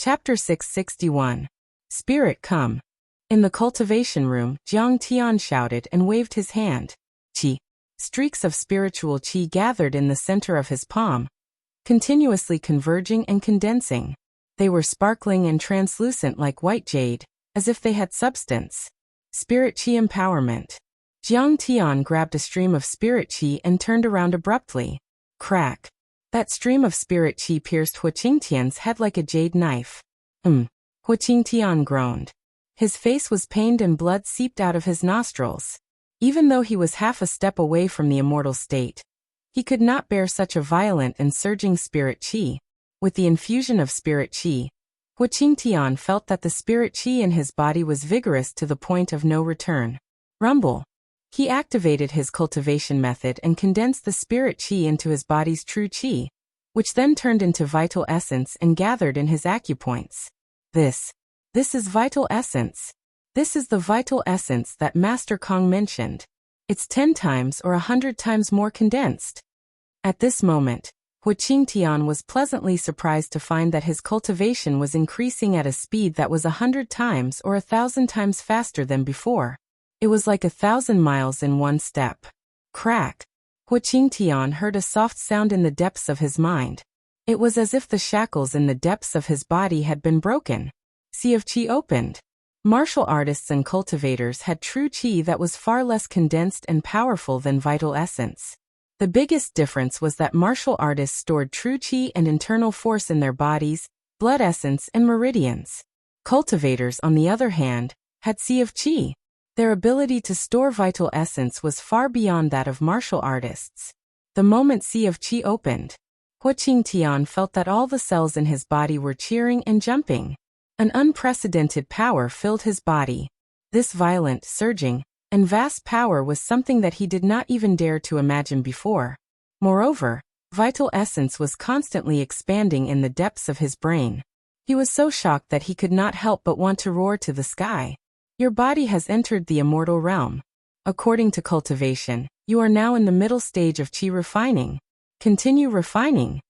Chapter 661. Spirit Come. In the cultivation room, Jiang Tian shouted and waved his hand. Qi. Streaks of spiritual qi gathered in the center of his palm, continuously converging and condensing. They were sparkling and translucent like white jade, as if they had substance. Spirit qi empowerment. Jiang Tian grabbed a stream of spirit qi and turned around abruptly. Crack. That stream of spirit qi pierced Hu Qingtian's head like a jade knife. Hu Qingtian groaned. His face was pained and blood seeped out of his nostrils. Even though he was half a step away from the immortal state, he could not bear such a violent and surging spirit qi. With the infusion of spirit qi, Hu Qingtian felt that the spirit qi in his body was vigorous to the point of no return. Rumble. He activated his cultivation method and condensed the spirit qi into his body's true qi, which then turned into vital essence and gathered in his acupoints. This is vital essence. This is the vital essence that Master Kong mentioned. It's 10 times or 100 times more condensed. At this moment, Hu Qingtian was pleasantly surprised to find that his cultivation was increasing at a speed that was 100 times or 1,000 times faster than before. It was like 1,000 miles in one step. Crack. Hu Qingtian heard a soft sound in the depths of his mind. It was as if the shackles in the depths of his body had been broken. Sea of Qi opened. Martial artists and cultivators had true qi that was far less condensed and powerful than vital essence. The biggest difference was that martial artists stored true qi and internal force in their bodies, blood essence and meridians. Cultivators, on the other hand, had sea of qi. Their ability to store vital essence was far beyond that of martial artists. The moment sea of qi opened, Hu Qingtian felt that all the cells in his body were cheering and jumping. An unprecedented power filled his body. This violent, surging, and vast power was something that he did not even dare to imagine before. Moreover, vital essence was constantly expanding in the depths of his brain. He was so shocked that he could not help but want to roar to the sky. Your body has entered the immortal realm. According to cultivation, you are now in the middle stage of qi refining. Continue refining.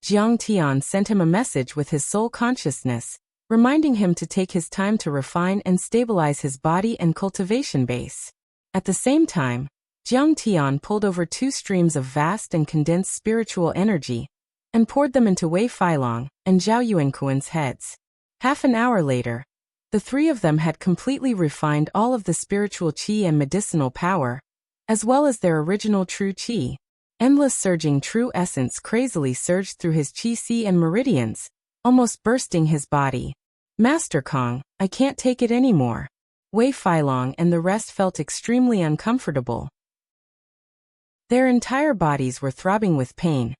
Jiang Tian sent him a message with his soul consciousness, reminding him to take his time to refine and stabilize his body and cultivation base. At the same time, Jiang Tian pulled over 2 streams of vast and condensed spiritual energy and poured them into Wei Feilong and Zhao Yuankuan's heads. Half an hour later, the 3 of them had completely refined all of the spiritual qi and medicinal power, as well as their original true qi. Endless surging true essence crazily surged through his qi and meridians, almost bursting his body. Master Kong, I can't take it anymore. Wei Feilong and the rest felt extremely uncomfortable. Their entire bodies were throbbing with pain,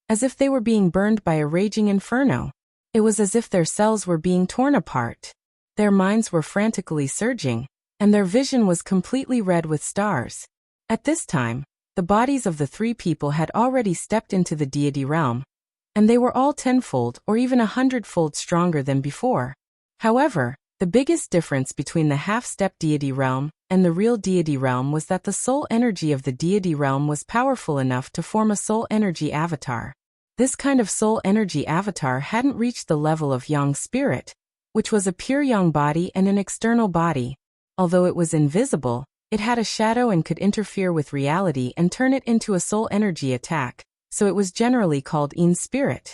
as if they were being burned by a raging inferno. It was as if their cells were being torn apart. Their minds were frantically surging, and their vision was completely red with stars. At this time, the bodies of the 3 people had already stepped into the deity realm, and they were all 10-fold or even 100-fold stronger than before. However, the biggest difference between the half-step deity realm and the real deity realm was that the soul energy of the deity realm was powerful enough to form a soul energy avatar. This kind of soul energy avatar hadn't reached the level of yang spirit, which was a pure yang body and an external body. Although it was invisible, it had a shadow and could interfere with reality and turn it into a soul energy attack, so it was generally called Yin spirit.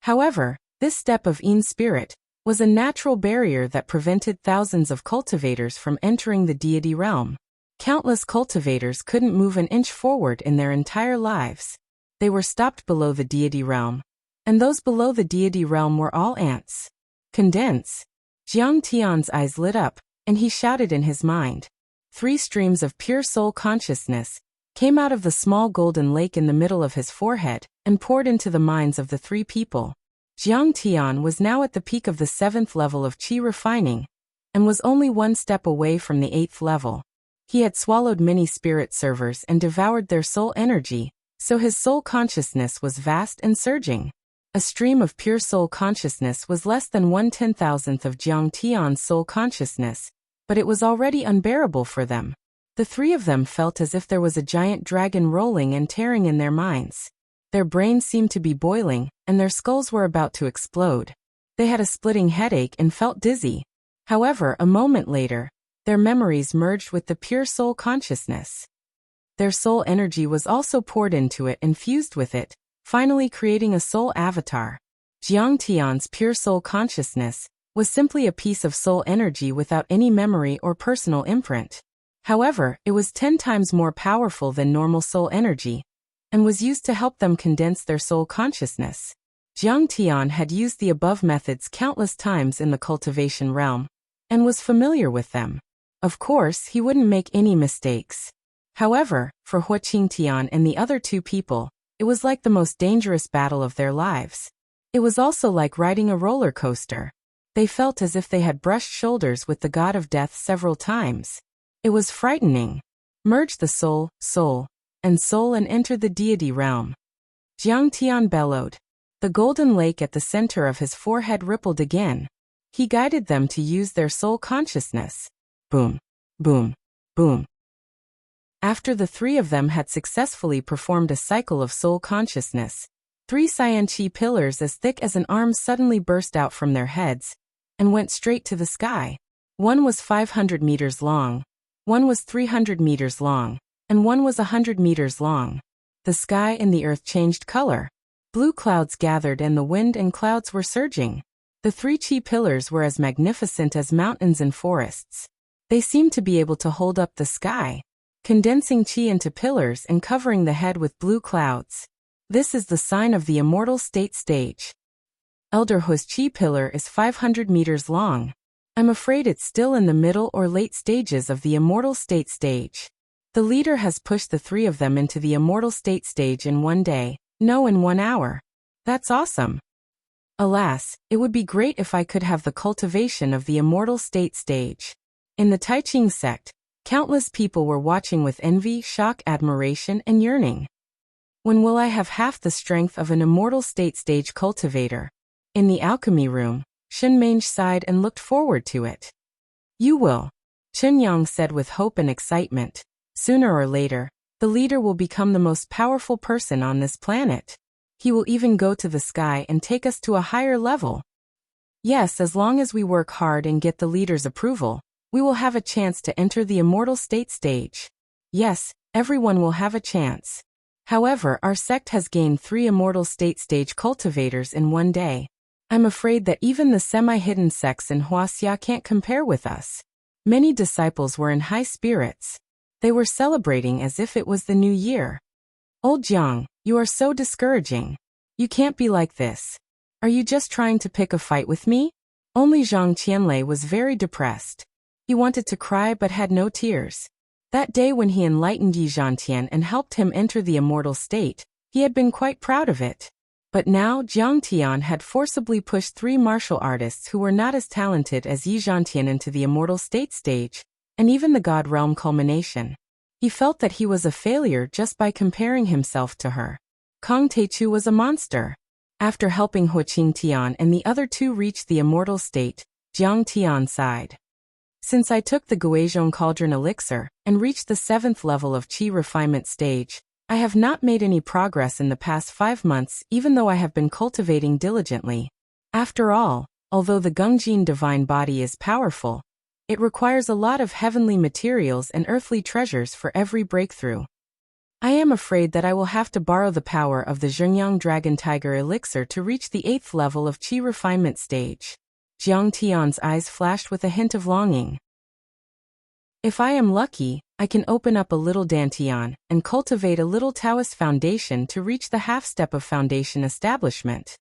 However, this step of Yin spirit was a natural barrier that prevented thousands of cultivators from entering the deity realm. Countless cultivators couldn't move an inch forward in their entire lives. They were stopped below the deity realm, and those below the deity realm were all ants. Condense. Jiang Tian's eyes lit up, and he shouted in his mind. 3 streams of pure soul consciousness came out of the small golden lake in the middle of his forehead and poured into the minds of the 3 people. Jiang Tian was now at the peak of the 7th level of qi refining, and was only 1 step away from the 8th level. He had swallowed many spirit servers and devoured their soul energy, so his soul consciousness was vast and surging. A stream of pure soul consciousness was less than 1/10,000th of Jiang Tian's soul consciousness, but it was already unbearable for them. The 3 of them felt as if there was a giant dragon rolling and tearing in their minds. Their brains seemed to be boiling, and their skulls were about to explode. They had a splitting headache and felt dizzy. However, a moment later, their memories merged with the pure soul consciousness. Their soul energy was also poured into it and fused with it, finally creating a soul avatar. Jiang Tian's pure soul consciousness was simply a piece of soul energy without any memory or personal imprint. However, it was 10 times more powerful than normal soul energy, and was used to help them condense their soul consciousness. Jiang Tian had used the above methods countless times in the cultivation realm, and was familiar with them. Of course, he wouldn't make any mistakes. However, for Hua Qingtian and the other two people, it was like the most dangerous battle of their lives. It was also like riding a roller coaster. They felt as if they had brushed shoulders with the god of death several times. It was frightening. Merge the soul, and enter the deity realm. Jiang Tian bellowed. The golden lake at the center of his forehead rippled again. He guided them to use their soul consciousness. Boom, boom, boom. After the three of them had successfully performed a cycle of soul consciousness, 3 cyan qi pillars as thick as an arm suddenly burst out from their heads and went straight to the sky. One was 500 meters long, one was 300 meters long, and one was 100 meters long. The sky and the earth changed color. Blue clouds gathered and the wind and clouds were surging. The 3 qi pillars were as magnificent as mountains and forests. They seemed to be able to hold up the sky, condensing qi into pillars and covering the head with blue clouds. This is the sign of the immortal state stage. Elder Hu's qi pillar is 500 meters long. I'm afraid it's still in the middle or late stages of the immortal state stage. The leader has pushed the 3 of them into the immortal state stage in 1 day, no, in 1 hour. That's awesome. Alas, it would be great if I could have the cultivation of the immortal state stage. In the Taiching sect, countless people were watching with envy, shock, admiration, and yearning. When will I have half the strength of an immortal state stage cultivator? In the alchemy room, Shen Mange sighed and looked forward to it. You will, Chen Yang said with hope and excitement. Sooner or later, the leader will become the most powerful person on this planet. He will even go to the sky and take us to a higher level. Yes, as long as we work hard and get the leader's approval, we will have a chance to enter the immortal state stage. Yes, everyone will have a chance. However, our sect has gained 3 immortal state stage cultivators in 1 day. I'm afraid that even the semi-hidden sects in Wuxia can't compare with us. Many disciples were in high spirits. They were celebrating as if it was the new year. Old Jiang, you are so discouraging. You can't be like this. Are you just trying to pick a fight with me? Only Zhang Qianlei was very depressed. He wanted to cry but had no tears. That day when he enlightened Yi Zhantian and helped him enter the immortal state, he had been quite proud of it. But now Jiang Tian had forcibly pushed 3 martial artists who were not as talented as Yi Zhantian into the immortal state stage, and even the God realm culmination. He felt that he was a failure just by comparing himself to her. Kong Teichu was a monster. After helping Hua Qingtian and the other 2 reach the immortal state, Jiang Tian sighed. Since I took the Guizhong Cauldron Elixir and reached the 7th level of Qi refinement stage, I have not made any progress in the past 5 months even though I have been cultivating diligently. After all, although the Gungjin divine body is powerful, it requires a lot of heavenly materials and earthly treasures for every breakthrough. I am afraid that I will have to borrow the power of the Zhengyang Dragon Tiger Elixir to reach the 8th level of Qi refinement stage. Jiang Tian's eyes flashed with a hint of longing. If I am lucky, I can open up a little Dantian and cultivate a little Taoist foundation to reach the half-step of foundation establishment.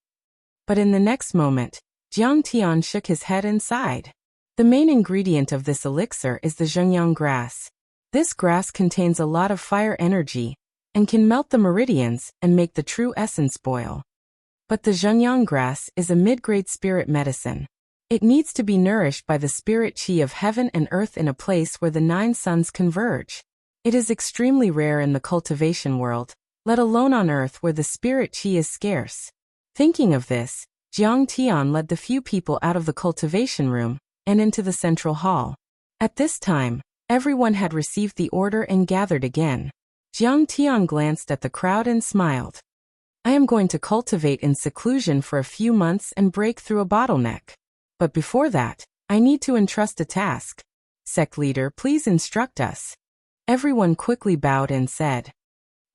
But in the next moment, Jiang Tian shook his head and sighed. The main ingredient of this elixir is the Zhengyang grass. This grass contains a lot of fire energy and can melt the meridians and make the true essence boil. But the Zhengyang grass is a mid-grade spirit medicine. It needs to be nourished by the spirit qi of heaven and earth in a place where the 9 suns converge. It is extremely rare in the cultivation world, let alone on earth where the spirit qi is scarce. Thinking of this, Jiang Tian led the few people out of the cultivation room and into the central hall. At this time, everyone had received the order and gathered again. Jiang Tian glanced at the crowd and smiled. I am going to cultivate in seclusion for a few months and break through a bottleneck. But before that, I need to entrust a task. Sect leader, please instruct us. Everyone quickly bowed and said,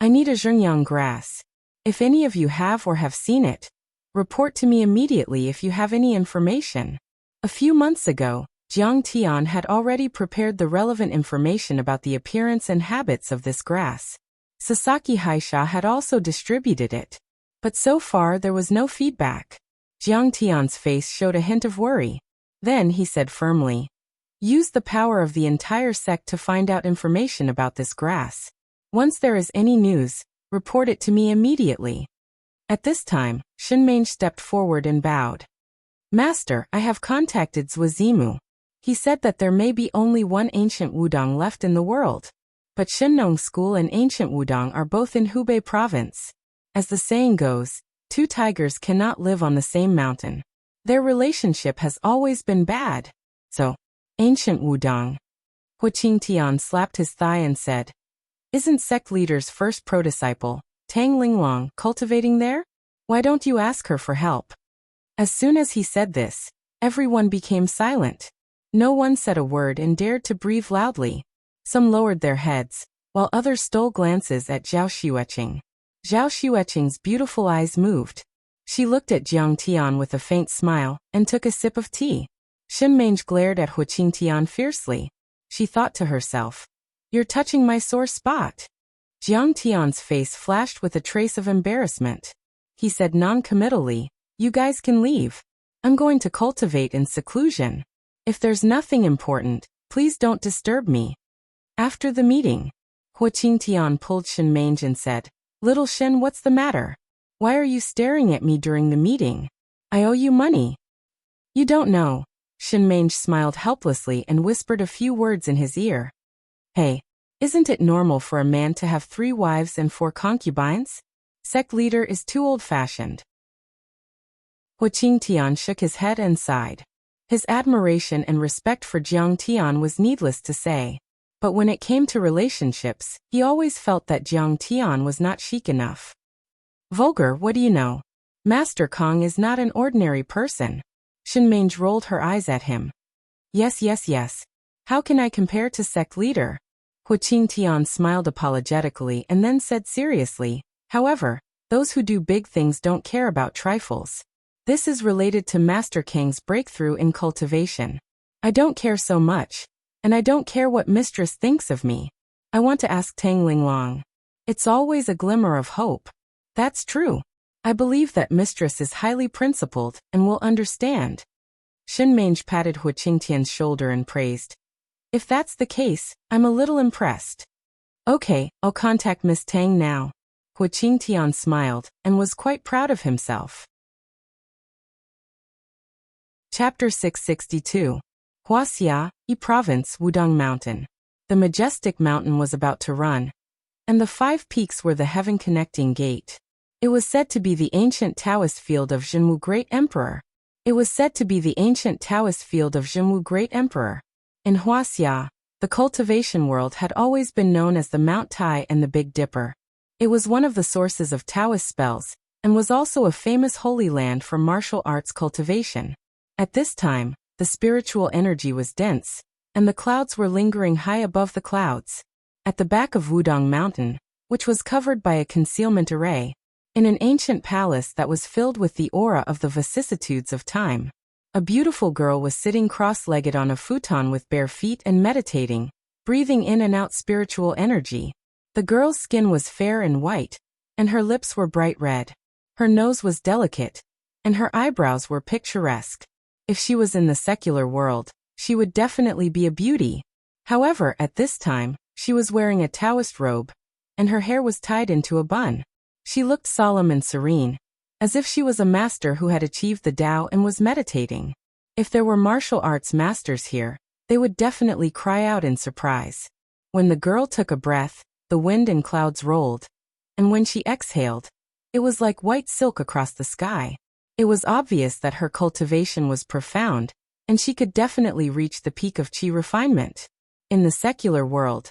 I need a zhengyang grass. If any of you have or have seen it, report to me immediately if you have any information. A few months ago, Jiang Tian had already prepared the relevant information about the appearance and habits of this grass. Sasaki Haisha had also distributed it. But so far there was no feedback. Jiang Tian's face showed a hint of worry. Then he said firmly, use the power of the entire sect to find out information about this grass. Once there is any news, report it to me immediately. At this time, Shenmeng stepped forward and bowed. Master, I have contacted Zhuazimu. He said that there may be only one ancient Wudang left in the world. But Shenong School and ancient Wudang are both in Hubei province. As the saying goes, two tigers cannot live on the same mountain. Their relationship has always been bad. So, ancient Wudang. Hu Qingtian slapped his thigh and said, isn't sect leader's first prodisciple, Tang Linglong, cultivating there? Why don't you ask her for help? As soon as he said this, everyone became silent. No one said a word and dared to breathe loudly. Some lowered their heads, while others stole glances at Zhao Xueqing. Zhao Xueqing's beautiful eyes moved. She looked at Jiang Tian with a faint smile and took a sip of tea. Shenmeng glared at Hu Qingtian fiercely. She thought to herself, you're touching my sore spot. Jiang Tian's face flashed with a trace of embarrassment. He said non-committally, you guys can leave. I'm going to cultivate in seclusion. If there's nothing important, please don't disturb me. After the meeting, Hu Qingtian pulled Shenmeng and said, little Shen, what's the matter? Why are you staring at me during the meeting? I owe you money. You don't know. Shenmeng smiled helplessly and whispered a few words in his ear. Hey, isn't it normal for a man to have 3 wives and 4 concubines? Sect leader is too old-fashioned. Hu Qingtian shook his head and sighed. His admiration and respect for Jiang Tian was needless to say. But when it came to relationships, he always felt that Jiang Tian was not chic enough. Vulgar, what do you know? Master Kong is not an ordinary person. Shenmeng rolled her eyes at him. Yes. How can I compare to sect leader? Hu Qingtian smiled apologetically and then said seriously, however, those who do big things don't care about trifles. This is related to Master Kang's breakthrough in cultivation. I don't care so much. And I don't care what mistress thinks of me. I want to ask Tang Linglong. It's always a glimmer of hope. That's true. I believe that mistress is highly principled and will understand. Shenmeng patted Hu Qingtian's shoulder and praised. If that's the case, I'm a little impressed. Okay, I'll contact Miss Tang now. Hu Qingtian smiled and was quite proud of himself. Chapter 662. Wuxia, Province, Wudang Mountain. The majestic mountain was about to run, and the 5 peaks were the heaven-connecting gate. It was said to be the ancient Taoist field of Zhenwu Great Emperor. In Wuxia, the cultivation world had always been known as the Mount Tai and the Big Dipper. It was one of the sources of Taoist spells, and was also a famous holy land for martial arts cultivation. At this time, the spiritual energy was dense, and the clouds were lingering high above the clouds. At the back of Wudang Mountain, which was covered by a concealment array, in an ancient palace that was filled with the aura of the vicissitudes of time, a beautiful girl was sitting cross-legged on a futon with bare feet and meditating, breathing in and out spiritual energy. The girl's skin was fair and white, and her lips were bright red. Her nose was delicate, and her eyebrows were picturesque. If she was in the secular world, she would definitely be a beauty. However, at this time, she was wearing a Taoist robe, and her hair was tied into a bun. She looked solemn and serene, as if she was a master who had achieved the Tao and was meditating. If there were martial arts masters here, they would definitely cry out in surprise. When the girl took a breath, the wind and clouds rolled, and when she exhaled, it was like white silk across the sky. It was obvious that her cultivation was profound, and she could definitely reach the peak of qi refinement. In the secular world,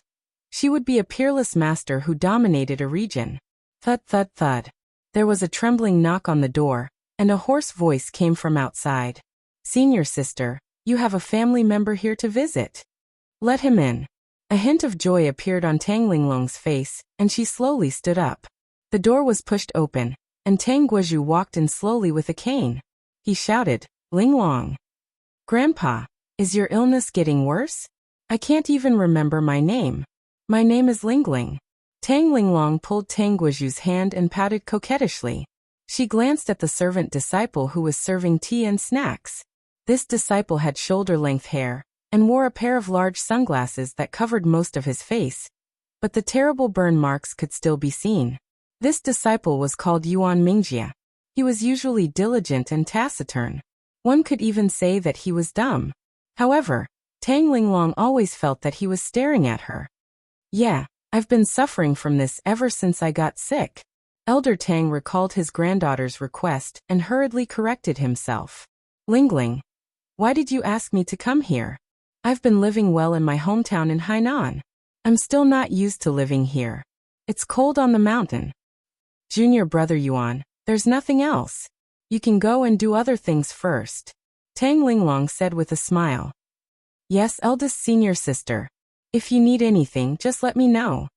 she would be a peerless master who dominated a region. Thud, thud, thud. There was a trembling knock on the door, and a hoarse voice came from outside. "Senior sister, you have a family member here to visit. Let him in." A hint of joy appeared on Tang Linglong's face, and she slowly stood up. The door was pushed open, and Tang Guozhu walked in slowly with a cane. He shouted, "Linglong! Grandpa, is your illness getting worse? I can't even remember my name. My name is Lingling." Tang Linglong pulled Tang Guozhu's hand and pouted coquettishly. She glanced at the servant disciple who was serving tea and snacks. This disciple had shoulder-length hair, and wore a pair of large sunglasses that covered most of his face, but the terrible burn marks could still be seen. This disciple was called Yuan Mingjia. He was usually diligent and taciturn. One could even say that he was dumb. However, Tang Linglong always felt that he was staring at her. "Yeah, I've been suffering from this ever since I got sick." Elder Tang recalled his granddaughter's request and hurriedly corrected himself. "Lingling, why did you ask me to come here? I've been living well in my hometown in Hainan. I'm still not used to living here. It's cold on the mountain." "Junior brother Yuan, there's nothing else. You can go and do other things first," Tang Linglong said with a smile. "Yes, eldest senior sister. If you need anything, just let me know."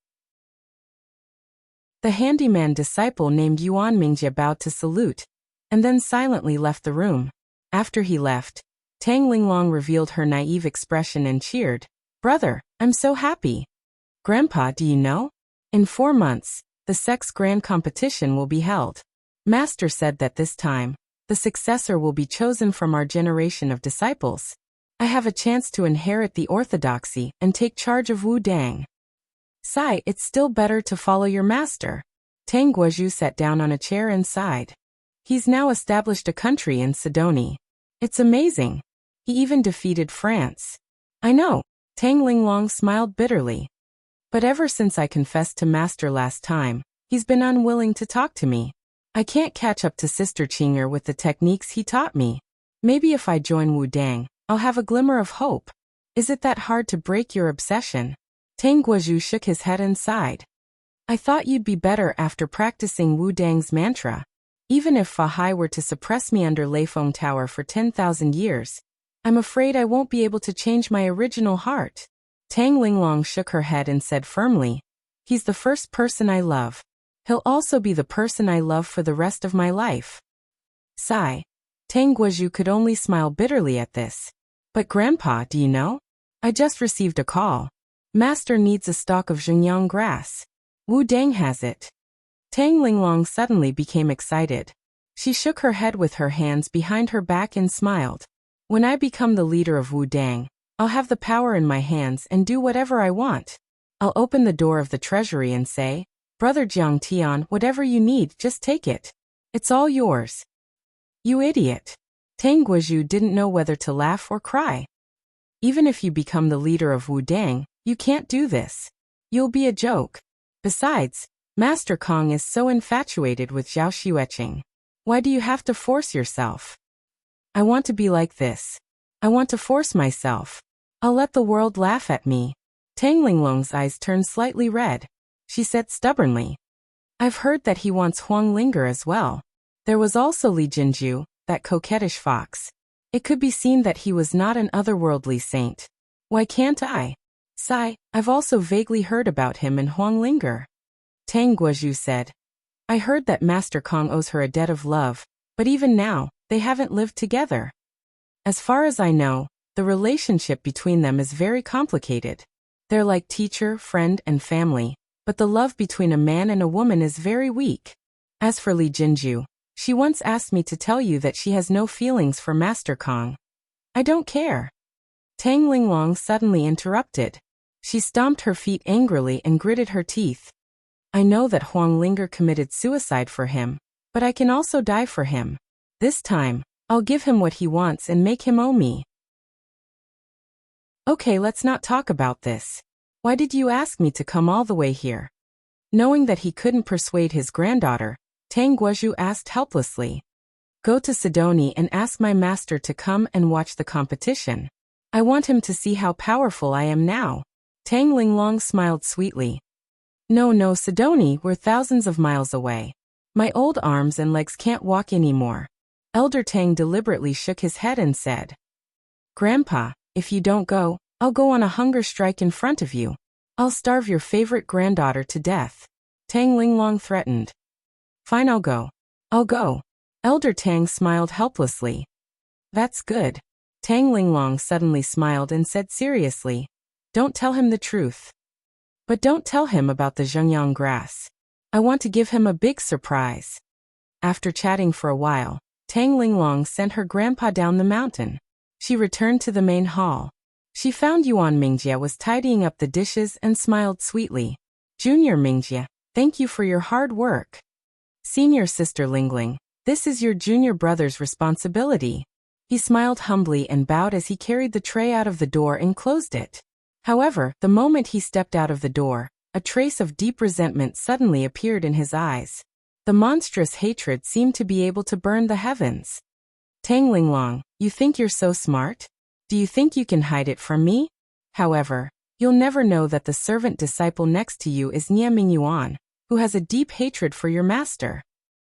The handyman disciple named Yuan Mingjia bowed to salute, and then silently left the room. After he left, Tang Linglong revealed her naive expression and cheered, "Brother, I'm so happy. Grandpa, do you know? In 4 months, the sex grand competition will be held. Master said that this time, the successor will be chosen from our generation of disciples. I have a chance to inherit the orthodoxy and take charge of Wu Dang. Sai, it's still better to follow your master." Tang Guozhu sat down on a chair and sighed. "He's now established a country in Sidonie. It's amazing. He even defeated France." "I know," Tang Linglong smiled bitterly. "But ever since I confessed to Master last time, he's been unwilling to talk to me. I can't catch up to Sister Qinger with the techniques he taught me. Maybe if I join Wu Dang, I'll have a glimmer of hope. Is it that hard to break your obsession?" Tang Guozhu shook his head and sighed. "I thought you'd be better after practicing Wu Dang's mantra. Even if Fa Hai were to suppress me under Leifeng Tower for 10,000 years, I'm afraid I won't be able to change my original heart." Tang Linglong shook her head and said firmly, "He's the first person I love. He'll also be the person I love for the rest of my life." Sigh. Tang Guozhu could only smile bitterly at this. "But Grandpa, do you know? I just received a call. Master needs a stalk of Xingyang grass. Wu Dang has it." Tang Linglong suddenly became excited. She shook her head with her hands behind her back and smiled. "When I become the leader of Wu Dang, I'll have the power in my hands and do whatever I want. I'll open the door of the treasury and say, 'Brother Jiang Tian, whatever you need, just take it. It's all yours.'" "You idiot." Tang Guozhu didn't know whether to laugh or cry. "Even if you become the leader of Wu Dang, you can't do this. You'll be a joke. Besides, Master Kong is so infatuated with Zhao Xueqing. Why do you have to force yourself?" "I want to be like this. I want to force myself. I'll let the world laugh at me." Tang Linglong's eyes turned slightly red. She said stubbornly, "I've heard that he wants Huang Linger as well." There was also Li Jinju, that coquettish fox. It could be seen that he was not an otherworldly saint. "Why can't I? Sai, I've also vaguely heard about him and Huang Linger." Tang Guozhu said, "I heard that Master Kong owes her a debt of love, but even now, they haven't lived together. As far as I know, the relationship between them is very complicated. They're like teacher, friend, and family, but the love between a man and a woman is very weak. As for Li Jinju, she once asked me to tell you that she has no feelings for Master Kong. I don't care." Tang Linglong suddenly interrupted. She stomped her feet angrily and gritted her teeth. "I know that Huang Linger committed suicide for him, but I can also die for him. This time, I'll give him what he wants and make him owe me." "Okay, let's not talk about this. Why did you ask me to come all the way here?" Knowing that he couldn't persuade his granddaughter, Tang Guozhu asked helplessly. "Go to Sidonie and ask my master to come and watch the competition. I want him to see how powerful I am now." Tang Linglong smiled sweetly. No, Sidonie, we're thousands of miles away. My old arms and legs can't walk anymore. Elder Tang deliberately shook his head and said, Grandpa, if you don't go, I'll go on a hunger strike in front of you. I'll starve your favorite granddaughter to death. Tang Linglong threatened. Fine, I'll go. I'll go. Elder Tang smiled helplessly. That's good. Tang Linglong suddenly smiled and said seriously, Don't tell him the truth. But don't tell him about the Zhengyang grass. I want to give him a big surprise. After chatting for a while, Tang Linglong sent her grandpa down the mountain. She returned to the main hall. She found Yuan Mingjie was tidying up the dishes and smiled sweetly. Junior Mingjie, thank you for your hard work. Senior sister Lingling, this is your junior brother's responsibility. He smiled humbly and bowed as he carried the tray out of the door and closed it. However, the moment he stepped out of the door, a trace of deep resentment suddenly appeared in his eyes. The monstrous hatred seemed to be able to burn the heavens. Tang Linglong, you think you're so smart? Do you think you can hide it from me? However, you'll never know that the servant disciple next to you is Nie Mingyuan, who has a deep hatred for your master.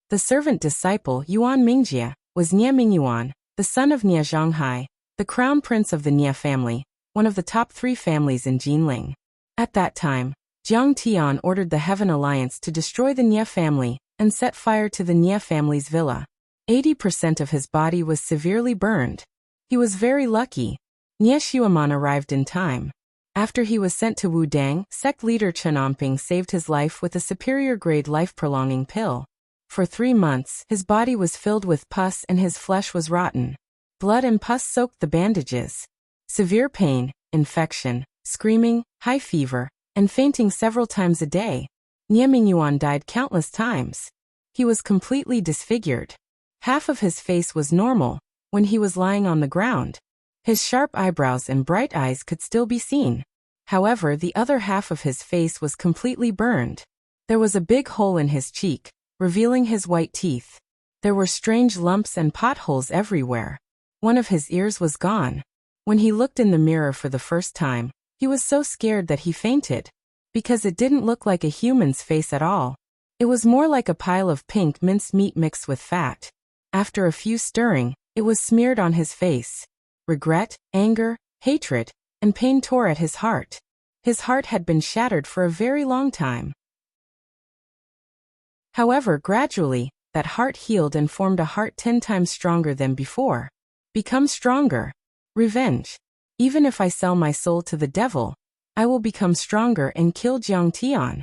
The servant disciple Yuan Mingjie was Nie Mingyuan, the son of Nie Zhonghai, the crown prince of the Nie family, one of the top 3 families in Jinling. At that time, Jiang Tian ordered the Heaven Alliance to destroy the Nie family and set fire to the Nie family's villa. 80% of his body was severely burned. He was very lucky. Nie Xueman arrived in time. After he was sent to Wudang, sect leader Chen Omping saved his life with a superior-grade life-prolonging pill. For 3 months, his body was filled with pus and his flesh was rotten. Blood and pus soaked the bandages. Severe pain, infection, screaming, high fever, and fainting several times a day. Nie Mingyuan died countless times. He was completely disfigured. Half of his face was normal when he was lying on the ground. His sharp eyebrows and bright eyes could still be seen. However, the other half of his face was completely burned. There was a big hole in his cheek, revealing his white teeth. There were strange lumps and potholes everywhere. One of his ears was gone. When he looked in the mirror for the first time, he was so scared that he fainted. Because it didn't look like a human's face at all. It was more like a pile of pink minced meat mixed with fat. After a few stirring, it was smeared on his face. Regret, anger, hatred, and pain tore at his heart. His heart had been shattered for a very long time. However, gradually, that heart healed and formed a heart 10 times stronger than before. Become stronger. Revenge. Even if I sell my soul to the devil, I will become stronger and kill Jiang Tian.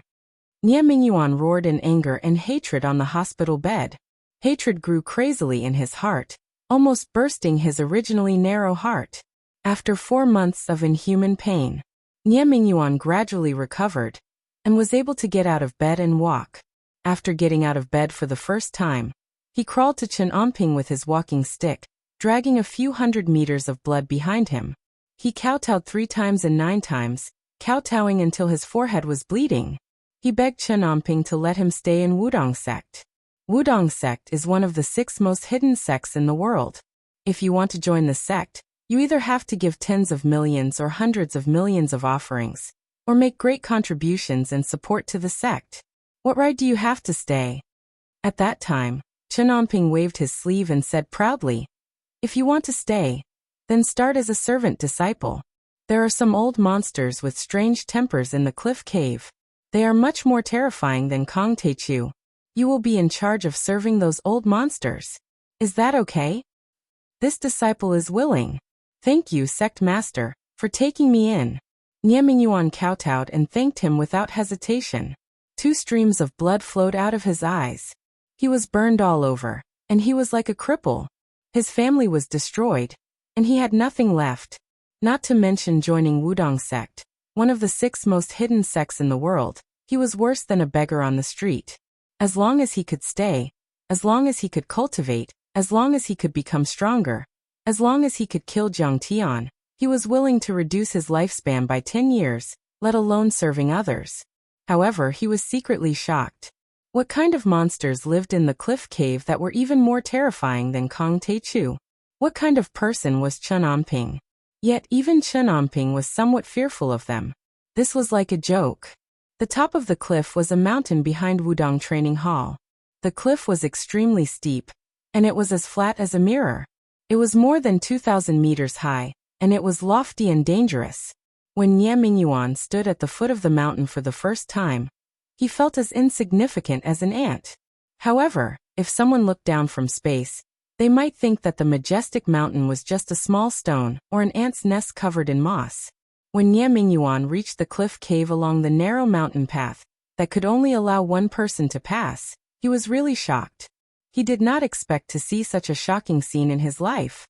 Nie Mingyuan roared in anger and hatred on the hospital bed. Hatred grew crazily in his heart, almost bursting his originally narrow heart. After 4 months of inhuman pain, Nie Mingyuan gradually recovered and was able to get out of bed and walk. After getting out of bed for the first time, he crawled to Chen Omping with his walking stick, dragging a few 100 meters of blood behind him. He kowtowed 3 times and 9 times, kowtowing until his forehead was bleeding. He begged Chen Omping to let him stay in Wudong sect. Wudong sect is one of the 6 most hidden sects in the world. If you want to join the sect, you either have to give tens of millions or hundreds of millions of offerings, or make great contributions and support to the sect. What right do you have to stay? At that time, Chen Omping waved his sleeve and said proudly, If you want to stay, then start as a servant disciple. There are some old monsters with strange tempers in the cliff cave. They are much more terrifying than Kong Teichu. You will be in charge of serving those old monsters. Is that okay? This disciple is willing. Thank you, sect master, for taking me in. Nie Mingyuan kowtowed and thanked him without hesitation. 2 streams of blood flowed out of his eyes. He was burned all over, and he was like a cripple. His family was destroyed, and he had nothing left. Not to mention joining Wudong sect, one of the 6 most hidden sects in the world, he was worse than a beggar on the street. As long as he could stay, as long as he could cultivate, as long as he could become stronger, as long as he could kill Jiang Tian, he was willing to reduce his lifespan by 10 years, let alone serving others. However, he was secretly shocked. What kind of monsters lived in the cliff cave that were even more terrifying than Kong Teichu? What kind of person was Chen Omping? Yet even Chen Omping was somewhat fearful of them. This was like a joke. The top of the cliff was a mountain behind Wudong Training Hall. The cliff was extremely steep, and it was as flat as a mirror. It was more than 2,000 meters high, and it was lofty and dangerous. When Nie Mingyuan stood at the foot of the mountain for the first time, he felt as insignificant as an ant. However, if someone looked down from space, they might think that the majestic mountain was just a small stone or an ant's nest covered in moss. When Nie Mingyuan reached the cliff cave along the narrow mountain path that could only allow one person to pass, he was really shocked. He did not expect to see such a shocking scene in his life.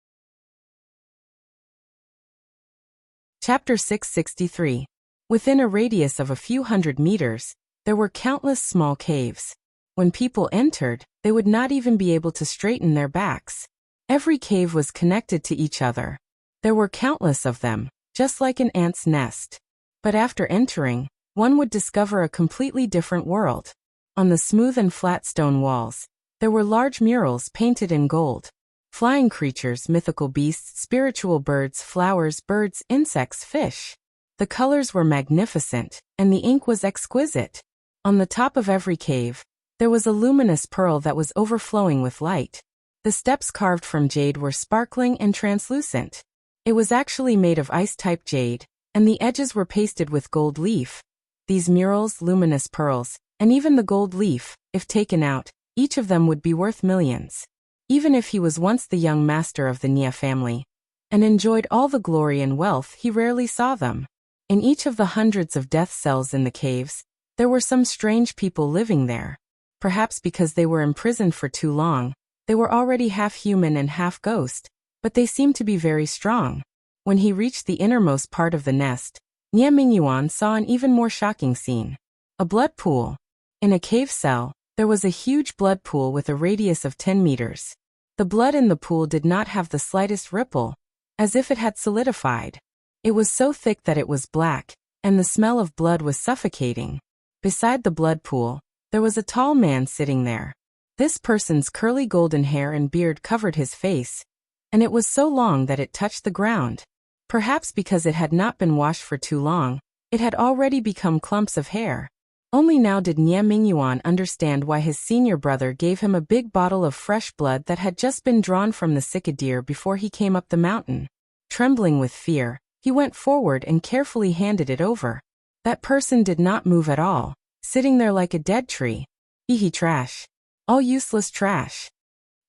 Chapter 663. Within a radius of a few hundred meters, there were countless small caves. When people entered, they would not even be able to straighten their backs. Every cave was connected to each other. There were countless of them, just like an ant's nest. But after entering, one would discover a completely different world. On the smooth and flat stone walls, there were large murals painted in gold. Flying creatures, mythical beasts, spiritual birds, flowers, birds, insects, fish. The colors were magnificent, and the ink was exquisite. On the top of every cave, there was a luminous pearl that was overflowing with light. The steps carved from jade were sparkling and translucent. It was actually made of ice-type jade, and the edges were pasted with gold leaf. These murals, luminous pearls, and even the gold leaf, if taken out, each of them would be worth millions. Even if he was once the young master of the Nie family, and enjoyed all the glory and wealth, he rarely saw them. In each of the hundreds of death cells in the caves, there were some strange people living there. Perhaps because they were imprisoned for too long, they were already half human and half ghost, but they seemed to be very strong. When he reached the innermost part of the nest, Nie Mingyuan saw an even more shocking scene. A blood pool. In a cave cell, there was a huge blood pool with a radius of 10 meters. The blood in the pool did not have the slightest ripple, as if it had solidified. It was so thick that it was black, and the smell of blood was suffocating. Beside the blood pool, there was a tall man sitting there. This person's curly golden hair and beard covered his face, and it was so long that it touched the ground. Perhaps because it had not been washed for too long, it had already become clumps of hair. Only now did Nie Mingyuan understand why his senior brother gave him a big bottle of fresh blood that had just been drawn from the cicadere before he came up the mountain. Trembling with fear, he went forward and carefully handed it over. That person did not move at all, sitting there like a dead tree. Ehe trash. All useless trash.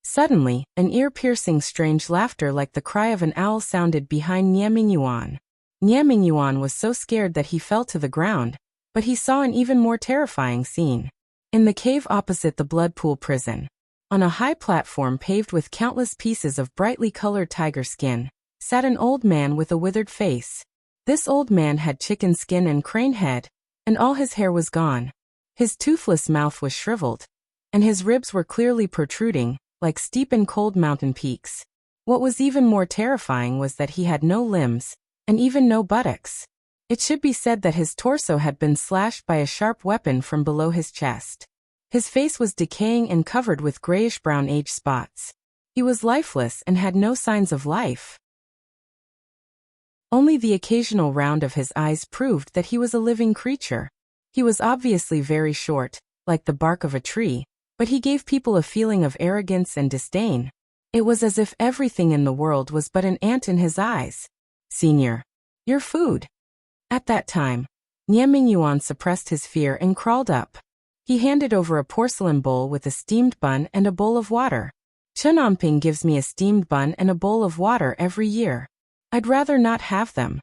Suddenly, an ear-piercing strange laughter like the cry of an owl sounded behind Nie Mingyuan. Nie Mingyuan was so scared that he fell to the ground, but he saw an even more terrifying scene. In the cave opposite the blood pool prison, on a high platform paved with countless pieces of brightly colored tiger skin, sat an old man with a withered face. This old man had chicken skin and crane head, and all his hair was gone. His toothless mouth was shriveled, and his ribs were clearly protruding, like steep and cold mountain peaks. What was even more terrifying was that he had no limbs, and even no buttocks. It should be said that his torso had been slashed by a sharp weapon from below his chest. His face was decaying and covered with grayish-brown age spots. He was lifeless and had no signs of life. Only the occasional round of his eyes proved that he was a living creature. He was obviously very short, like the bark of a tree, but he gave people a feeling of arrogance and disdain. It was as if everything in the world was but an ant in his eyes. "Senior, your food." At that time, Nie Mingyuan suppressed his fear and crawled up. He handed over a porcelain bowl with a steamed bun and a bowl of water. "Chunamping gives me a steamed bun and a bowl of water every year. I'd rather not have them."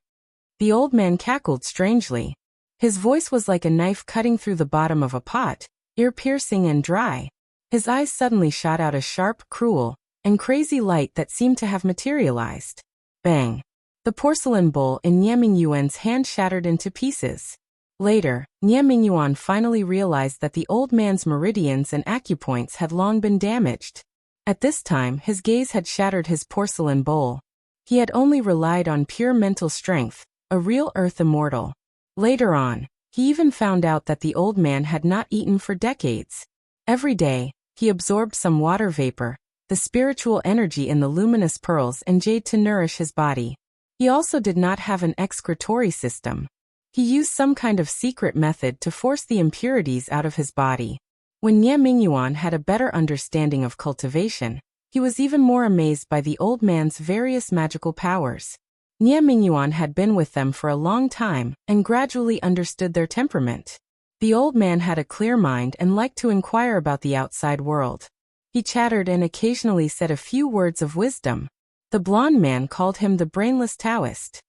The old man cackled strangely. His voice was like a knife cutting through the bottom of a pot, ear-piercing and dry. His eyes suddenly shot out a sharp, cruel, and crazy light that seemed to have materialized. Bang! The porcelain bowl in Nie Mingyuan's hand shattered into pieces. Later, Nie Mingyuan finally realized that the old man's meridians and acupoints had long been damaged. At this time, his gaze had shattered his porcelain bowl. He had only relied on pure mental strength, a real earth immortal. Later on, he even found out that the old man had not eaten for decades. Every day, he absorbed some water vapor, the spiritual energy in the luminous pearls and jade to nourish his body. He also did not have an excretory system. He used some kind of secret method to force the impurities out of his body. When Nie Mingyuan had a better understanding of cultivation, he was even more amazed by the old man's various magical powers. Nie Mingyuan had been with them for a long time and gradually understood their temperament. The old man had a clear mind and liked to inquire about the outside world. He chattered and occasionally said a few words of wisdom. The blonde man called him the brainless Taoist.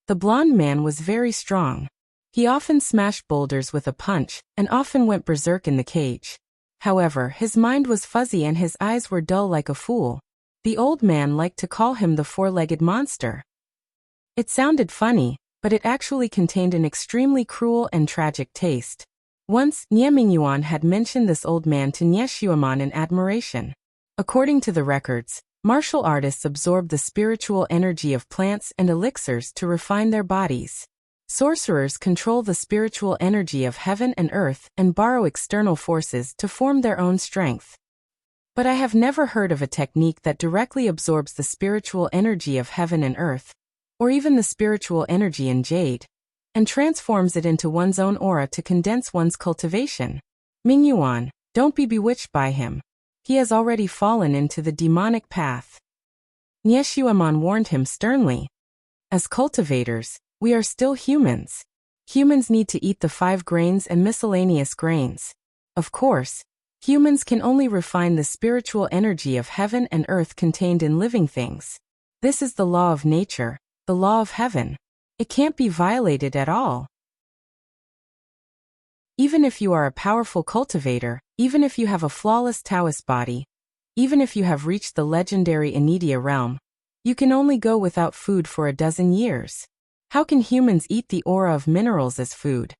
The blonde man was very strong. He often smashed boulders with a punch and often went berserk in the cage. However, his mind was fuzzy and his eyes were dull like a fool. The old man liked to call him the four-legged monster. It sounded funny, but it actually contained an extremely cruel and tragic taste. Once, Nie Mingyuan had mentioned this old man to Nie Xueman in admiration. According to the records, martial artists absorb the spiritual energy of plants and elixirs to refine their bodies. Sorcerers control the spiritual energy of heaven and earth and borrow external forces to form their own strength. But I have never heard of a technique that directly absorbs the spiritual energy of heaven and earth, or even the spiritual energy in jade, and transforms it into one's own aura to condense one's cultivation. Mingyuan, don't be bewitched by him. He has already fallen into the demonic path. Nie Xueman warned him sternly. As cultivators, we are still humans. Humans need to eat the 5 grains and miscellaneous grains. Of course, humans can only refine the spiritual energy of heaven and earth contained in living things. This is the law of nature, the law of heaven. It can't be violated at all. Even if you are a powerful cultivator, even if you have a flawless Taoist body, even if you have reached the legendary Enidia realm, you can only go without food for a dozen years. How can humans eat the aura of minerals as food?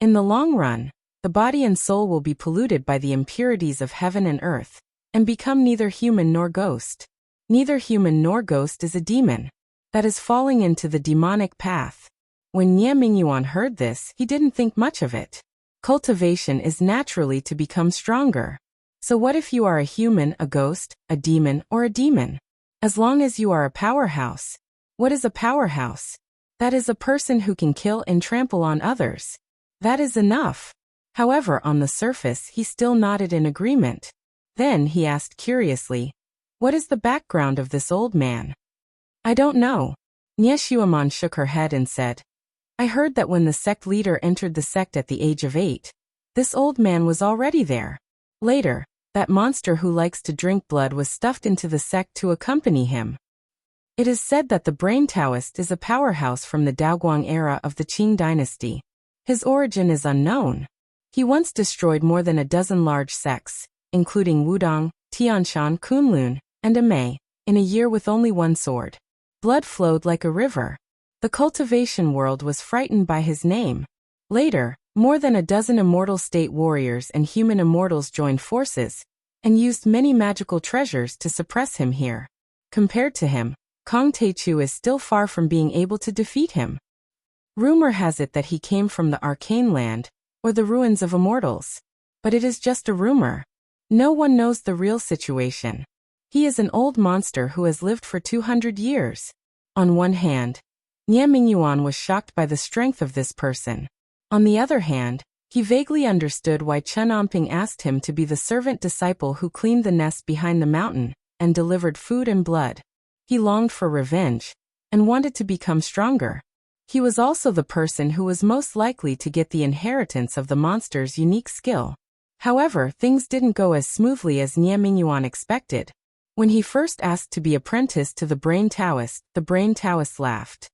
In the long run, the body and soul will be polluted by the impurities of heaven and earth, and become neither human nor ghost. Neither human nor ghost is a demon. That is falling into the demonic path. When Nie Mingyuan heard this, he didn't think much of it. Cultivation is naturally to become stronger. So what if you are a human, a ghost, a demon, or a demon? As long as you are a powerhouse. What is a powerhouse? That is a person who can kill and trample on others. That is enough. However, on the surface, he still nodded in agreement. Then he asked curiously, "What is the background of this old man?" "I don't know." Nie Xueman shook her head and said, "I heard that when the sect leader entered the sect at the age of 8, this old man was already there. Later, that monster who likes to drink blood was stuffed into the sect to accompany him. It is said that the Brain Taoist is a powerhouse from the Daoguang era of the Qing dynasty. His origin is unknown. He once destroyed more than a dozen large sects, including Wudong, Tianshan, Kunlun, and Amei, in a year with only one sword. Blood flowed like a river. The cultivation world was frightened by his name. Later, more than a dozen immortal state warriors and human immortals joined forces, and used many magical treasures to suppress him here. Compared to him, Kong Teichu is still far from being able to defeat him. Rumor has it that he came from the Arcane Land, or the ruins of immortals. But it is just a rumor. No one knows the real situation. He is an old monster who has lived for 200 years. On one hand, Nie Mingyuan was shocked by the strength of this person. On the other hand, he vaguely understood why Chen Amping asked him to be the servant disciple who cleaned the nest behind the mountain and delivered food and blood. He longed for revenge and wanted to become stronger. He was also the person who was most likely to get the inheritance of the monster's unique skill. However, things didn't go as smoothly as Nie Mingyuan expected. When he first asked to be apprenticed to the Brain Taoist laughed.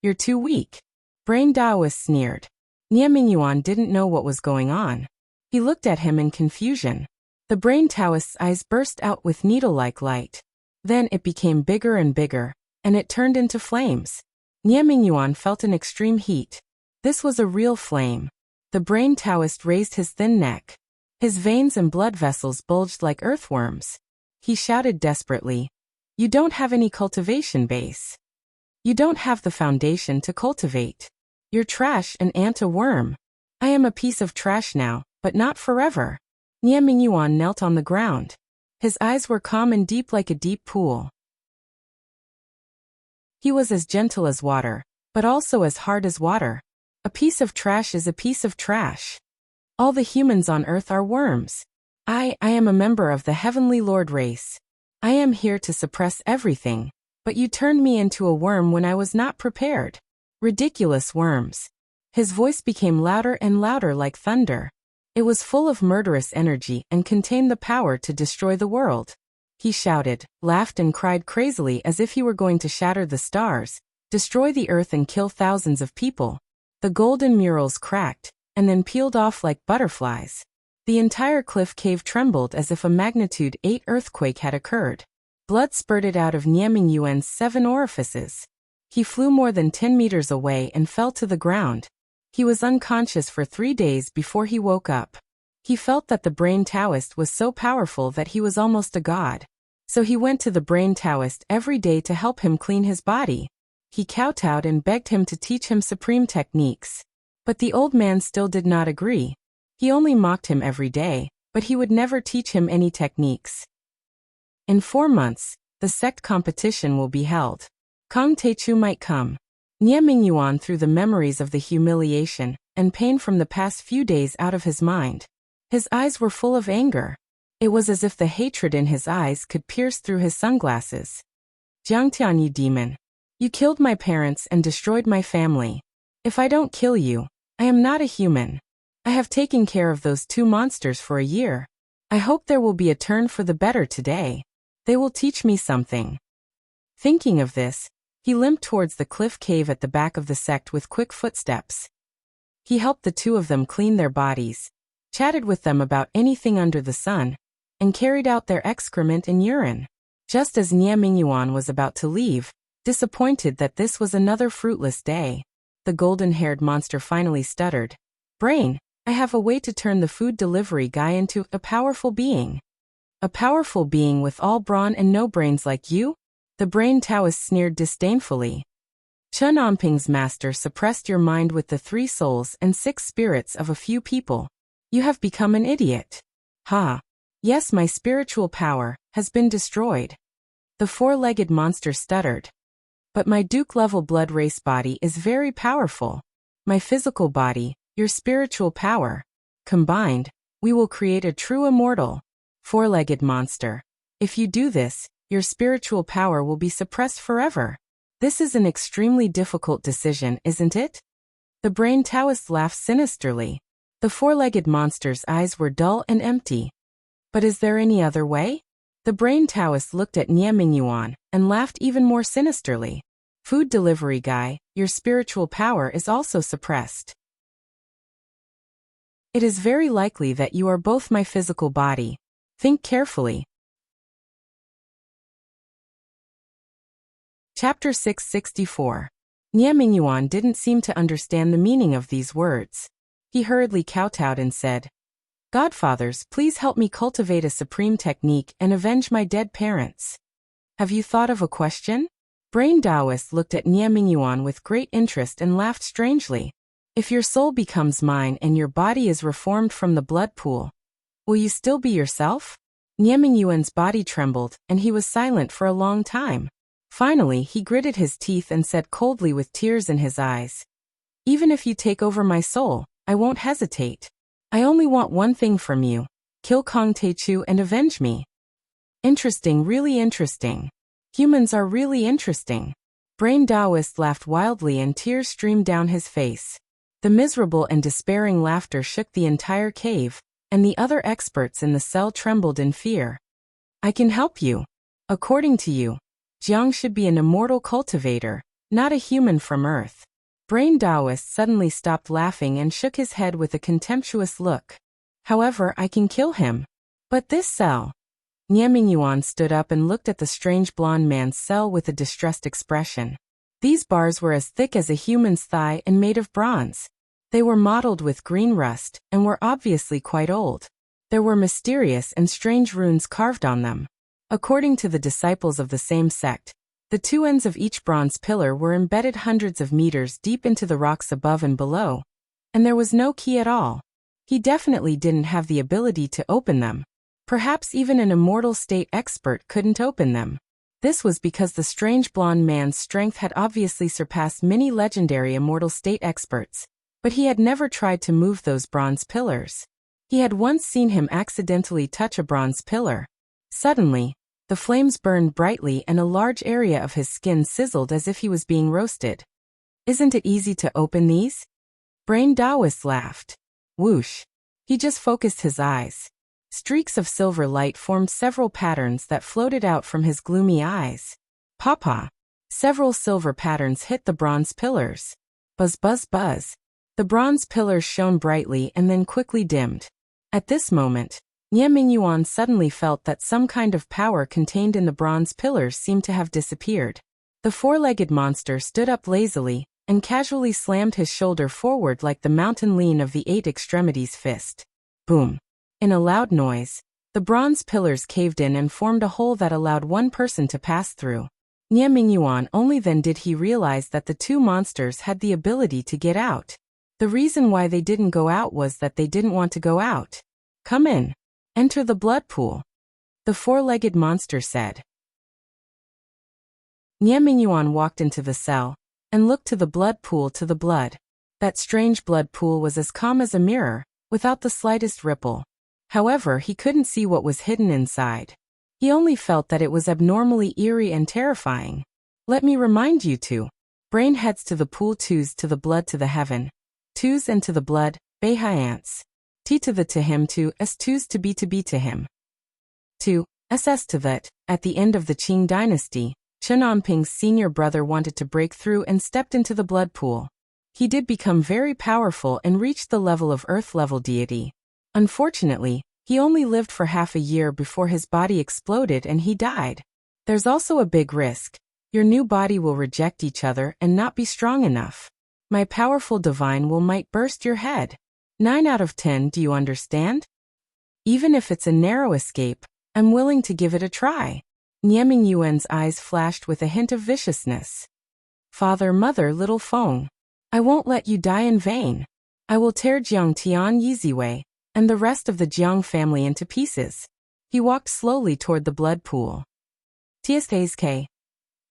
"You're too weak." Brain Taoist sneered. Nie Mingyuan didn't know what was going on. He looked at him in confusion. The Brain Taoist's eyes burst out with needle-like light. Then it became bigger and bigger, and it turned into flames. Nie Mingyuan felt an extreme heat. This was a real flame. The Brain Taoist raised his thin neck. His veins and blood vessels bulged like earthworms. He shouted desperately, "You don't have any cultivation base. You don't have the foundation to cultivate. You're trash and ant a worm. I am a piece of trash now, but not forever." Nie Mingyuan knelt on the ground. His eyes were calm and deep like a deep pool. He was as gentle as water, but also as hard as water. A piece of trash is a piece of trash. All the humans on Earth are worms. I am a member of the Heavenly Lord race. I am here to suppress everything, but you turned me into a worm when I was not prepared. Ridiculous worms. His voice became louder and louder like thunder. It was full of murderous energy and contained the power to destroy the world. He shouted, laughed and cried crazily as if he were going to shatter the stars, destroy the earth and kill thousands of people. The golden murals cracked, and then peeled off like butterflies. The entire cliff cave trembled as if a magnitude 8 earthquake had occurred. Blood spurted out of Niaming Yuan's 7 orifices. He flew more than 10 meters away and fell to the ground. He was unconscious for 3 days before he woke up. He felt that the brain Taoist was so powerful that he was almost a god. So he went to the brain Taoist every day to help him clean his body. He kowtowed and begged him to teach him supreme techniques. But the old man still did not agree. He only mocked him every day, but he would never teach him any techniques. In 4 months, the sect competition will be held. Kong Techu might come. Niaming Yuan threw the memories of the humiliation and pain from the past few days out of his mind. His eyes were full of anger. It was as if the hatred in his eyes could pierce through his sunglasses. Jiangtian, you demon. You killed my parents and destroyed my family. If I don't kill you, I am not a human. I have taken care of those 2 monsters for a year. I hope there will be a turn for the better today. They will teach me something. Thinking of this, he limped towards the cliff cave at the back of the sect with quick footsteps. He helped the 2 of them clean their bodies, chatted with them about anything under the sun, and carried out their excrement and urine. Just as Niaming Yuan was about to leave, disappointed that this was another fruitless day, the golden-haired monster finally stuttered. Brain, I have a way to turn the food delivery guy into a powerful being. A powerful being with all brawn and no brains like you? The brain Taoist sneered disdainfully. Chen Onping's master suppressed your mind with the 3 souls and 6 spirits of a few people. You have become an idiot. Ha! Yes, my spiritual power has been destroyed. The 4-legged monster stuttered. But my Duke-level blood race body is very powerful. My physical body, your spiritual power. Combined, we will create a true immortal. 4-legged monster. If you do this, your spiritual power will be suppressed forever. This is an extremely difficult decision, isn't it? The brain Taoist laughed sinisterly. The 4-legged monster's eyes were dull and empty. But is there any other way? The brain Taoist looked at Niaming Yuan and laughed even more sinisterly. Food delivery guy, your spiritual power is also suppressed. It is very likely that you are both my physical body. Think carefully. Chapter 664. Niaming Yuan didn't seem to understand the meaning of these words. He hurriedly kowtowed and said, Godfathers, please help me cultivate a supreme technique and avenge my dead parents. Have you thought of a question? Brain Taoist looked at Niaming Yuan with great interest and laughed strangely. If your soul becomes mine and your body is reformed from the blood pool, will you still be yourself? Niaming Yuan's body trembled, and he was silent for a long time. Finally, he gritted his teeth and said coldly with tears in his eyes, Even if you take over my soul, I won't hesitate. I only want one thing from you. Kill Kong Techu and avenge me. Interesting, really interesting. Humans are really interesting. Brain Taoist laughed wildly and tears streamed down his face. The miserable and despairing laughter shook the entire cave, and the other experts in the cell trembled in fear. I can help you. According to you, Jiang should be an immortal cultivator, not a human from Earth. Brain Taoist suddenly stopped laughing and shook his head with a contemptuous look. However, I can kill him. But this cell. Niaming Yuan stood up and looked at the strange blonde man's cell with a distressed expression. These bars were as thick as a human's thigh and made of bronze. They were mottled with green rust and were obviously quite old. There were mysterious and strange runes carved on them. According to the disciples of the same sect, the 2 ends of each bronze pillar were embedded hundreds of meters deep into the rocks above and below, and there was no key at all. He definitely didn't have the ability to open them. Perhaps even an immortal state expert couldn't open them. This was because the strange blonde man's strength had obviously surpassed many legendary immortal state experts, but he had never tried to move those bronze pillars. He had once seen him accidentally touch a bronze pillar. Suddenly, the flames burned brightly and a large area of his skin sizzled as if he was being roasted. Isn't it easy to open these? Brain Taoist laughed. Whoosh. He just focused his eyes. Streaks of silver light formed several patterns that floated out from his gloomy eyes. Papa. Several silver patterns hit the bronze pillars. Buzz buzz buzz. The bronze pillars shone brightly and then quickly dimmed. At this moment, Nie Mingyuan suddenly felt that some kind of power contained in the bronze pillars seemed to have disappeared. The four-legged monster stood up lazily and casually slammed his shoulder forward like the mountain lean of the eight extremities fist. Boom. In a loud noise, the bronze pillars caved in and formed a hole that allowed one person to pass through. Nie Mingyuan only then did he realize that the two monsters had the ability to get out. The reason why they didn't go out was that they didn't want to go out. Come in. Enter the blood pool. The four-legged monster said. Nie Mingyuan walked into the cell and looked to the blood pool to the blood. That strange blood pool was as calm as a mirror, without the slightest ripple. However, he couldn't see what was hidden inside. He only felt that it was abnormally eerie and terrifying. Let me remind you to. Brain heads to the pool, twos to the blood to the heaven. Twos and to the blood, Beihai ants. T to the to him to, s twos to be to him. 2. SS to that, at the end of the Qing dynasty, Chen Anping's senior brother wanted to break through and stepped into the blood pool. He did become very powerful and reached the level of Earth-level deity. Unfortunately, he only lived for half a year before his body exploded and he died. There's also a big risk. Your new body will reject each other and not be strong enough. My powerful divine will might burst your head. 9 out of 10, do you understand? Even if it's a narrow escape, I'm willing to give it a try. Nie Mingyuan's eyes flashed with a hint of viciousness. Father, mother, little Feng. I won't let you die in vain. I will tear Jiang Tian Yiziwei and the rest of the Jiang family into pieces. He walked slowly toward the blood pool. TSK.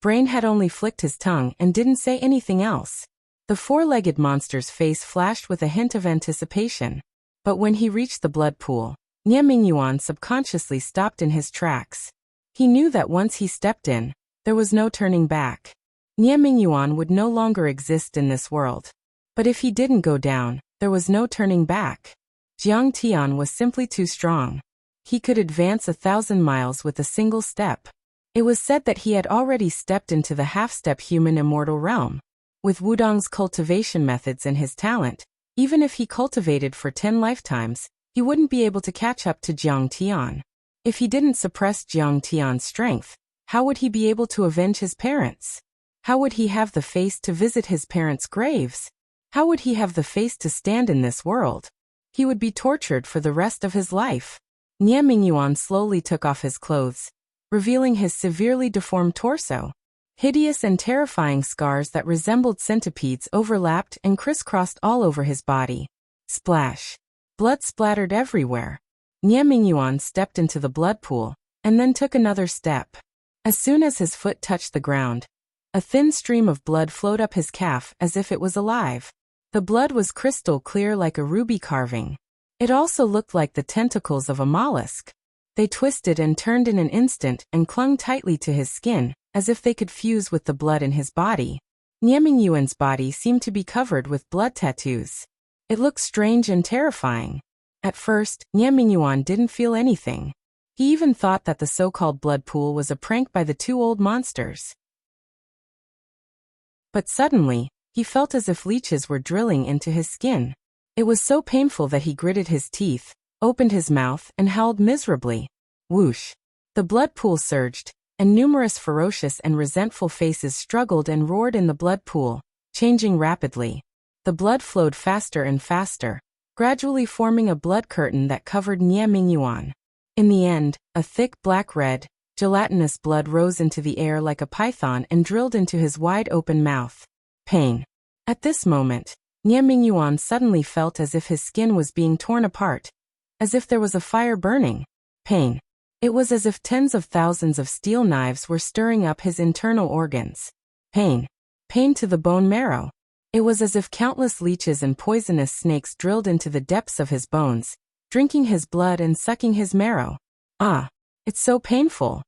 Brain had only flicked his tongue and didn't say anything else. The four-legged monster's face flashed with a hint of anticipation. But when he reached the blood pool, Nie Mingyuan subconsciously stopped in his tracks. He knew that once he stepped in, there was no turning back. Nie Mingyuan would no longer exist in this world. But if he didn't go down, there was no turning back. Jiang Tian was simply too strong. He could advance 1,000 miles with a single step. It was said that he had already stepped into the half-step human immortal realm. With Wudong's cultivation methods and his talent, even if he cultivated for 10 lifetimes, he wouldn't be able to catch up to Jiang Tian. If he didn't suppress Jiang Tian's strength, how would he be able to avenge his parents? How would he have the face to visit his parents' graves? How would he have the face to stand in this world? He would be tortured for the rest of his life. Nie Mingyuan slowly took off his clothes, revealing his severely deformed torso. Hideous and terrifying scars that resembled centipedes overlapped and crisscrossed all over his body. Splash. Blood splattered everywhere. Nie Mingyuan stepped into the blood pool, and then took another step. As soon as his foot touched the ground, a thin stream of blood flowed up his calf as if it was alive. The blood was crystal clear like a ruby carving. It also looked like the tentacles of a mollusk. They twisted and turned in an instant and clung tightly to his skin, as if they could fuse with the blood in his body. Nie Mingyuan's body seemed to be covered with blood tattoos. It looked strange and terrifying. At first, Nie Mingyuan didn't feel anything. He even thought that the so-called blood pool was a prank by the two old monsters. But suddenly, he felt as if leeches were drilling into his skin. It was so painful that he gritted his teeth, opened his mouth, and howled miserably. Whoosh! The blood pool surged, and numerous ferocious and resentful faces struggled and roared in the blood pool, changing rapidly. The blood flowed faster and faster, gradually forming a blood curtain that covered Nie Mingyuan. In the end, a thick black-red, gelatinous blood rose into the air like a python and drilled into his wide-open mouth. Pain. At this moment, Nie Mingyuan suddenly felt as if his skin was being torn apart, as if there was a fire burning. Pain. It was as if tens of thousands of steel knives were stirring up his internal organs. Pain. Pain to the bone marrow. It was as if countless leeches and poisonous snakes drilled into the depths of his bones, drinking his blood and sucking his marrow. Ah, it's so painful.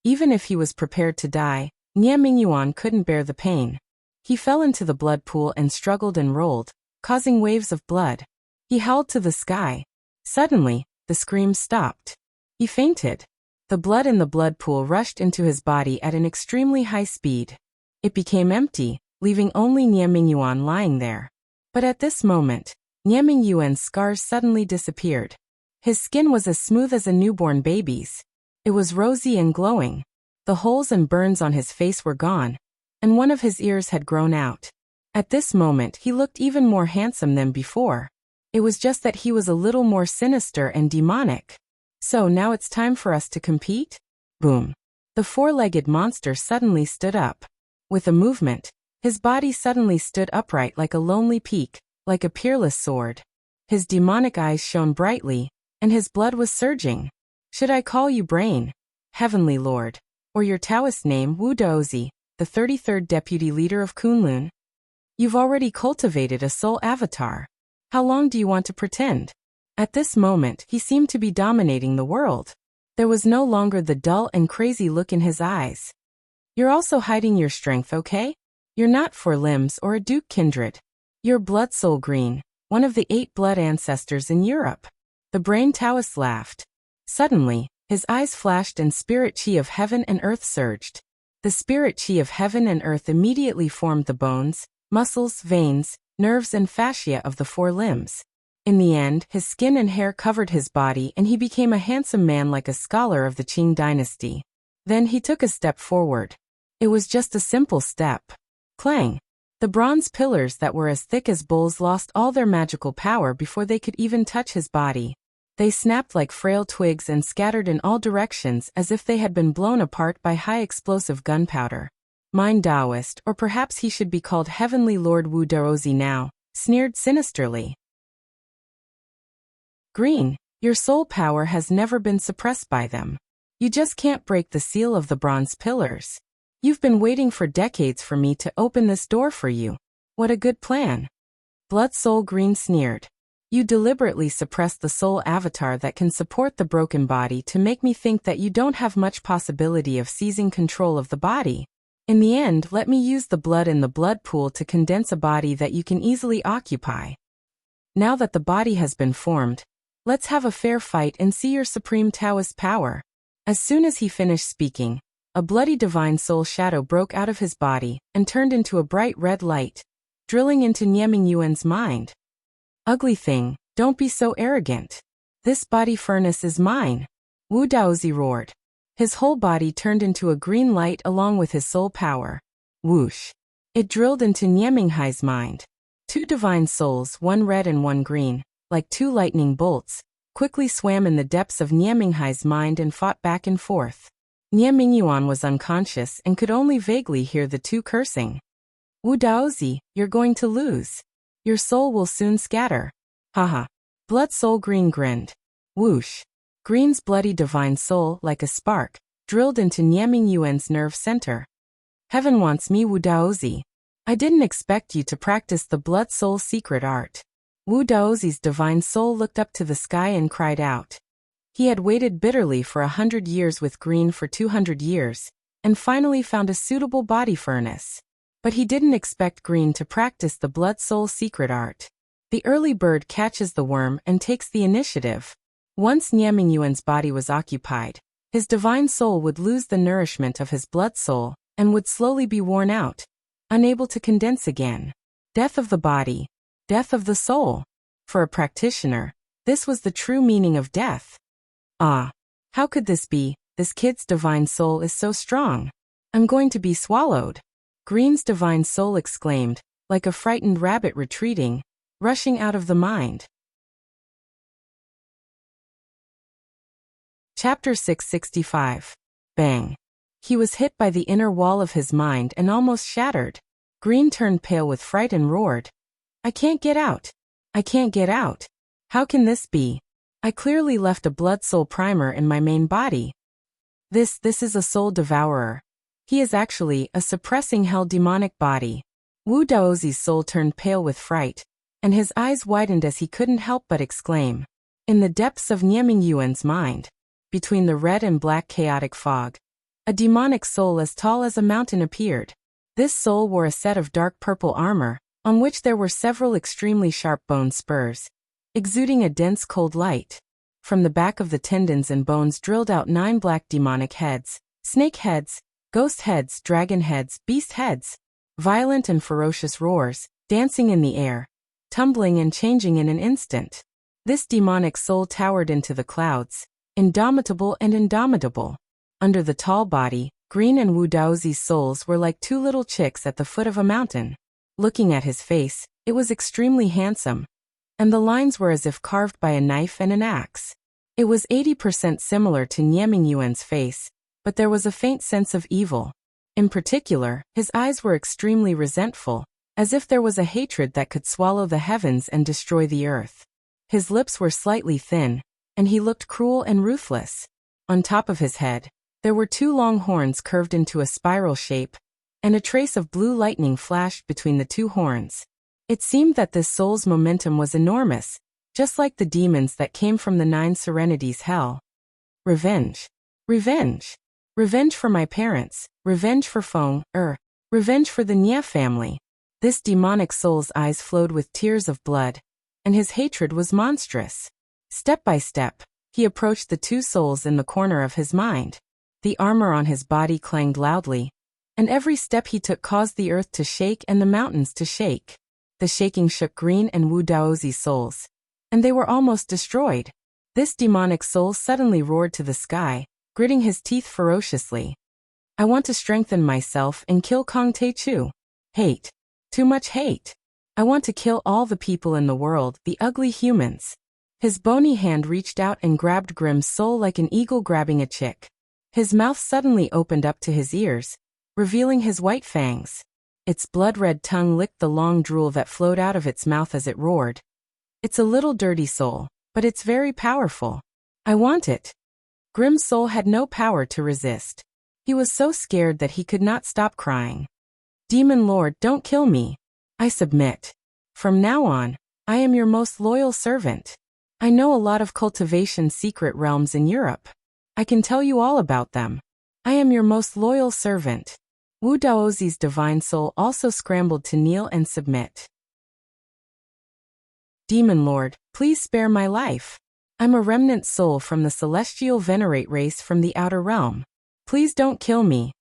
Even if he was prepared to die, Nie Mingyuan couldn't bear the pain. He fell into the blood pool and struggled and rolled, causing waves of blood. He howled to the sky. Suddenly, the screams stopped. He fainted. The blood in the blood pool rushed into his body at an extremely high speed. It became empty, leaving only Nie Mingyuan lying there. But at this moment, Nie Mingyuan's scars suddenly disappeared. His skin was as smooth as a newborn baby's. It was rosy and glowing. The holes and burns on his face were gone, and one of his ears had grown out. At this moment he looked even more handsome than before. It was just that he was a little more sinister and demonic. So now it's time for us to compete? Boom. The four-legged monster suddenly stood up. With a movement, his body suddenly stood upright like a lonely peak, like a peerless sword. His demonic eyes shone brightly, and his blood was surging. Should I call you Brain, Heavenly Lord, or your Taoist name Wu Daozi, the 33rd Deputy Leader of Kunlun? You've already cultivated a soul avatar. How long do you want to pretend? At this moment he seemed to be dominating the world. There was no longer the dull and crazy look in his eyes. You're also hiding your strength, okay? You're not four limbs or a Duke kindred. You're Blood Soul Green, one of the 8 blood ancestors in Europe. The Brain Taoist laughed. Suddenly, his eyes flashed and spirit chi of heaven and earth surged. The spirit chi of heaven and earth immediately formed the bones, muscles, veins, nerves and fascia of the 4 limbs. In the end, his skin and hair covered his body and he became a handsome man like a scholar of the Qing dynasty. Then he took a step forward. It was just a simple step. Clang! The bronze pillars that were as thick as bowls lost all their magical power before they could even touch his body. They snapped like frail twigs and scattered in all directions as if they had been blown apart by high-explosive gunpowder. Mind Taoist, or perhaps he should be called Heavenly Lord Wu Daozi now, sneered sinisterly. Green, your soul power has never been suppressed by them. You just can't break the seal of the bronze pillars. You've been waiting for decades for me to open this door for you. What a good plan. Blood Soul Green sneered. You deliberately suppressed the soul avatar that can support the broken body to make me think that you don't have much possibility of seizing control of the body. In the end, let me use the blood in the blood pool to condense a body that you can easily occupy. Now that the body has been formed, let's have a fair fight and see your supreme Taoist power. As soon as he finished speaking, a bloody divine soul shadow broke out of his body and turned into a bright red light, drilling into Nie Mingyuan's mind. Ugly thing, don't be so arrogant. This body furnace is mine. Wu Daozi roared. His whole body turned into a green light along with his soul power. Whoosh. It drilled into Nie Minghai's mind. 2 divine souls, one red and one green, like 2 lightning bolts, quickly swam in the depths of Nie Minghai's mind and fought back and forth. Nie Mingyuan was unconscious and could only vaguely hear the 2 cursing. Wu Daozi, you're going to lose. Your soul will soon scatter. Haha. Blood Soul Green grinned. Whoosh. Green's bloody divine soul, like a spark, drilled into Nie Mingyuan's nerve center. Heaven wants me, Wu Daozi. I didn't expect you to practice the Blood Soul secret art. Wu Daozi's divine soul looked up to the sky and cried out. He had waited bitterly for 100 years with Green for 200 years, and finally found a suitable body furnace. But he didn't expect Green to practice the Blood Soul secret art. The early bird catches the worm and takes the initiative. Once Nie Mingyuan's body was occupied, his divine soul would lose the nourishment of his blood soul and would slowly be worn out, unable to condense again. Death of the body, death of the soul. For a practitioner, this was the true meaning of death. Ah, how could this be? This kid's divine soul is so strong. I'm going to be swallowed. Green's divine soul exclaimed, like a frightened rabbit retreating, rushing out of the mind. Chapter 665. Bang. He was hit by the inner wall of his mind and almost shattered. Green turned pale with fright and roared. I can't get out. I can't get out. How can this be? I clearly left a blood soul primer in my main body. This is a soul devourer. He is actually a suppressing hell demonic body. Wu Daozi's soul turned pale with fright, and his eyes widened as he couldn't help but exclaim. In the depths of Nieming Yuan's mind, between the red and black chaotic fog, a demonic soul as tall as a mountain appeared. This soul wore a set of dark purple armor, on which there were several extremely sharp bone spurs, exuding a dense cold light. From the back of the tendons and bones drilled out 9 black demonic heads, snake heads, ghost heads, dragon heads, beast heads, violent and ferocious roars, dancing in the air, tumbling and changing in an instant. This demonic soul towered into the clouds, indomitable and indomitable. Under the tall body, Green and Wu Daozi's souls were like 2 little chicks at the foot of a mountain. Looking at his face, it was extremely handsome, and the lines were as if carved by a knife and an axe. It was 80% similar to Nieming Yuan's face, but there was a faint sense of evil. In particular, his eyes were extremely resentful, as if there was a hatred that could swallow the heavens and destroy the earth. His lips were slightly thin, and he looked cruel and ruthless. On top of his head, there were 2 long horns curved into a spiral shape, and a trace of blue lightning flashed between the 2 horns. It seemed that this soul's momentum was enormous, just like the demons that came from the 9 Serenities' hell. Revenge. Revenge. Revenge for my parents, revenge for Feng, revenge for the Nie family. This demonic soul's eyes flowed with tears of blood, and his hatred was monstrous. Step by step, he approached the 2 souls in the corner of his mind. The armor on his body clanged loudly, and every step he took caused the earth to shake and the mountains to shake. The shaking shook Green and Wu Daozi's souls, and they were almost destroyed. This demonic soul suddenly roared to the sky, gritting his teeth ferociously. I want to strengthen myself and kill Kong Te-Chu. Hate. Too much hate. I want to kill all the people in the world, the ugly humans. His bony hand reached out and grabbed Grimm's soul like an eagle grabbing a chick. His mouth suddenly opened up to his ears, revealing his white fangs. Its blood-red tongue licked the long drool that flowed out of its mouth as it roared. It's a little dirty soul, but it's very powerful. I want it. Grimm's soul had no power to resist. He was so scared that he could not stop crying. Demon Lord, don't kill me. I submit. From now on, I am your most loyal servant. I know a lot of cultivation secret realms in Europe. I can tell you all about them. I am your most loyal servant. Wu Daozi's divine soul also scrambled to kneel and submit. Demon Lord, please spare my life. I'm a remnant soul from the celestial venerate race from the outer realm. Please don't kill me.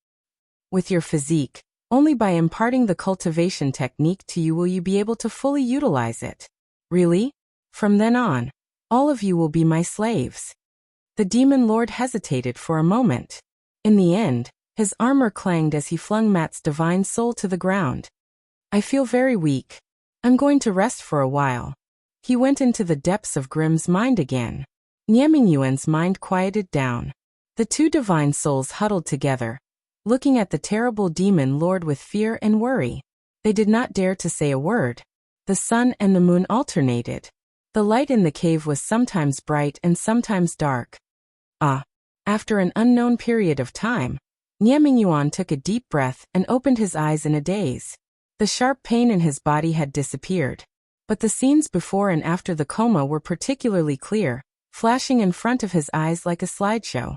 With your physique, only by imparting the cultivation technique to you will you be able to fully utilize it. Really? From then on, all of you will be my slaves. The demon lord hesitated for a moment. In the end, his armor clanged as he flung Matt's divine soul to the ground. I feel very weak. I'm going to rest for a while. He went into the depths of Grimm's mind again. Nieming Yuan's mind quieted down. The 2 divine souls huddled together, looking at the terrible demon lord with fear and worry. They did not dare to say a word. The sun and the moon alternated. The light in the cave was sometimes bright and sometimes dark. After an unknown period of time, Nieming Yuan took a deep breath and opened his eyes in a daze. The sharp pain in his body had disappeared, but the scenes before and after the coma were particularly clear, flashing in front of his eyes like a slideshow.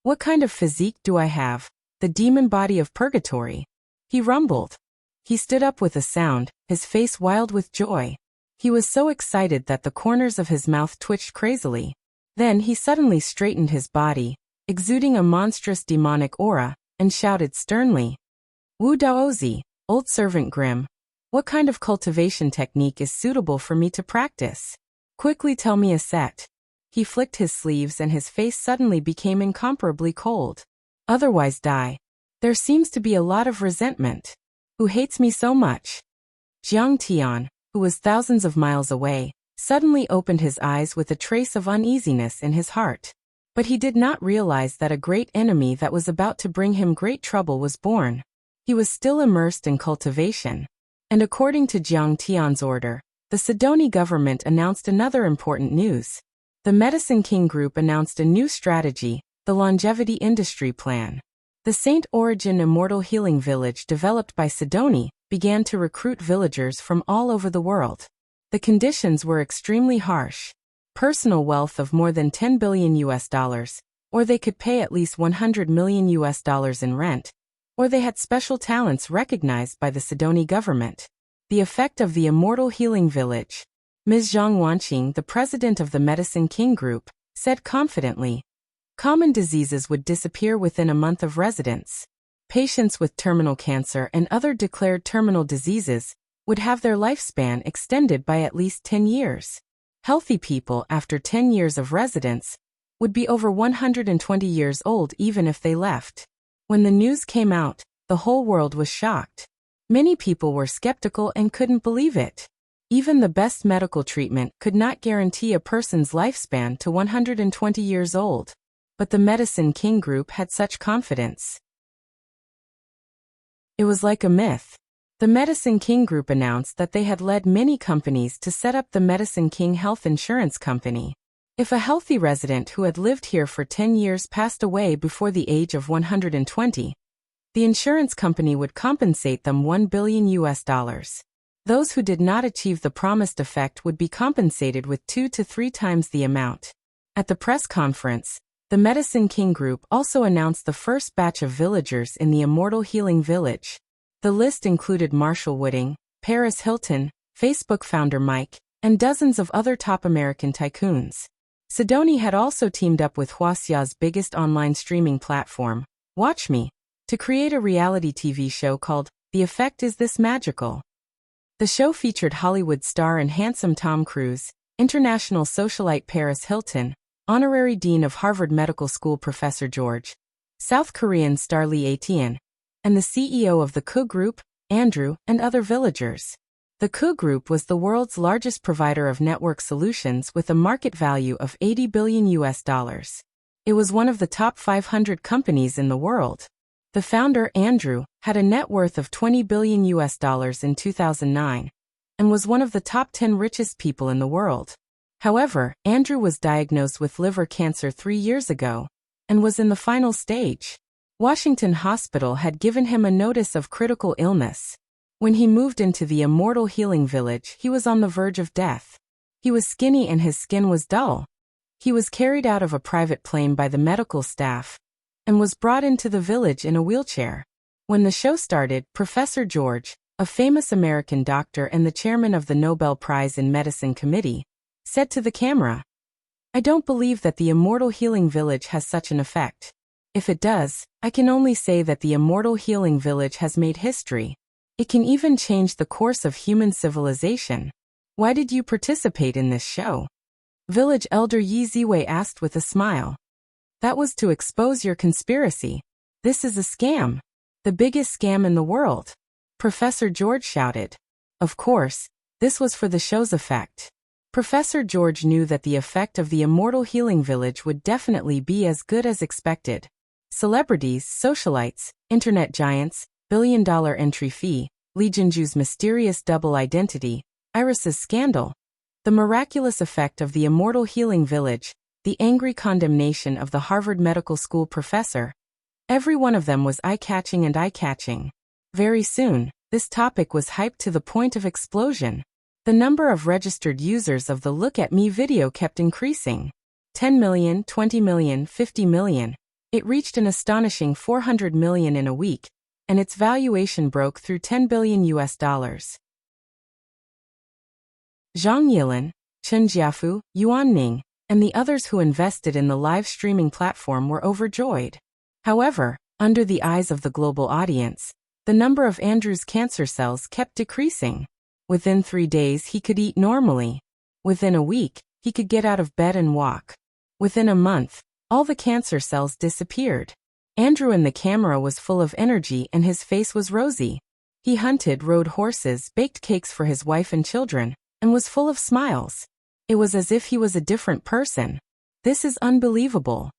What kind of physique do I have? The demon body of purgatory. He rumbled. He stood up with a sound, his face wild with joy. He was so excited that the corners of his mouth twitched crazily. Then he suddenly straightened his body, exuding a monstrous demonic aura, and shouted sternly. Wu Daozi, old servant Grimm, what kind of cultivation technique is suitable for me to practice? Quickly tell me a set. He flicked his sleeves and his face suddenly became incomparably cold. Otherwise die. There seems to be a lot of resentment. Who hates me so much? Jiang Tian, who was thousands of miles away, suddenly opened his eyes with a trace of uneasiness in his heart. But he did not realize that a great enemy that was about to bring him great trouble was born. He was still immersed in cultivation. And according to Jiang Tian's order, the Sidoni government announced another important news. The Medicine King Group announced a new strategy, the Longevity Industry Plan. The Saint Origin Immortal Healing Village developed by Sidoni began to recruit villagers from all over the world. The conditions were extremely harsh. personal wealth of more than $10 billion US, or they could pay at least $100 million US in rent, or they had special talents recognized by the Sidoni government. The effect of the Immortal Healing Village. Ms. Zhang Wanqing, the president of the Medicine King Group, said confidently, common diseases would disappear within a month of residence. Patients with terminal cancer and other declared terminal diseases would have their lifespan extended by at least 10 years. Healthy people after 10 years of residence would be over 120 years old even if they left. When the news came out, the whole world was shocked. Many people were skeptical and couldn't believe it. Even the best medical treatment could not guarantee a person's lifespan to 120 years old. But the Medicine King Group had such confidence. It was like a myth. The Medicine King Group announced that they had led many companies to set up the Medicine King Health Insurance Company. If a healthy resident who had lived here for 10 years passed away before the age of 120, the insurance company would compensate them $1 billion US. Those who did not achieve the promised effect would be compensated with 2 to 3 times the amount. At the press conference, the Medicine King Group also announced the first batch of villagers in the Immortal Healing Village. The list included Marshall Wooding, Paris Hilton, Facebook founder Mike, and dozens of other top American tycoons. Sidoni had also teamed up with Wuxia's biggest online streaming platform, WatchMe, to create a reality TV show called The Effect Is This Magical? The show featured Hollywood star and handsome Tom Cruise, international socialite Paris Hilton, honorary dean of Harvard Medical School Professor George, South Korean star Lee Ae-tian, and the CEO of the Ku Group, Andrew, and other villagers. The Ku Group was the world's largest provider of network solutions with a market value of $80 billion US. It was one of the top 500 companies in the world. The founder, Andrew, had a net worth of $20 billion US in 2009 and was one of the top 10 richest people in the world. However, Andrew was diagnosed with liver cancer 3 years ago and was in the final stage. Washington Hospital had given him a notice of critical illness. When he moved into the Immortal Healing Village, he was on the verge of death. He was skinny and his skin was dull. He was carried out of a private plane by the medical staff and was brought into the village in a wheelchair. When the show started, Professor George, a famous American doctor and the chairman of the Nobel Prize in Medicine Committee, said to the camera, "I don't believe that the Immortal Healing Village has such an effect. If it does, I can only say that the Immortal Healing Village has made history. It can even change the course of human civilization. Why did you participate in this show?" Village elder Yi Ziwei asked with a smile. "That was to expose your conspiracy. This is a scam. The biggest scam in the world," Professor George shouted. Of course, this was for the show's effect. Professor George knew that the effect of the Immortal Healing Village would definitely be as good as expected. Celebrities, socialites, internet giants, billion-dollar entry fee, Li Jinju's mysterious double identity, Iris's scandal, the miraculous effect of the Immortal Healing Village, the angry condemnation of the Harvard Medical School professor. Every one of them was eye-catching and eye-catching. Very soon, this topic was hyped to the point of explosion. The number of registered users of the Look at Me video kept increasing. 10 million, 20 million, 50 million. It reached an astonishing 400 million in a week, and its valuation broke through $10 billion US. Zhang Yilin, Chen Jiafu, Yuan Ning, and the others who invested in the live streaming platform were overjoyed. However, under the eyes of the global audience, the number of Andrew's cancer cells kept decreasing. Within 3 days he could eat normally. Within a week, he could get out of bed and walk. Within a month, all the cancer cells disappeared. Andrew in the camera was full of energy and his face was rosy. He hunted, rode horses, baked cakes for his wife and children, and was full of smiles. It was as if he was a different person. This is unbelievable.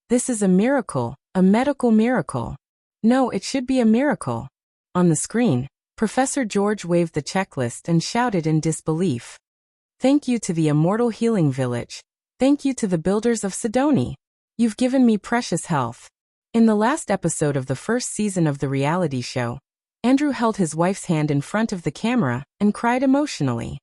This is a miracle, a medical miracle. No, it should be a miracle. On the screen, Professor George waved the checklist and shouted in disbelief. Thank you to the Immortal Healing Village. Thank you to the builders of Sidoni. You've given me precious health. In the last episode of the first season of the reality show, Andrew held his wife's hand in front of the camera and cried emotionally.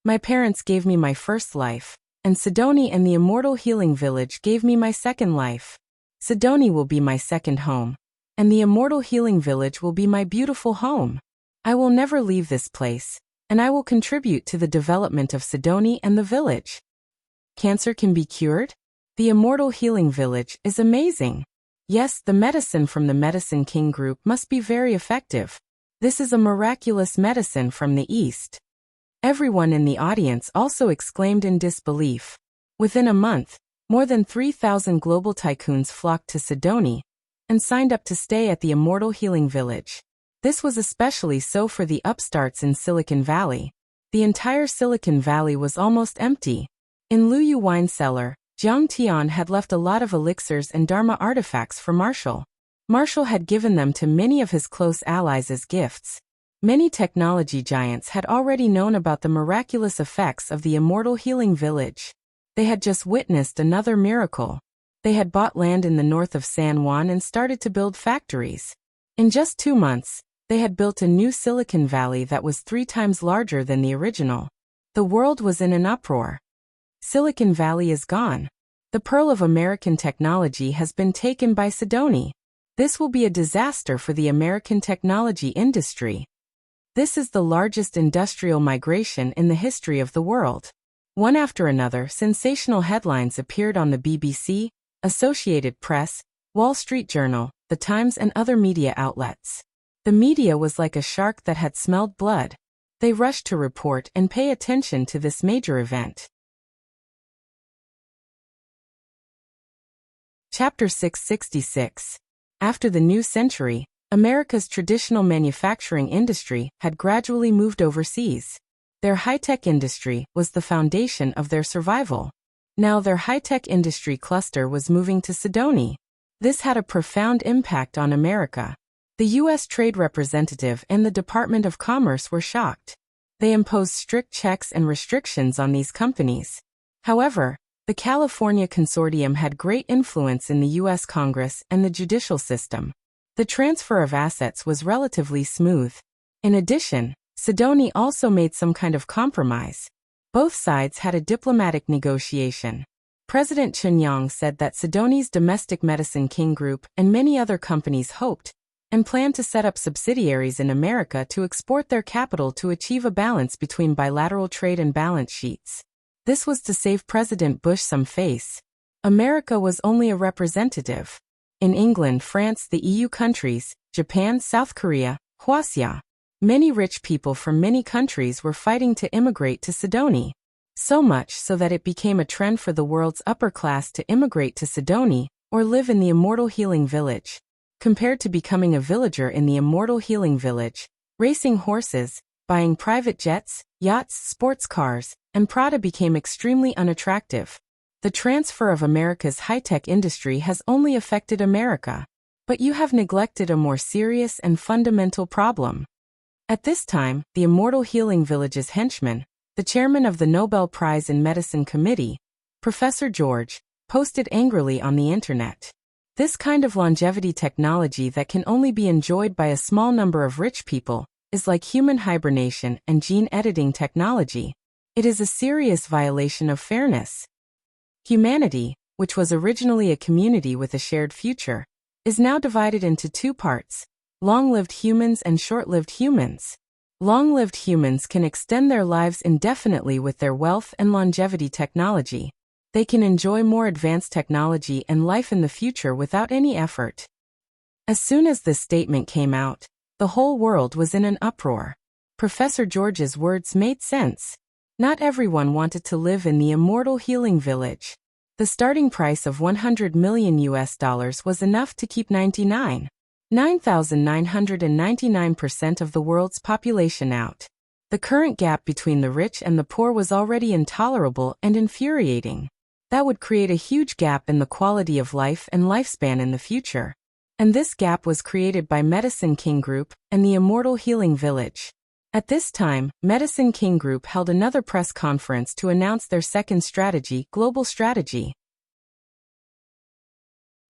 My parents gave me my first life, and Sidoni and the Immortal Healing Village gave me my second life. Sidoni will be my second home, and the Immortal Healing Village will be my beautiful home. I will never leave this place, and I will contribute to the development of Sidoni and the village. Cancer can be cured? The Immortal Healing Village is amazing. Yes, the medicine from the Medicine King Group must be very effective. This is a miraculous medicine from the East. Everyone in the audience also exclaimed in disbelief. Within a month, more than 3,000 global tycoons flocked to Sidoni and signed up to stay at the Immortal Healing Village. This was especially so for the upstarts in Silicon Valley. The entire Silicon Valley was almost empty. In Luyu wine cellar, Jiang Tian had left a lot of elixirs and Dharma artifacts for Marshall. Marshall had given them to many of his close allies as gifts. Many technology giants had already known about the miraculous effects of the Immortal Healing Village. They had just witnessed another miracle. They had bought land in the north of San Juan and started to build factories. In just 2 months, they had built a new Silicon Valley that was 3 times larger than the original. The world was in an uproar. Silicon Valley is gone. The pearl of American technology has been taken by Sidoni. This will be a disaster for the American technology industry. This is the largest industrial migration in the history of the world. One after another, sensational headlines appeared on the BBC, Associated Press, Wall Street Journal, The Times, and other media outlets. The media was like a shark that had smelled blood. They rushed to report and pay attention to this major event. Chapter 666. After the new century, America's traditional manufacturing industry had gradually moved overseas. Their high-tech industry was the foundation of their survival. Now their high-tech industry cluster was moving to Sidoni. This had a profound impact on America. The U.S. Trade Representative and the Department of Commerce were shocked. They imposed strict checks and restrictions on these companies. However, the California Consortium had great influence in the U.S. Congress and the judicial system. The transfer of assets was relatively smooth. In addition, Sidoni also made some kind of compromise. Both sides had a diplomatic negotiation. President Chunyang said that Sidoni's Domestic Medicine King Group and many other companies hoped and planned to set up subsidiaries in America to export their capital to achieve a balance between bilateral trade and balance sheets. This was to save President Bush some face. America was only a representative. In England, France, the EU countries, Japan, South Korea, Wuxia, many rich people from many countries were fighting to immigrate to Sidoni. So much so that it became a trend for the world's upper class to immigrate to Sidoni or live in the Immortal Healing Village. Compared to becoming a villager in the Immortal Healing Village, racing horses, buying private jets, yachts, sports cars, and Prada became extremely unattractive. The transfer of America's high-tech industry has only affected America. But you have neglected a more serious and fundamental problem. At this time, the Immortal Healing Village's henchman, the chairman of the Nobel Prize in Medicine Committee, Professor George, posted angrily on the internet. This kind of longevity technology that can only be enjoyed by a small number of rich people is like human hibernation and gene editing technology. It is a serious violation of fairness. Humanity, which was originally a community with a shared future, is now divided into 2 parts, long-lived humans and short-lived humans. Long-lived humans can extend their lives indefinitely with their wealth and longevity technology. They can enjoy more advanced technology and life in the future without any effort. As soon as this statement came out, the whole world was in an uproar. Professor George's words made sense. Not everyone wanted to live in the Immortal Healing Village. The starting price of $100 million was enough to keep 9,999% of the world's population out. The current gap between the rich and the poor was already intolerable and infuriating. That would create a huge gap in the quality of life and lifespan in the future. And this gap was created by Medicine King Group and the Immortal Healing Village. At this time, Medicine King Group held another press conference to announce their second strategy, global strategy.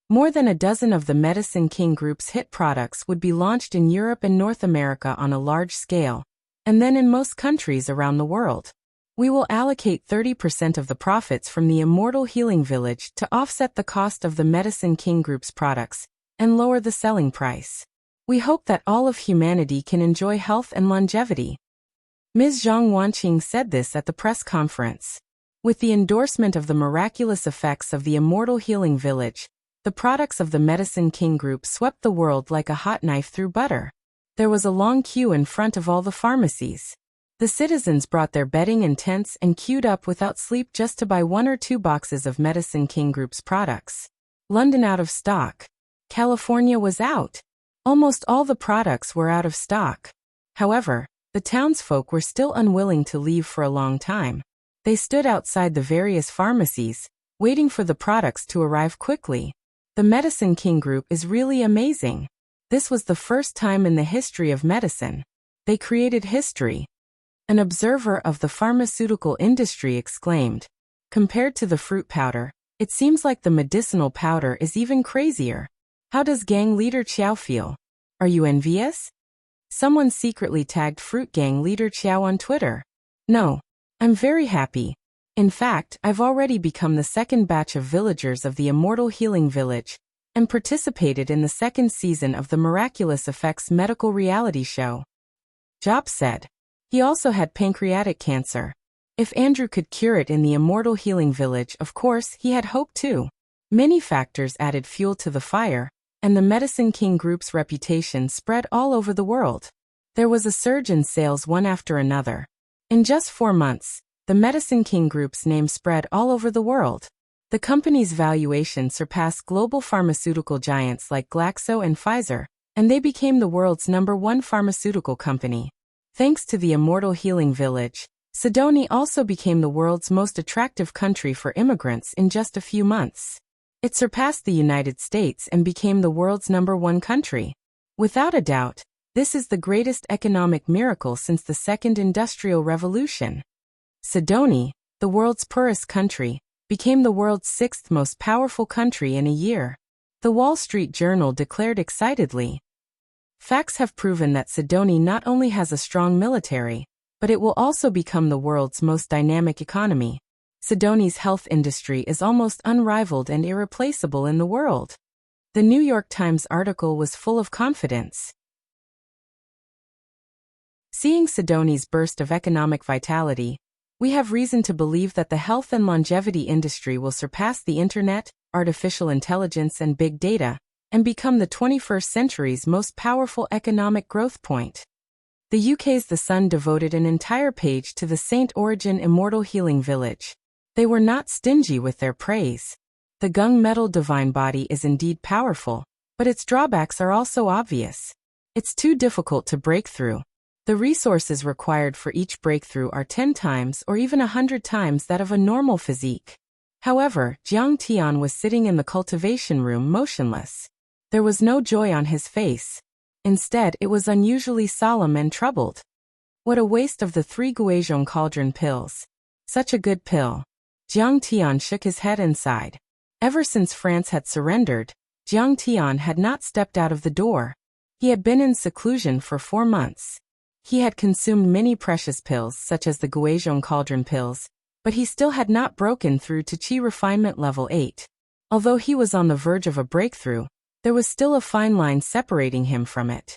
More than a dozen of the Medicine King Group's hit products would be launched in Europe and North America on a large scale, and then in most countries around the world. We will allocate 30% of the profits from the Immortal Healing Village to offset the cost of the Medicine King Group's products and lower the selling price. We hope that all of humanity can enjoy health and longevity. Ms. Zhang Wanqing said this at the press conference. With the endorsement of the miraculous effects of the Immortal Healing Village, the products of the Medicine King Group swept the world like a hot knife through butter. There was a long queue in front of all the pharmacies. The citizens brought their bedding and tents and queued up without sleep just to buy 1 or 2 boxes of Medicine King Group's products. London out of stock. California was out. Almost all the products were out of stock. However, the townsfolk were still unwilling to leave for a long time. They stood outside the various pharmacies, waiting for the products to arrive quickly. The Medicine King Group is really amazing. This was the first time in the history of medicine. They created history. An observer of the pharmaceutical industry exclaimed. Compared to the fruit powder, it seems like the medicinal powder is even crazier. How does gang leader Qiao feel? Are you envious? Someone secretly tagged Fruit Gang leader Qiao on Twitter. No. I'm very happy. In fact, I've already become the second batch of villagers of the Immortal Healing Village and participated in the second season of the Miraculous Effects medical reality show. Job said. He also had pancreatic cancer. If Andrew could cure it in the Immortal Healing Village, of course, he had hope too. Many factors added fuel to the fire, and the Medicine King Group's reputation spread all over the world. There was a surge in sales one after another. In just 4 months, the Medicine King Group's name spread all over the world. The company's valuation surpassed global pharmaceutical giants like Glaxo and Pfizer, and they became the world's #1 pharmaceutical company. Thanks to the Immortal Healing Village, Sydney also became the world's most attractive country for immigrants in just a few months. It surpassed the United States and became the world's #1 country. Without a doubt, this is the greatest economic miracle since the Second Industrial Revolution. Sydney, the world's poorest country, became the world's 6th most powerful country in a year. The Wall Street Journal declared excitedly. Facts have proven that Sydney not only has a strong military, but it will also become the world's most dynamic economy. Sydney's health industry is almost unrivaled and irreplaceable in the world. The New York Times article was full of confidence. Seeing Sydney's burst of economic vitality, we have reason to believe that the health and longevity industry will surpass the internet, artificial intelligence and big data, and become the 21st century's most powerful economic growth point. The UK's The Sun devoted an entire page to the St. Origin Immortal Healing Village. They were not stingy with their praise. The gung metal divine body is indeed powerful, but its drawbacks are also obvious. It's too difficult to break through. The resources required for each breakthrough are 10 times or even 100 times that of a normal physique. However, Jiang Tian was sitting in the cultivation room motionless. There was no joy on his face. Instead, it was unusually solemn and troubled. What a waste of the 3 Guizhong cauldron pills. Such a good pill. Jiang Tian shook his head and sighed. Ever since France had surrendered, Jiang Tian had not stepped out of the door. He had been in seclusion for 4 months. He had consumed many precious pills such as the Guizhong cauldron pills, but he still had not broken through to Qi refinement level 8. Although he was on the verge of a breakthrough, there was still a fine line separating him from it.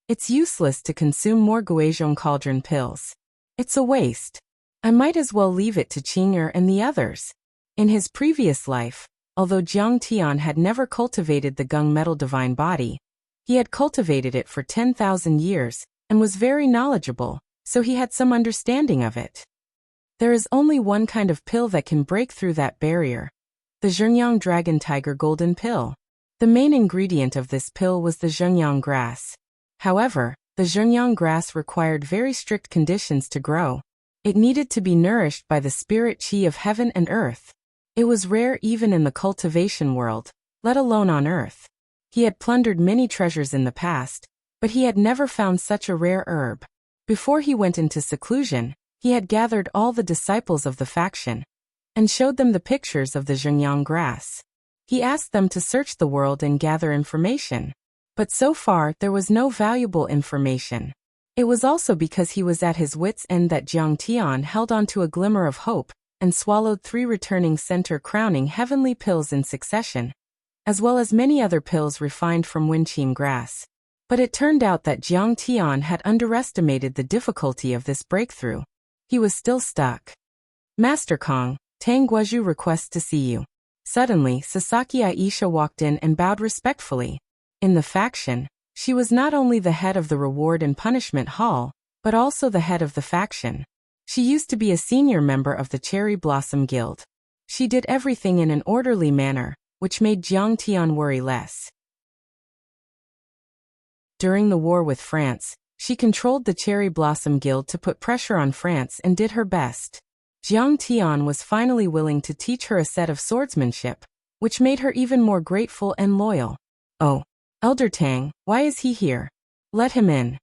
It's useless to consume more Guizhong cauldron pills. It's a waste. I might as well leave it to Qing'er and the others. In his previous life, although Jiang Tian had never cultivated the gung metal divine body, he had cultivated it for 10,000 years and was very knowledgeable, so he had some understanding of it. There is only one kind of pill that can break through that barrier. The Zhengyang Dragon Tiger Golden Pill. The main ingredient of this pill was the Zhengyang grass. However, the Zhengyang grass required very strict conditions to grow. It needed to be nourished by the spirit qi of heaven and earth. It was rare even in the cultivation world, let alone on earth. He had plundered many treasures in the past, but he had never found such a rare herb. Before he went into seclusion, he had gathered all the disciples of the faction and showed them the pictures of the Zhengyang grass. He asked them to search the world and gather information. But so far there was no valuable information. It was also because he was at his wits' end that Jiang Tian held on to a glimmer of hope and swallowed 3 returning center-crowning heavenly pills in succession, as well as many other pills refined from winchim grass. But it turned out that Jiang Tian had underestimated the difficulty of this breakthrough. He was still stuck. Master Kong, Tang Guozhu requests to see you. Suddenly, Sasaki Aisha walked in and bowed respectfully. In the faction, she was not only the head of the reward and punishment hall, but also the head of the faction. She used to be a senior member of the Cherry Blossom Guild. She did everything in an orderly manner, which made Jiang Tian worry less. During the war with France, she controlled the Cherry Blossom Guild to put pressure on France and did her best. Jiang Tian was finally willing to teach her a set of swordsmanship, which made her even more grateful and loyal. Oh, Elder Tang, why is he here? Let him in.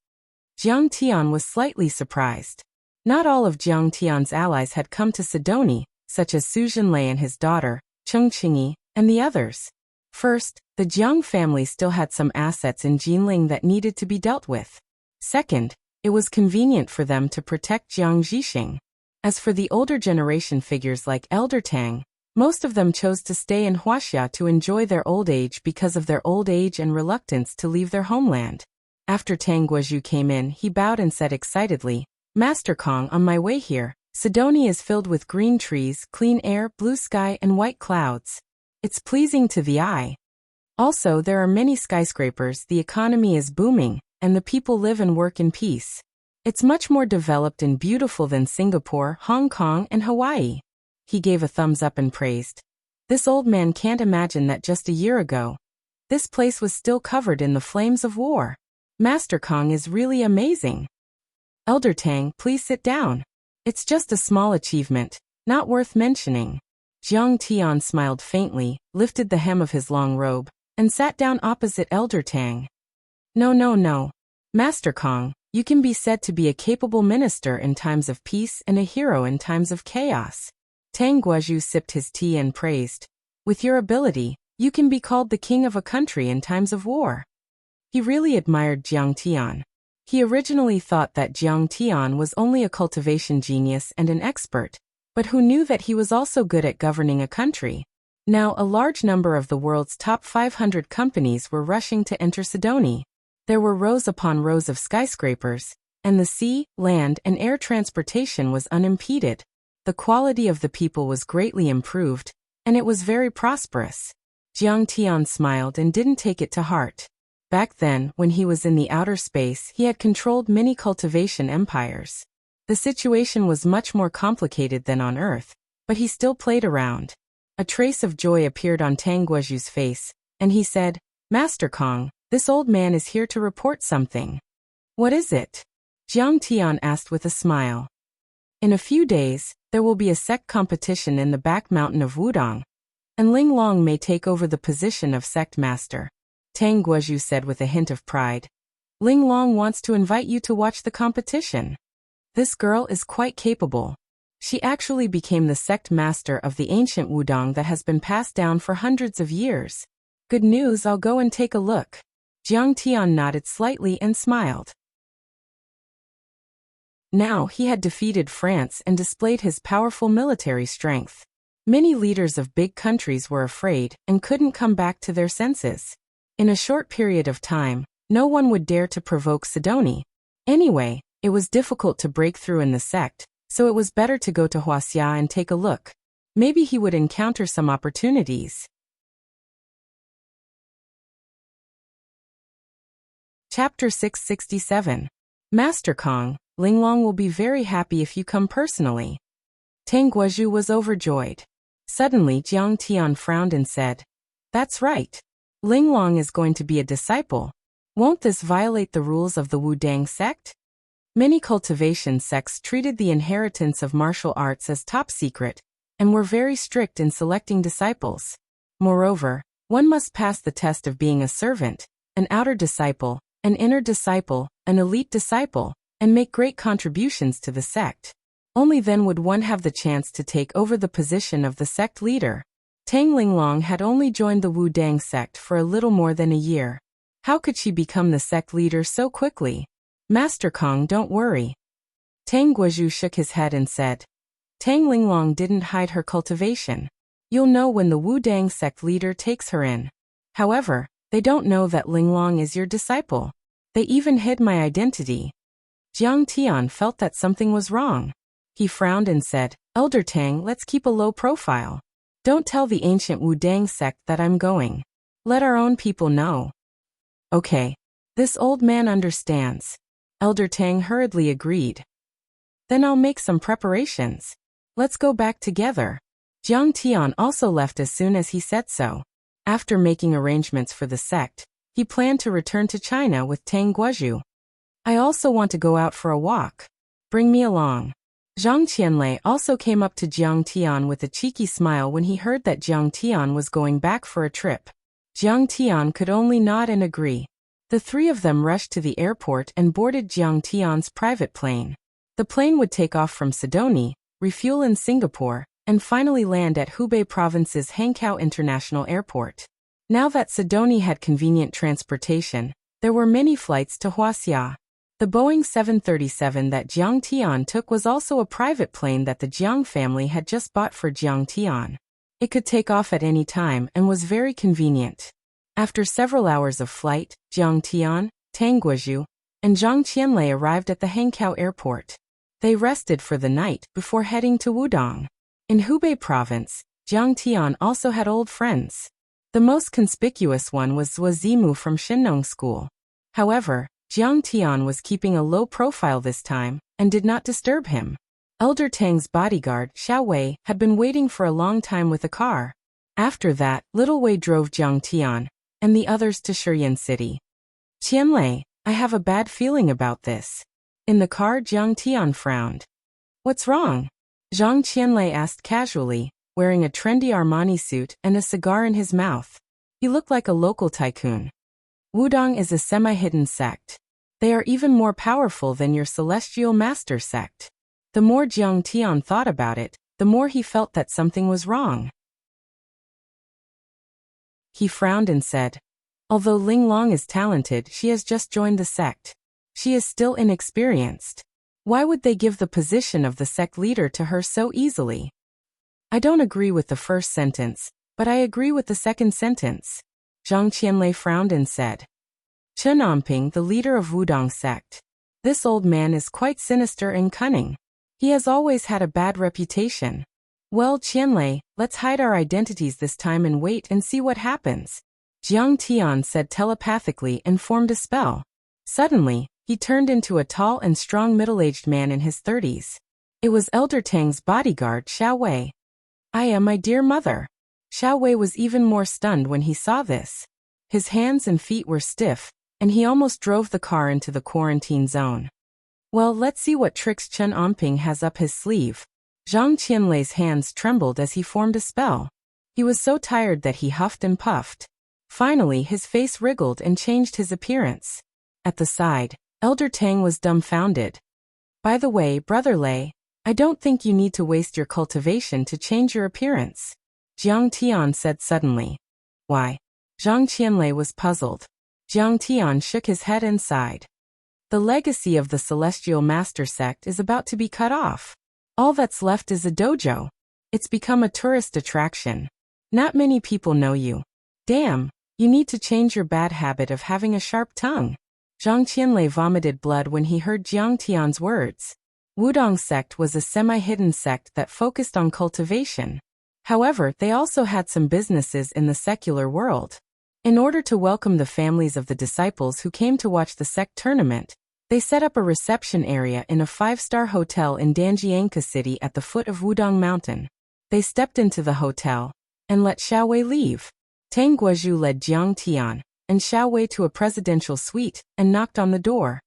Jiang Tian was slightly surprised. Not all of Jiang Tian's allies had come to Sidoni, such as Su Jinlei and his daughter, Cheng Qingyi, and the others. First, the Jiang family still had some assets in Jinling that needed to be dealt with. Second, it was convenient for them to protect Jiang Zhixing. As for the older generation figures like Elder Tang, most of them chose to stay in Wuxia to enjoy their old age because of their old age and reluctance to leave their homeland. After Tang Guozhu came in, he bowed and said excitedly, Master Kong, on my way here, Sidoni is filled with green trees, clean air, blue sky, and white clouds. It's pleasing to the eye. Also, there are many skyscrapers, the economy is booming, and the people live and work in peace. It's much more developed and beautiful than Singapore, Hong Kong, and Hawaii. He gave a thumbs up and praised. This old man can't imagine that just a year ago, this place was still covered in the flames of war. Master Kong is really amazing. Elder Tang, please sit down. It's just a small achievement, not worth mentioning. Jiang Tian smiled faintly, lifted the hem of his long robe, and sat down opposite Elder Tang. No. Master Kong, you can be said to be a capable minister in times of peace and a hero in times of chaos. Tang Guozhu sipped his tea and praised. With your ability, you can be called the king of a country in times of war. He really admired Jiang Tian. He originally thought that Jiang Tian was only a cultivation genius and an expert, but who knew that he was also good at governing a country? Now a large number of the world's top 500 companies were rushing to enter Sidoni. There were rows upon rows of skyscrapers, and the sea, land, and air transportation was unimpeded. The quality of the people was greatly improved, and it was very prosperous. Jiang Tian smiled and didn't take it to heart. Back then, when he was in the outer space, he had controlled many cultivation empires. The situation was much more complicated than on Earth, but he still played around. A trace of joy appeared on Tang Guozhu's face, and he said, Master Kong, this old man is here to report something. What is it? Jiang Tian asked with a smile. In a few days, there will be a sect competition in the back mountain of Wudong, and Ling Long may take over the position of sect master. Tang Guozhu said with a hint of pride. Ling Long wants to invite you to watch the competition. This girl is quite capable. She actually became the sect master of the ancient Wudong that has been passed down for hundreds of years. Good news, I'll go and take a look. Jiang Tian nodded slightly and smiled. Now he had defeated France and displayed his powerful military strength. Many leaders of big countries were afraid and couldn't come back to their senses. In a short period of time, no one would dare to provoke Sidoni. Anyway, it was difficult to break through in the sect, so it was better to go to Wuxia and take a look. Maybe he would encounter some opportunities. Chapter 667. Master Kong, Linglong will be very happy if you come personally. Tang Guozhu was overjoyed. Suddenly Jiang Tian frowned and said, That's right. Linglong is going to be a disciple. Won't this violate the rules of the Wudang sect? Many cultivation sects treated the inheritance of martial arts as top secret, and were very strict in selecting disciples. Moreover, one must pass the test of being a servant, an outer disciple, an inner disciple, an elite disciple, and make great contributions to the sect. Only then would one have the chance to take over the position of the sect leader. Tang Linglong had only joined the Wudang sect for a little more than a year. How could she become the sect leader so quickly? Master Kong, don't worry. Tang Guozhu shook his head and said, Tang Linglong didn't hide her cultivation. You'll know when the Wudang sect leader takes her in. However, they don't know that Linglong is your disciple. They even hid my identity. Jiang Tian felt that something was wrong. He frowned and said, Elder Tang, let's keep a low profile. Don't tell the ancient Wudang sect that I'm going. Let our own people know. Okay. This old man understands. Elder Tang hurriedly agreed. Then I'll make some preparations. Let's go back together. Jiang Tian also left as soon as he said so. After making arrangements for the sect, he planned to return to China with Tang Guozhu. I also want to go out for a walk. Bring me along. Zhang Qianlei also came up to Jiang Tian with a cheeky smile when he heard that Jiang Tian was going back for a trip. Jiang Tian could only nod and agree. The three of them rushed to the airport and boarded Jiang Tian's private plane. The plane would take off from Sidoni, refuel in Singapore, and finally land at Hubei Province's Hankow International Airport. Now that Sidoni had convenient transportation, there were many flights to Wuxia. The Boeing 737 that Jiang Tian took was also a private plane that the Jiang family had just bought for Jiang Tian. It could take off at any time and was very convenient. After several hours of flight, Jiang Tian, Tang Guozhu, and Zhang Qianlei arrived at the Hankow Airport. They rested for the night before heading to Wudong. In Hubei Province, Jiang Tian also had old friends. The most conspicuous one was Zhuo Zimu from Shinnong School. However, Jiang Tian was keeping a low profile this time, and did not disturb him. Elder Tang's bodyguard, Xiao Wei, had been waiting for a long time with a car. After that, Little Wei drove Jiang Tian and the others to Shiryan City. Qianlei, I have a bad feeling about this. In the car, Jiang Tian frowned. What's wrong? Zhang Qianlei asked casually, wearing a trendy Armani suit and a cigar in his mouth. He looked like a local tycoon. Wudong is a semi-hidden sect. They are even more powerful than your celestial master sect. The more Jiang Tian thought about it, the more he felt that something was wrong. He frowned and said, although Linglong is talented, she has just joined the sect. She is still inexperienced. Why would they give the position of the sect leader to her so easily? I don't agree with the first sentence, but I agree with the second sentence. Zhang Qianlei frowned and said, Chen Amping, the leader of Wudong sect. This old man is quite sinister and cunning. He has always had a bad reputation. Well, Qianlei, let's hide our identities this time and wait and see what happens. Jiang Tian said telepathically and formed a spell. Suddenly, he turned into a tall and strong middle-aged man in his 30s. It was Elder Tang's bodyguard, Xiao Wei. I am my dear mother. Xiao Wei was even more stunned when he saw this. His hands and feet were stiff, and he almost drove the car into the quarantine zone. Well, let's see what tricks Chen Amping has up his sleeve. Zhang Qianlei's hands trembled as he formed a spell. He was so tired that he huffed and puffed. Finally, his face wriggled and changed his appearance. At the side, Elder Tang was dumbfounded. By the way, Brother Lei, I don't think you need to waste your cultivation to change your appearance. Jiang Tian said suddenly. Why? Zhang Qianlei was puzzled. Jiang Tian shook his head and sighed. The legacy of the Celestial Master Sect is about to be cut off. All that's left is a dojo. It's become a tourist attraction. Not many people know you. Damn, you need to change your bad habit of having a sharp tongue. Zhang Qianlei vomited blood when he heard Jiang Tian's words. Wudong sect was a semi-hidden sect that focused on cultivation. However, they also had some businesses in the secular world. In order to welcome the families of the disciples who came to watch the sect tournament, they set up a reception area in a 5-star hotel in Danjiangke City at the foot of Wudong Mountain. They stepped into the hotel and let Xiao Wei leave. Tang Guozhu led Jiang Tian and Xiao Wei to a presidential suite and knocked on the door.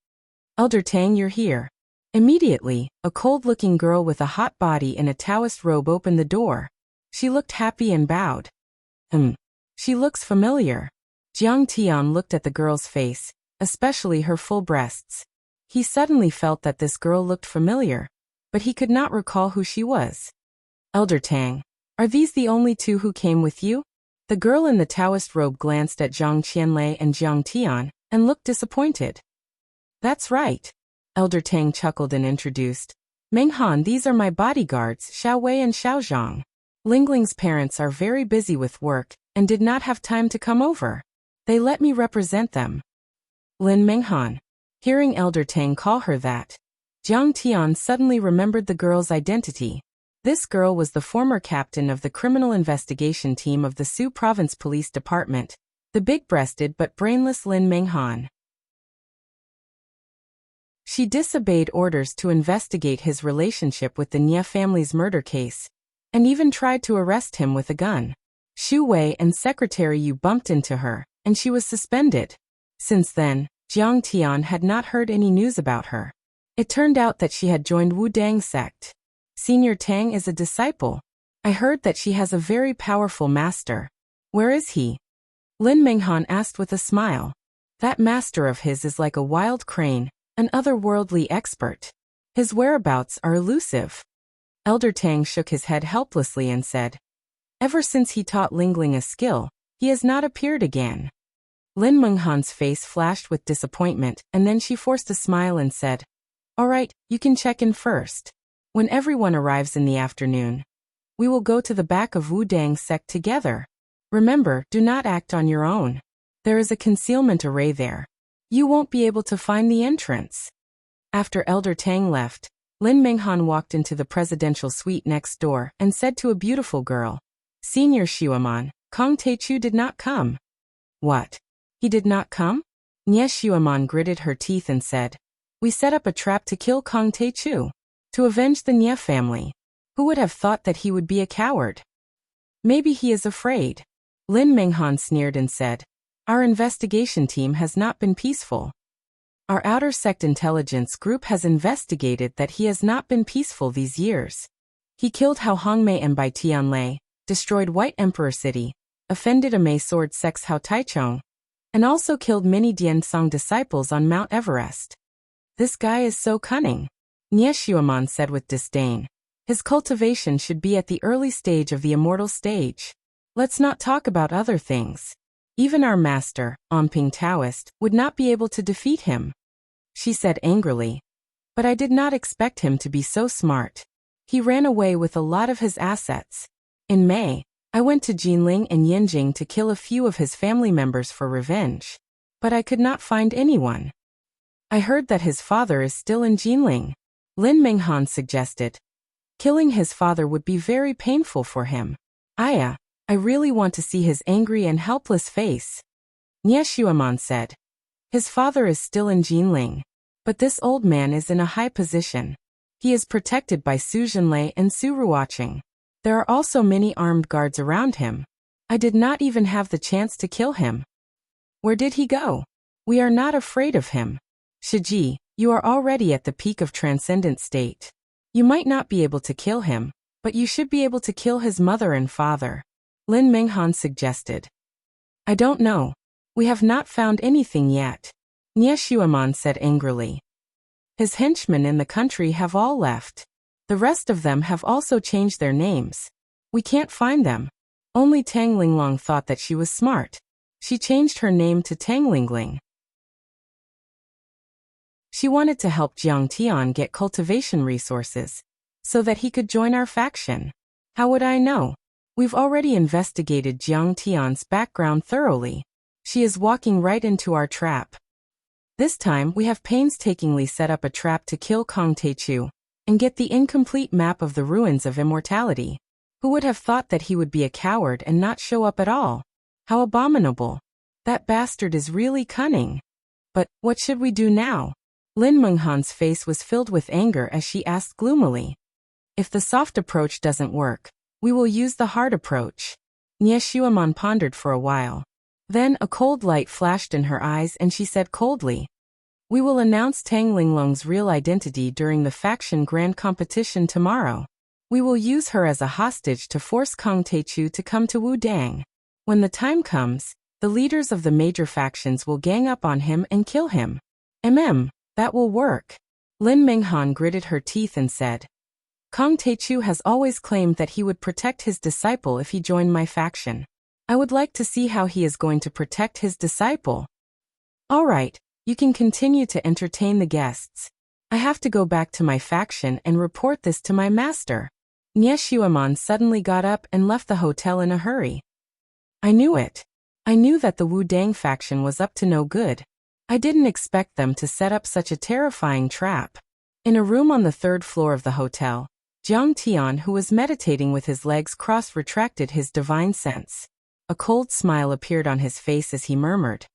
Elder Tang, you're here. Immediately, a cold-looking girl with a hot body in a Taoist robe opened the door. She looked happy and bowed. She looks familiar. Jiang Tian looked at the girl's face, especially her full breasts. He suddenly felt that this girl looked familiar, but he could not recall who she was. Elder Tang, are these the only two who came with you? The girl in the Taoist robe glanced at Zhang Qianlei and Jiang Tian and looked disappointed. That's right. Elder Tang chuckled and introduced. Menghan, these are my bodyguards, Xiao Wei and Xiao Zhang. Lingling's parents are very busy with work and did not have time to come over. They let me represent them. Lin Menghan. Hearing Elder Tang call her that, Jiang Tian suddenly remembered the girl's identity. This girl was the former captain of the criminal investigation team of the Su Province Police Department, the big-breasted but brainless Lin Menghan. She disobeyed orders to investigate his relationship with the Nie family's murder case, and even tried to arrest him with a gun. Xu Wei and Secretary Yu bumped into her, and she was suspended. Since then, Jiang Tian had not heard any news about her. It turned out that she had joined Wu Dang sect. Senior Tang is a disciple. I heard that she has a very powerful master. Where is he? Lin Menghan asked with a smile. That master of his is like a wild crane, an otherworldly expert. His whereabouts are elusive. Elder Tang shook his head helplessly and said, ever since he taught Lingling a skill, he has not appeared again. Lin Menghan's face flashed with disappointment, and then she forced a smile and said, all right, you can check in first. When everyone arrives in the afternoon, we will go to the back of Wu Dang sect together. Remember, do not act on your own. There is a concealment array there. You won't be able to find the entrance. After Elder Tang left, Lin Menghan walked into the presidential suite next door and said to a beautiful girl, Senior Xueman, Kong Taichu did not come. What? He did not come? Nie Xueman gritted her teeth and said, we set up a trap to kill Kong Taichu, to avenge the Nie family. Who would have thought that he would be a coward? Maybe he is afraid. Lin Menghan sneered and said, our investigation team has not been peaceful. Our outer sect intelligence group has investigated that he has not been peaceful these years. He killed Hao Hongmei and Bai Tianlei, destroyed White Emperor City, offended a Mei Sword sect's Hao Taichong, and also killed many Diansong disciples on Mount Everest. This guy is so cunning, Nie Xueman said with disdain. His cultivation should be at the early stage of the immortal stage. Let's not talk about other things. Even our master, Onping Taoist, would not be able to defeat him. She said angrily. But I did not expect him to be so smart. He ran away with a lot of his assets. In May, I went to Jinling and Yinjing to kill a few of his family members for revenge. But I could not find anyone. I heard that his father is still in Jinling. Lin Menghan suggested. Killing his father would be very painful for him. I really want to see his angry and helpless face. Nie Xueman said. His father is still in Jinling. But this old man is in a high position. He is protected by Su Zhenlei and Su Ruoqing. There are also many armed guards around him. I did not even have the chance to kill him. Where did he go? We are not afraid of him. Shiji, you are already at the peak of transcendent state. You might not be able to kill him, but you should be able to kill his mother and father. Lin Menghan suggested. I don't know. We have not found anything yet. Nie Xueman said angrily. His henchmen in the country have all left. The rest of them have also changed their names. We can't find them. Only Tang Linglong thought that she was smart. She changed her name to Tang Lingling. She wanted to help Jiang Tian get cultivation resources, so that he could join our faction. How would I know? We've already investigated Jiang Tian's background thoroughly. She is walking right into our trap. This time we have painstakingly set up a trap to kill Kong Taichu, and get the incomplete map of the ruins of immortality. Who would have thought that he would be a coward and not show up at all? How abominable. That bastard is really cunning. But, what should we do now? Lin Menghan's face was filled with anger as she asked gloomily. If the soft approach doesn't work, we will use the hard approach. Nie Xueman pondered for a while. Then a cold light flashed in her eyes and she said coldly, we will announce Tang Linglong's real identity during the faction grand competition tomorrow. We will use her as a hostage to force Kong Taichu to come to Wu Dang. When the time comes, the leaders of the major factions will gang up on him and kill him. That will work. Lin Menghan gritted her teeth and said, Kong Taichu has always claimed that he would protect his disciple if he joined my faction. I would like to see how he is going to protect his disciple. All right, You can continue to entertain the guests. I have to go back to my faction and report this to my master. Nie Xuemon suddenly got up and left the hotel in a hurry. I knew it. I knew that the Wu Dang faction was up to no good. I didn't expect them to set up such a terrifying trap. In a room on the third floor of the hotel, Jiang Tian, who was meditating with his legs crossed, retracted his divine sense. A cold smile appeared on his face as he murmured,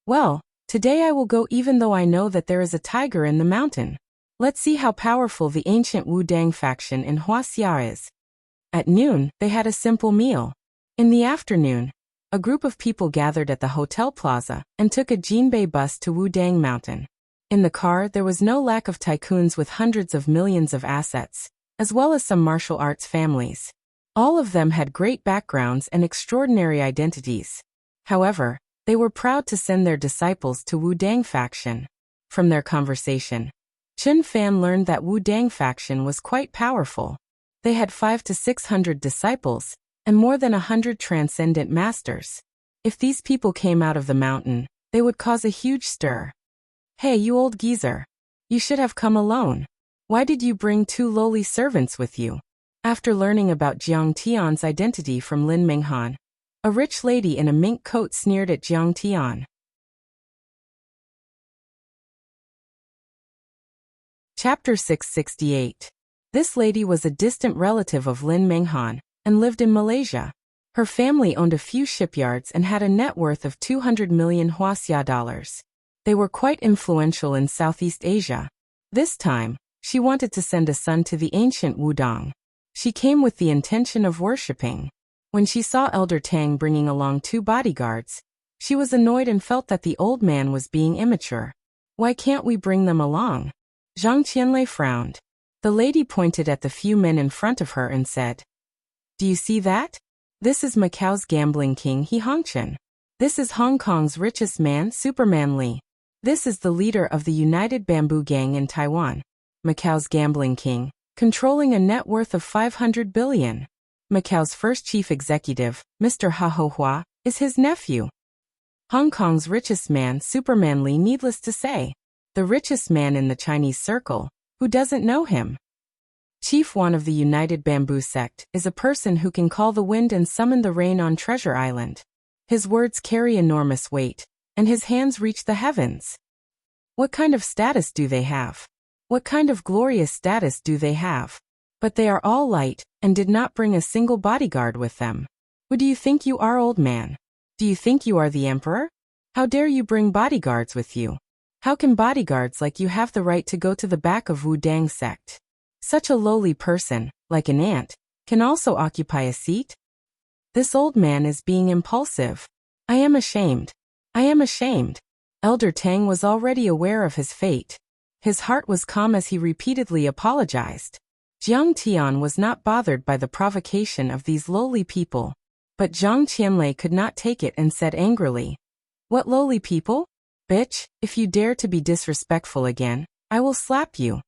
"Well, today I will go even though I know that there is a tiger in the mountain. Let's see how powerful the ancient Wu Dang faction in Wuxia is." At noon, they had a simple meal. In the afternoon, a group of people gathered at the hotel plaza and took a Jinbei bus to Wu Dang Mountain. In the car, there was no lack of tycoons with hundreds of millions of assets, as well as some martial arts families. All of them had great backgrounds and extraordinary identities. However, they were proud to send their disciples to Wu Dang faction. From their conversation, Chun Fan learned that Wu Dang faction was quite powerful. They had 500 to 600 disciples, and more than 100 transcendent masters. If these people came out of the mountain, they would cause a huge stir. "Hey, you old geezer. You should have come alone. Why did you bring 2 lowly servants with you?" After learning about Jiang Tian's identity from Lin Minghan, a rich lady in a mink coat sneered at Jiang Tian. Chapter 668. This lady was a distant relative of Lin Minghan and lived in Malaysia. Her family owned a few shipyards and had a net worth of 200 million Wuxia dollars. They were quite influential in Southeast Asia. This time, she wanted to send a son to the ancient Wudong. She came with the intention of worshipping. When she saw Elder Tang bringing along 2 bodyguards, she was annoyed and felt that the old man was being immature. "Why can't we bring them along?" Zhang Qianlei frowned. The lady pointed at the few men in front of her and said, "Do you see that? This is Macau's gambling king He Hongchen. This is Hong Kong's richest man Superman Li. This is the leader of the United Bamboo Gang in Taiwan. Macau's gambling king, controlling a net worth of 500 billion. Macau's first chief executive, Mr. Ha Ho Hua, is his nephew. Hong Kong's richest man Superman Li, needless to say. The richest man in the Chinese circle. Who doesn't know him? Chief Wan of the United Bamboo Sect is a person who can call the wind and summon the rain on Treasure Island. His words carry enormous weight, and his hands reach the heavens. What kind of status do they have? What kind of glorious status do they have? But they are all light, and did not bring a single bodyguard with them. Who do you think you are, old man? Do you think you are the emperor? How dare you bring bodyguards with you? How can bodyguards like you have the right to go to the back of Wu Dang sect? Such a lowly person, like an ant, can also occupy a seat? This old man is being impulsive. I am ashamed. I am ashamed." Elder Tang was already aware of his fate. His heart was calm as he repeatedly apologized. Jiang Tian was not bothered by the provocation of these lowly people. But Zhang Qianlei could not take it and said angrily, "What lowly people? Bitch, if you dare to be disrespectful again, I will slap you.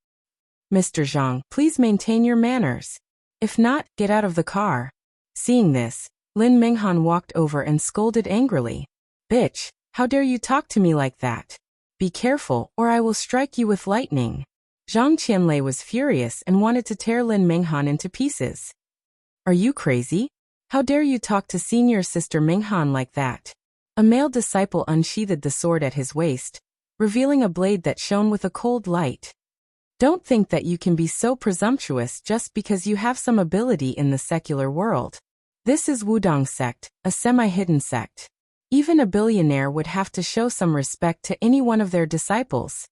Mr. Zhang, please maintain your manners. If not, get out of the car." Seeing this, Lin Minghan walked over and scolded angrily. "Bitch, how dare you talk to me like that? Be careful or I will strike you with lightning." Zhang Qianlei was furious and wanted to tear Lin Minghan into pieces. "Are you crazy? How dare you talk to senior sister Minghan like that?" A male disciple unsheathed the sword at his waist, revealing a blade that shone with a cold light. "Don't think that you can be so presumptuous just because you have some ability in the secular world. This is Wudong sect, a semi-hidden sect. Even a billionaire would have to show some respect to any one of their disciples.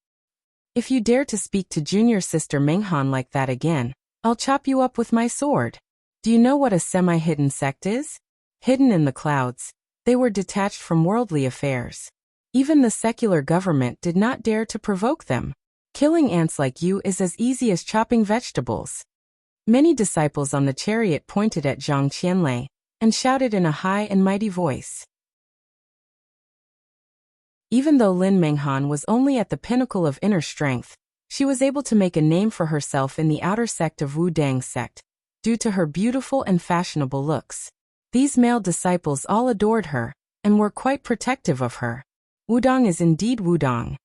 If you dare to speak to junior sister Minghan like that again, I'll chop you up with my sword. Do you know what a semi-hidden sect is? Hidden in the clouds, they were detached from worldly affairs. Even the secular government did not dare to provoke them. Killing ants like you is as easy as chopping vegetables." Many disciples on the chariot pointed at Zhang Qianlei and shouted in a high and mighty voice. Even though Lin Minghan was only at the pinnacle of inner strength, she was able to make a name for herself in the outer sect of Wu Dang sect, due to her beautiful and fashionable looks. These male disciples all adored her, and were quite protective of her. Wudong is indeed Wudong.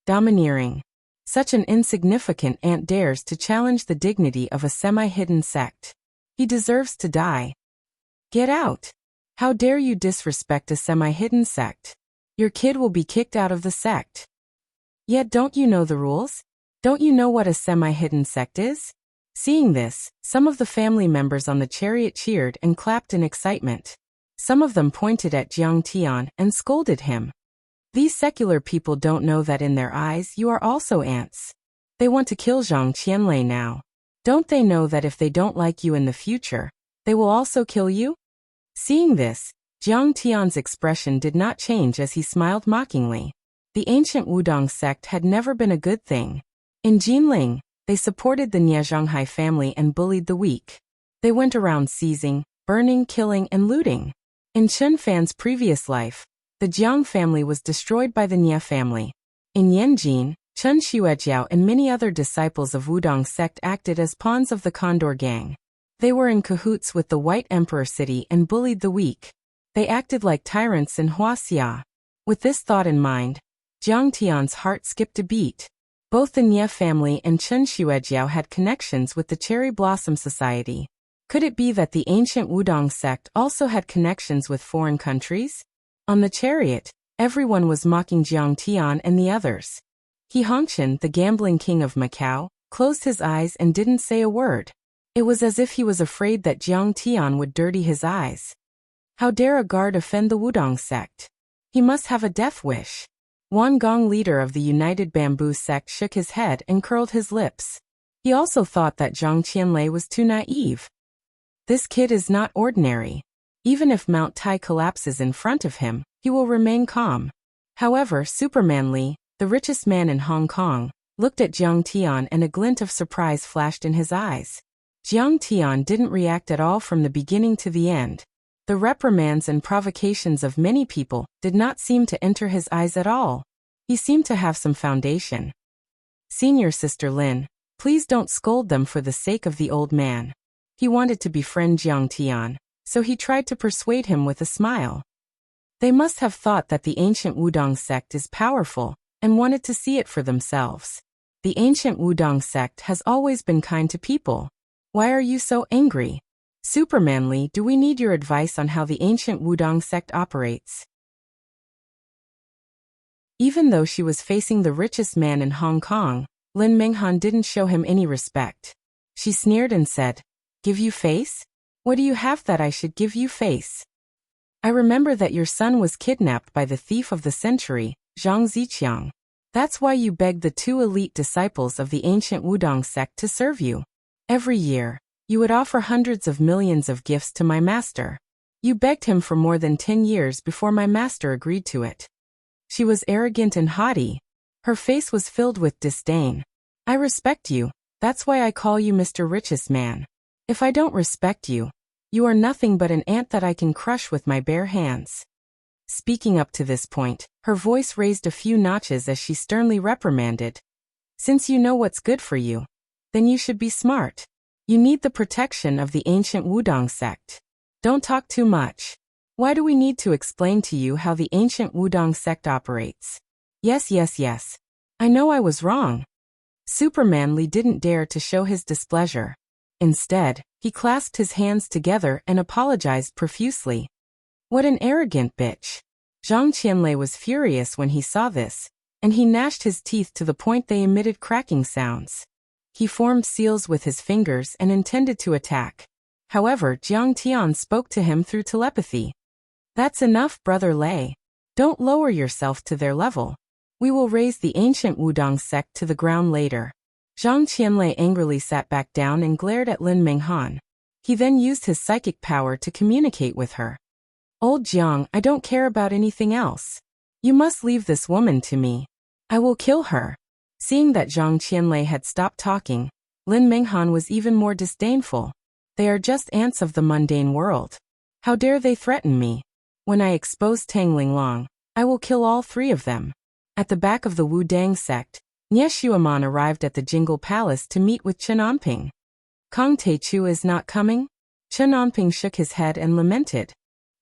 Domineering. Such an insignificant ant dares to challenge the dignity of a semi-hidden sect. He deserves to die. Get out. How dare you disrespect a semi-hidden sect? Your kid will be kicked out of the sect. Yet don't you know the rules? Don't you know what a semi-hidden sect is? Seeing this, some of the family members on the chariot cheered and clapped in excitement. Some of them pointed at Jiang Tian and scolded him. These secular people don't know that in their eyes you are also ants. They want to kill Zhang Qianlei now. Don't they know that if they don't like you in the future, they will also kill you? Seeing this, Jiang Tian's expression did not change as he smiled mockingly. The ancient Wudong sect had never been a good thing. In Jinling, they supported the Niezhonghai family and bullied the weak. They went around seizing, burning, killing, and looting. In Chen Fan's previous life, the Jiang family was destroyed by the Nie family. In Yanjin, Chen Xuejiao and many other disciples of Wudong sect acted as pawns of the Condor gang. They were in cahoots with the White Emperor city and bullied the weak. They acted like tyrants in Wuxia. With this thought in mind, Jiang Tian's heart skipped a beat. Both the Nie family and Chen Xuejiao had connections with the Cherry Blossom Society. Could it be that the ancient Wudong sect also had connections with foreign countries? On the chariot, everyone was mocking Jiang Tian and the others. He Hongqian, the gambling king of Macau, closed his eyes and didn't say a word. It was as if he was afraid that Jiang Tian would dirty his eyes. How dare a guard offend the Wudong sect? He must have a death wish. Wan Gong, leader of the United Bamboo sect, shook his head and curled his lips. He also thought that Zhang Qianlei was too naive. This kid is not ordinary. Even if Mount Tai collapses in front of him, he will remain calm. However, Superman Li, the richest man in Hong Kong, looked at Jiang Tian and a glint of surprise flashed in his eyes. Jiang Tian didn't react at all from the beginning to the end. The reprimands and provocations of many people did not seem to enter his eyes at all. He seemed to have some foundation. Senior Sister Lin, please don't scold them for the sake of the old man. He wanted to befriend Jiang Tian, so he tried to persuade him with a smile. They must have thought that the ancient Wudong sect is powerful and wanted to see it for themselves. The ancient Wudong sect has always been kind to people. Why are you so angry? Superman Li, do we need your advice on how the ancient Wudong sect operates? Even though she was facing the richest man in Hong Kong, Lin Minghan didn't show him any respect. She sneered and said, "Give you face? What do you have that I should give you face? I remember that your son was kidnapped by the thief of the century, Zhang Ziqiang. That's why you begged the two elite disciples of the ancient Wudong sect to serve you. Every year, you would offer hundreds of millions of gifts to my master. You begged him for more than 10 years before my master agreed to it." She was arrogant and haughty. Her face was filled with disdain. "I respect you, that's why I call you Mr. Richest Man. If I don't respect you, you are nothing but an ant that I can crush with my bare hands." Speaking up to this point, her voice raised a few notches as she sternly reprimanded. "Since you know what's good for you, then you should be smart. You need the protection of the ancient Wudong sect. Don't talk too much. Why do we need to explain to you how the ancient Wudong sect operates? Yes, yes, yes. I know I was wrong." Superman Li didn't dare to show his displeasure. Instead, he clasped his hands together and apologized profusely. What an arrogant bitch. Zhang Qianlei was furious when he saw this, and he gnashed his teeth to the point they emitted cracking sounds. He formed seals with his fingers and intended to attack. However, Jiang Tian spoke to him through telepathy. "That's enough, Brother Lei. Don't lower yourself to their level. We will raise the ancient Wudong sect to the ground later." Zhang Qianlei angrily sat back down and glared at Lin Minghan. He then used his psychic power to communicate with her. "Old Jiang, I don't care about anything else. You must leave this woman to me. I will kill her." Seeing that Zhang Qianlei had stopped talking, Lin Minghan was even more disdainful. "They are just ants of the mundane world. How dare they threaten me? When I expose Tang Linglong, I will kill all three of them." At the back of the Wu Dang sect, Nie Xueman arrived at the Jingle Palace to meet with Chen Anping. "Kong Teichu is not coming?" Chen Anping shook his head and lamented.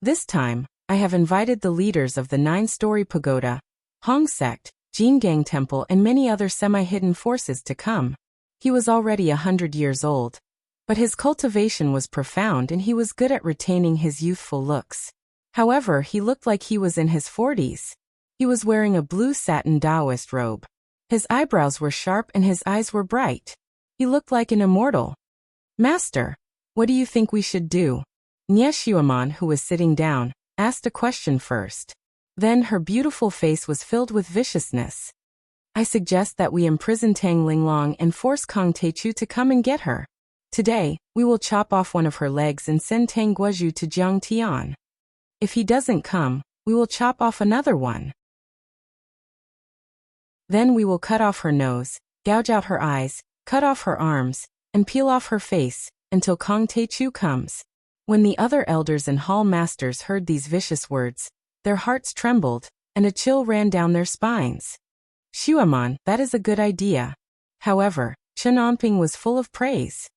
"This time, I have invited the leaders of the 9-story pagoda, Hong sect, Jingang Temple and many other semi-hidden forces to come. He was already 100 years old. But his cultivation was profound and he was good at retaining his youthful looks. However, he looked like he was in his 40s. He was wearing a blue satin Taoist robe. His eyebrows were sharp and his eyes were bright. He looked like an immortal. Master, what do you think we should do? Nie Xuemon, who was sitting down, asked a question first. Then her beautiful face was filled with viciousness. I suggest that we imprison Tang Linglong and force Kong Teichu to come and get her. Today, we will chop off one of her legs and send Tang Guozhu to Jiang Tian. If he doesn't come, we will chop off another one. Then we will cut off her nose, gouge out her eyes, cut off her arms, and peel off her face, until Kong Teichu comes. When the other elders and hall masters heard these vicious words, their hearts trembled, and a chill ran down their spines. Xuemon, that is a good idea. However, Chen Onping was full of praise.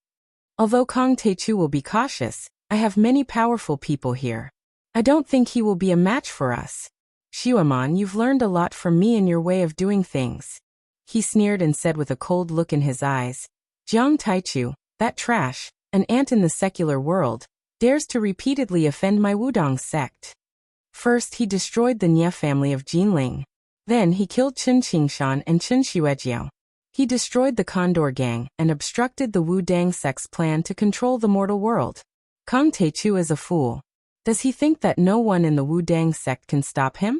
Although Kong Teichu will be cautious, I have many powerful people here. I don't think he will be a match for us. Xuemon, you've learned a lot from me in your way of doing things. He sneered and said with a cold look in his eyes, Jiang Taichu, that trash, an ant in the secular world, dares to repeatedly offend my Wudong sect. First he destroyed the Nie family of Jinling. Then he killed Chen Qingshan and Chen Xuejiao. He destroyed the Condor Gang and obstructed the Wu Dang sect's plan to control the mortal world. Kong Teichu is a fool. Does he think that no one in the Wu Dang sect can stop him?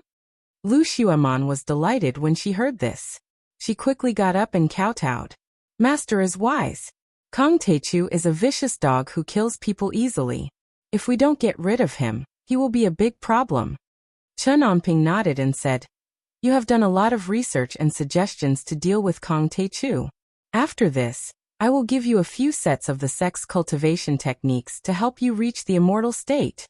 Lu Xuemon was delighted when she heard this. She quickly got up and kowtowed. Master is wise. Kong Teichu is a vicious dog who kills people easily. If we don't get rid of him, he will be a big problem. Chen Onping nodded and said, You have done a lot of research and suggestions to deal with Kong Teichu. After this, I will give you a few sets of the sect's cultivation techniques to help you reach the immortal state.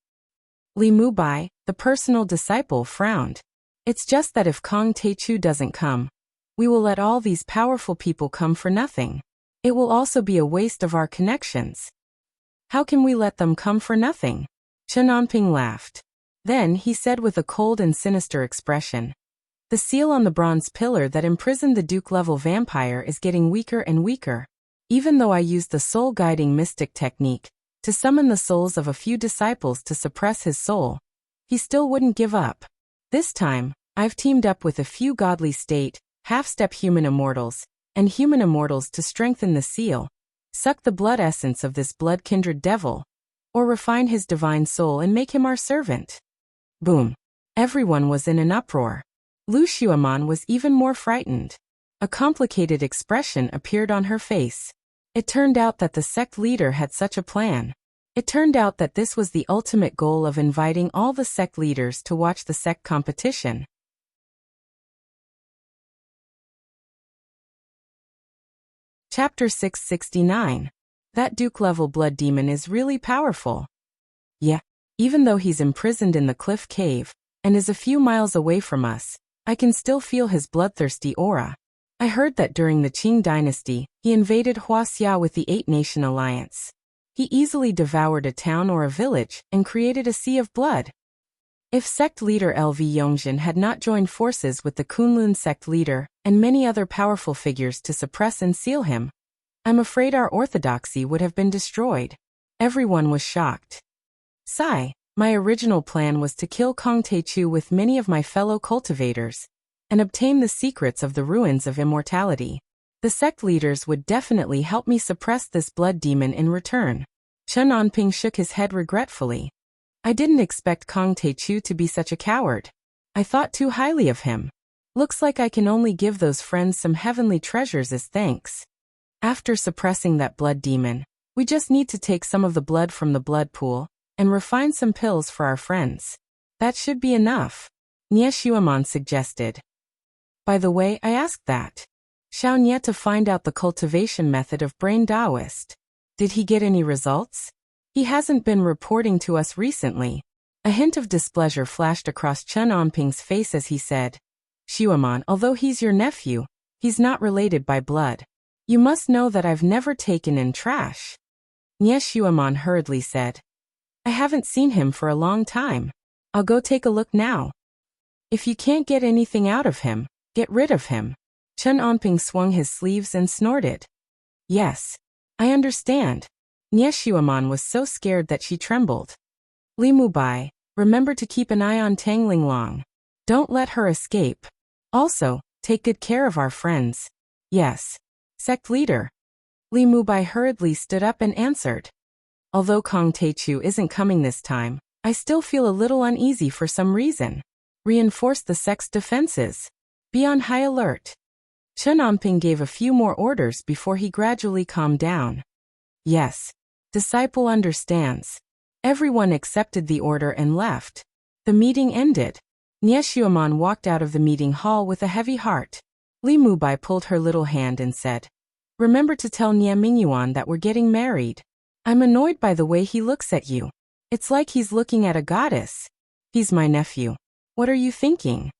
Li Mubai, the personal disciple, frowned. It's just that if Kong Teichu doesn't come, we will let all these powerful people come for nothing. It will also be a waste of our connections. How can we let them come for nothing? Chen Onping laughed. Then he said with a cold and sinister expression, The seal on the bronze pillar that imprisoned the Duke-level vampire is getting weaker and weaker. Even though I used the soul-guiding mystic technique to summon the souls of a few disciples to suppress his soul, he still wouldn't give up. This time, I've teamed up with a few godly state, half-step human immortals, and human immortals to strengthen the seal, suck the blood essence of this blood-kindred devil, or refine his divine soul and make him our servant. Boom. Everyone was in an uproar. Lu Xuemon was even more frightened. A complicated expression appeared on her face. It turned out that the sect leader had such a plan. It turned out that this was the ultimate goal of inviting all the sect leaders to watch the sect competition. Chapter 669. That Duke-level blood demon is really powerful. Yeah, even though he's imprisoned in the cliff cave, and is a few miles away from us, I can still feel his bloodthirsty aura. I heard that during the Qing dynasty, he invaded Wuxia with the Eight-Nation Alliance. He easily devoured a town or a village, and created a sea of blood. If sect leader LV Yongjin had not joined forces with the Kunlun sect leader, and many other powerful figures to suppress and seal him, I'm afraid our orthodoxy would have been destroyed. Everyone was shocked. Sigh, my original plan was to kill Kong Teichu with many of my fellow cultivators, and obtain the secrets of the ruins of immortality. The sect leaders would definitely help me suppress this blood demon in return. Chen Onping shook his head regretfully. I didn't expect Kong Teichu to be such a coward. I thought too highly of him. Looks like I can only give those friends some heavenly treasures as thanks. After suppressing that blood demon, we just need to take some of the blood from the blood pool, and refine some pills for our friends. That should be enough, Nie Xuemon suggested. By the way, I asked that Xiao Nie to find out the cultivation method of Brain Taoist. Did he get any results? He hasn't been reporting to us recently. A hint of displeasure flashed across Chen Onping's face as he said, Xuemon, although he's your nephew, he's not related by blood. You must know that I've never taken in trash. Nie Xuemon hurriedly said, I haven't seen him for a long time. I'll go take a look now. If you can't get anything out of him, Get rid of him. Chen Onping swung his sleeves and snorted. Yes. I understand. Nie Xuemon was so scared that she trembled. Li Mubai, remember to keep an eye on Tang Linglong. Don't let her escape. Also, take good care of our friends. Yes. Sect leader. Li Mubai hurriedly stood up and answered. Although Kong Teichu isn't coming this time, I still feel a little uneasy for some reason. Reinforce the sect's defenses. Be on high alert. Chen Onping gave a few more orders before he gradually calmed down. Yes. Disciple understands. Everyone accepted the order and left. The meeting ended. Nie Xuemon walked out of the meeting hall with a heavy heart. Li Mubai pulled her little hand and said, Remember to tell Nie Mingyuan that we're getting married. I'm annoyed by the way he looks at you. It's like he's looking at a goddess. He's my nephew. What are you thinking?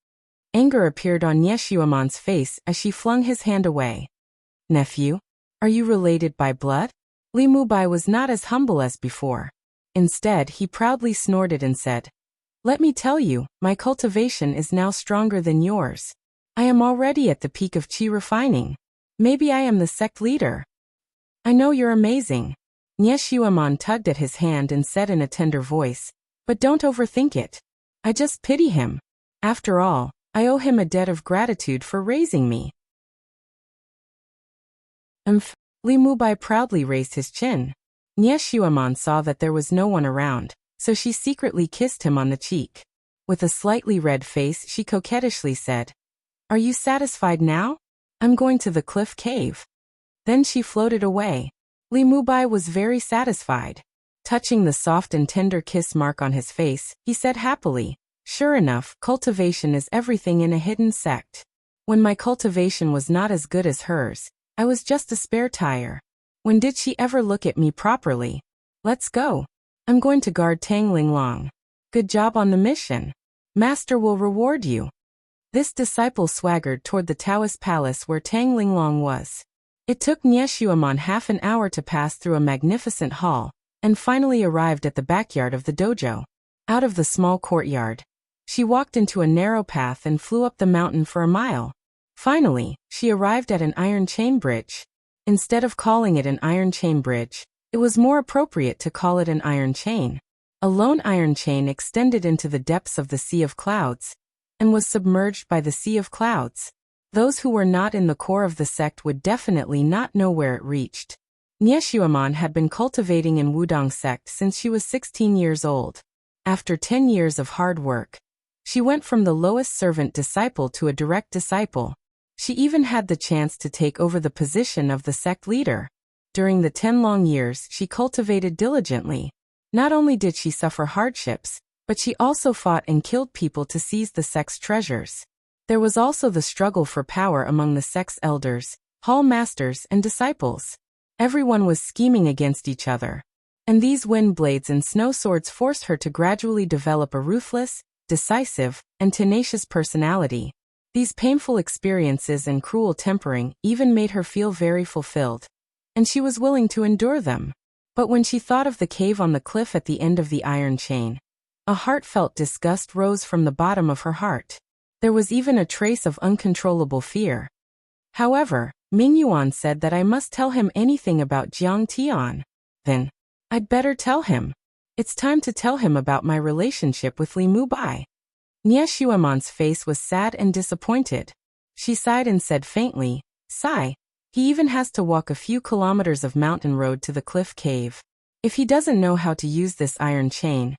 Anger appeared on Nie Xuemon's face as she flung his hand away. Nephew? Are you related by blood? Li Mubai was not as humble as before. Instead, he proudly snorted and said, Let me tell you, my cultivation is now stronger than yours. I am already at the peak of qi refining. Maybe I am the sect leader. I know you're amazing. Nie Xuemon tugged at his hand and said in a tender voice, But don't overthink it. I just pity him. After all, I owe him a debt of gratitude for raising me. Li Mubai proudly raised his chin. Nie Xuemon saw that there was no one around, so she secretly kissed him on the cheek. With a slightly red face, she coquettishly said, Are you satisfied now? I'm going to the cliff cave. Then she floated away. Li Mubai was very satisfied. Touching the soft and tender kiss mark on his face, he said happily, Sure enough, cultivation is everything in a hidden sect. When my cultivation was not as good as hers, I was just a spare tire. When did she ever look at me properly? Let's go. I'm going to guard Tang Linglong. Good job on the mission. Master will reward you. This disciple swaggered toward the Taoist palace where Tang Linglong was. It took Nie Xuemon half an hour to pass through a magnificent hall, and finally arrived at the backyard of the dojo. Out of the small courtyard, she walked into a narrow path and flew up the mountain for a mile. Finally, she arrived at an iron chain bridge. Instead of calling it an iron chain bridge, it was more appropriate to call it an iron chain. A lone iron chain extended into the depths of the sea of clouds, and was submerged by the sea of clouds. Those who were not in the core of the sect would definitely not know where it reached. Nie Xuemon had been cultivating in Wudong sect since she was 16 years old. After 10 years of hard work, she went from the lowest servant disciple to a direct disciple. She even had the chance to take over the position of the sect leader. During the 10 long years she cultivated diligently. Not only did she suffer hardships, but she also fought and killed people to seize the sect's treasures. There was also the struggle for power among the sect's elders, hall masters, and disciples. Everyone was scheming against each other. And these wind blades and snow swords forced her to gradually develop a ruthless, decisive, and tenacious personality. These painful experiences and cruel tempering even made her feel very fulfilled. And she was willing to endure them. But when she thought of the cave on the cliff at the end of the iron chain, a heartfelt disgust rose from the bottom of her heart. There was even a trace of uncontrollable fear. However, Mingyuan said that I must tell him anything about Jiang Tian. Then, I'd better tell him. It's time to tell him about my relationship with Li Mubai. Nie Xuemon's face was sad and disappointed. She sighed and said faintly, Sigh. He even has to walk a few kilometers of mountain road to the cliff cave. If he doesn't know how to use this iron chain,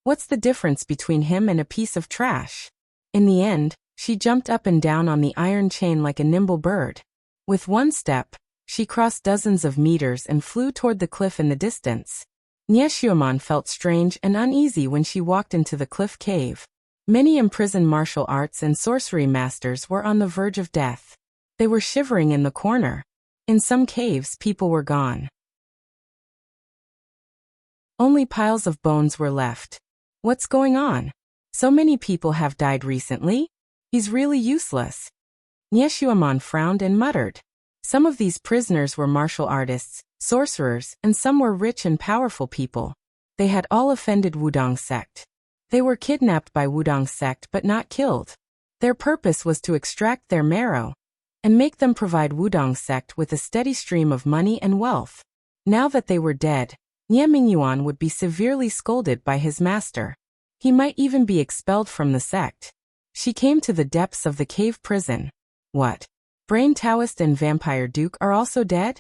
what's the difference between him and a piece of trash? In the end, she jumped up and down on the iron chain like a nimble bird. With one step, she crossed dozens of meters and flew toward the cliff in the distance. Nie Xuemon felt strange and uneasy when she walked into the cliff cave. Many imprisoned martial arts and sorcery masters were on the verge of death. They were shivering in the corner. In some caves, people were gone. Only piles of bones were left. What's going on? So many people have died recently? He's really useless. Nie Xuemon frowned and muttered. Some of these prisoners were martial artists, sorcerers, and some were rich and powerful people. They had all offended Wudong sect. They were kidnapped by Wudong sect but not killed. Their purpose was to extract their marrow and make them provide Wudong sect with a steady stream of money and wealth. Now that they were dead, Nie Mingyuan would be severely scolded by his master. He might even be expelled from the sect. She came to the depths of the cave prison. What? Brain Taoist and Vampire Duke are also dead?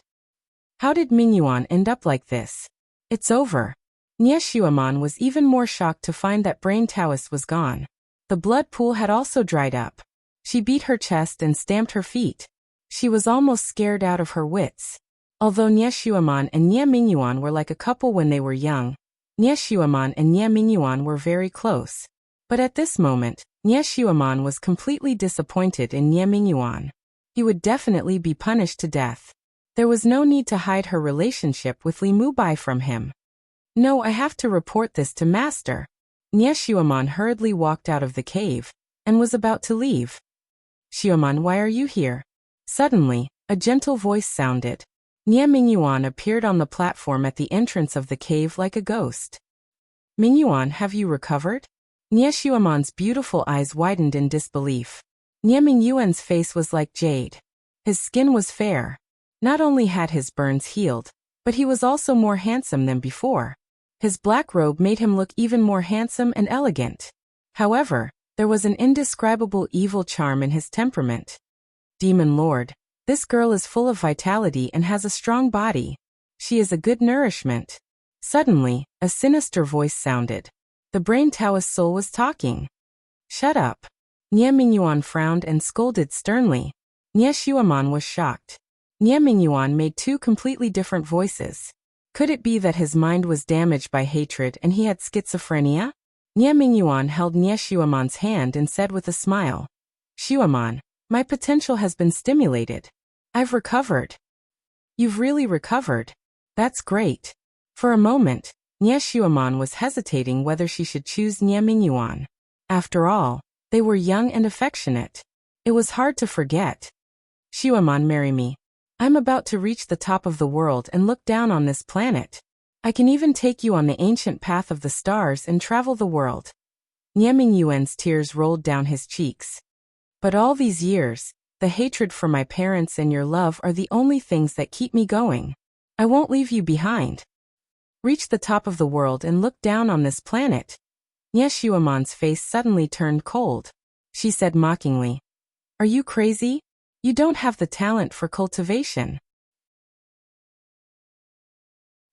How did Mingyuan end up like this? It's over. Nie Xueman was even more shocked to find that Brain Taoist was gone. The blood pool had also dried up. She beat her chest and stamped her feet. She was almost scared out of her wits. Although Nie Xueman and Nie Mingyuan were like a couple when they were young, Nie Xueman and Nie Mingyuan were very close. But at this moment, Nie Xueman was completely disappointed in Nie Mingyuan. He would definitely be punished to death. There was no need to hide her relationship with Li Mubai from him. No, I have to report this to Master. Nie Xueman hurriedly walked out of the cave and was about to leave. Xueman, why are you here? Suddenly, a gentle voice sounded. Nie Mingyuan appeared on the platform at the entrance of the cave like a ghost. Mingyuan, have you recovered? Nie Xueman's beautiful eyes widened in disbelief. Nie Mingyuan's face was like jade. His skin was fair. Not only had his burns healed, but he was also more handsome than before. His black robe made him look even more handsome and elegant. However, there was an indescribable evil charm in his temperament. Demon Lord, this girl is full of vitality and has a strong body. She is a good nourishment. Suddenly, a sinister voice sounded. The Brain Taoist soul was talking. Shut up. Nie Mingyuan frowned and scolded sternly. Nie Xueman was shocked. Nie Mingyuan made two completely different voices. Could it be that his mind was damaged by hatred and he had schizophrenia? Nie Mingyuan held Nie Xueman's hand and said with a smile, Xueman, my potential has been stimulated. I've recovered. You've really recovered. That's great. For a moment, Nie Xueman was hesitating whether she should choose Nie Mingyuan. After all, they were young and affectionate. It was hard to forget. Xueman, marry me. I'm about to reach the top of the world and look down on this planet. I can even take you on the ancient path of the stars and travel the world. Nie Mingyuan's tears rolled down his cheeks. But all these years, the hatred for my parents and your love are the only things that keep me going. I won't leave you behind. Reach the top of the world and look down on this planet. Nie Xueman's face suddenly turned cold. She said mockingly, Are you crazy? You don't have the talent for cultivation.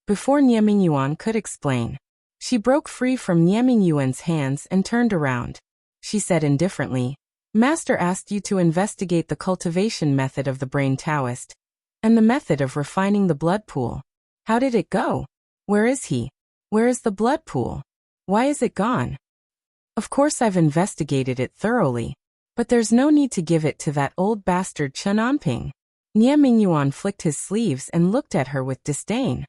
Before Nie Mingyuan could explain, she broke free from Nie Mingyuan's hands and turned around. She said indifferently, Master asked you to investigate the cultivation method of the Brain Taoist, and the method of refining the blood pool. How did it go? Where is he? Where is the blood pool? Why is it gone? Of course I've investigated it thoroughly, but there's no need to give it to that old bastard Chen Anping. Nie Mingyuan flicked his sleeves and looked at her with disdain.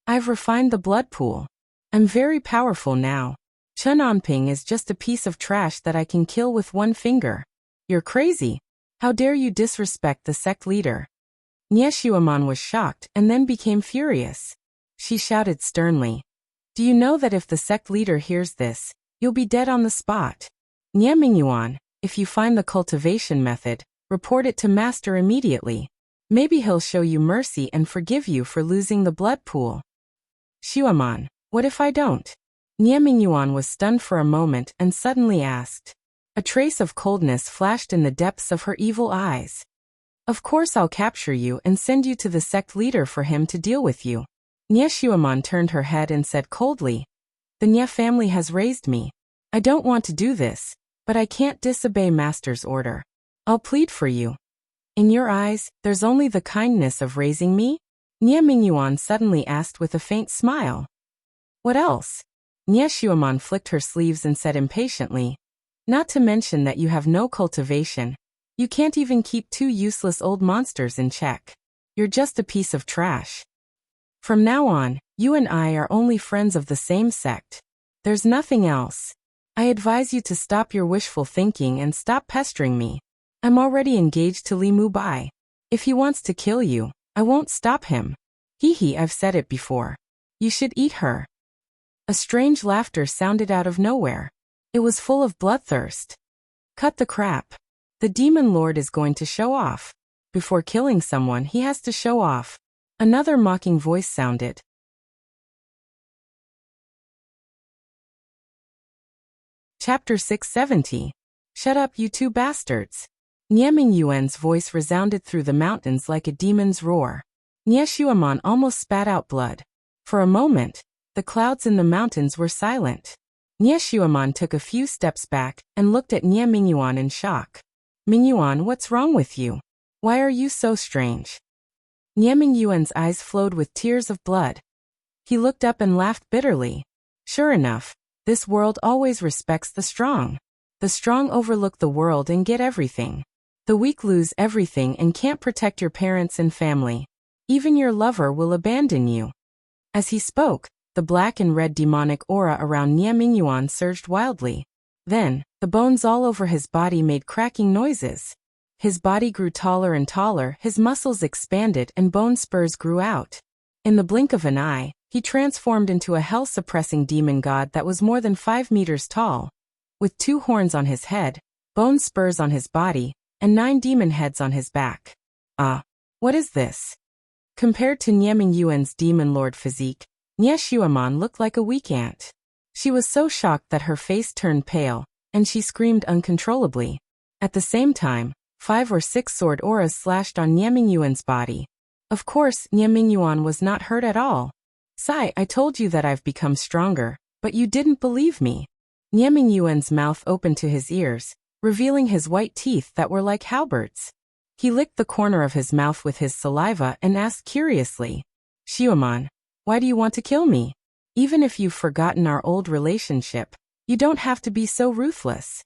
I've refined the blood pool. I'm very powerful now. Chen Anping is just a piece of trash that I can kill with one finger. You're crazy. How dare you disrespect the sect leader? Nie Xueman was shocked and then became furious. She shouted sternly, Do you know that if the sect leader hears this, you'll be dead on the spot? Nie Mingyuan, if you find the cultivation method, report it to Master immediately. Maybe he'll show you mercy and forgive you for losing the blood pool. Xueman, what if I don't? Nie Mingyuan was stunned for a moment and suddenly asked. A trace of coldness flashed in the depths of her evil eyes. Of course I'll capture you and send you to the sect leader for him to deal with you. Nie Xueman turned her head and said coldly, The Nie family has raised me. I don't want to do this, but I can't disobey Master's order. I'll plead for you. In your eyes, there's only the kindness of raising me? Nie Mingyuan suddenly asked with a faint smile. What else? Nie Xueman flicked her sleeves and said impatiently, Not to mention that you have no cultivation. You can't even keep two useless old monsters in check. You're just a piece of trash. From now on, you and I are only friends of the same sect. There's nothing else. I advise you to stop your wishful thinking and stop pestering me. I'm already engaged to Li Mubai. If he wants to kill you, I won't stop him. Hee, I've said it before. You should eat her. A strange laughter sounded out of nowhere. It was full of bloodthirst. Cut the crap. The demon lord is going to show off. Before killing someone, he has to show off. Another mocking voice sounded. Chapter 670. Shut up, you two bastards. Nieming Yuan's voice resounded through the mountains like a demon's roar. Nie Xuemon almost spat out blood. For a moment, the clouds in the mountains were silent. Nie Xuemon took a few steps back and looked at Nie Mingyuan in shock. Mingyuan, what's wrong with you? Why are you so strange? Nie Mingyuan's eyes flowed with tears of blood. He looked up and laughed bitterly. Sure enough, this world always respects the strong. The strong overlook the world and get everything. The weak lose everything and can't protect your parents and family. Even your lover will abandon you. As he spoke, the black and red demonic aura around Nie Mingyuan surged wildly. Then, the bones all over his body made cracking noises. His body grew taller and taller, his muscles expanded and bone spurs grew out. In the blink of an eye, he transformed into a hell-suppressing demon god that was more than 5 meters tall. With 2 horns on his head, bone spurs on his body, and 9 demon heads on his back. What is this? Compared to Nie Mingyuan's demon lord physique, Nie Xuemon looked like a weak ant. She was so shocked that her face turned pale, and she screamed uncontrollably. At the same time, 5 or 6 sword auras slashed on Nie Mingyuan's body. Of course, Nie Mingyuan was not hurt at all. Sai, I told you that I've become stronger, but you didn't believe me. Nie Mingyuan's mouth opened to his ears, revealing his white teeth that were like halberds. He licked the corner of his mouth with his saliva and asked curiously, Xuemon, why do you want to kill me? Even if you've forgotten our old relationship, you don't have to be so ruthless.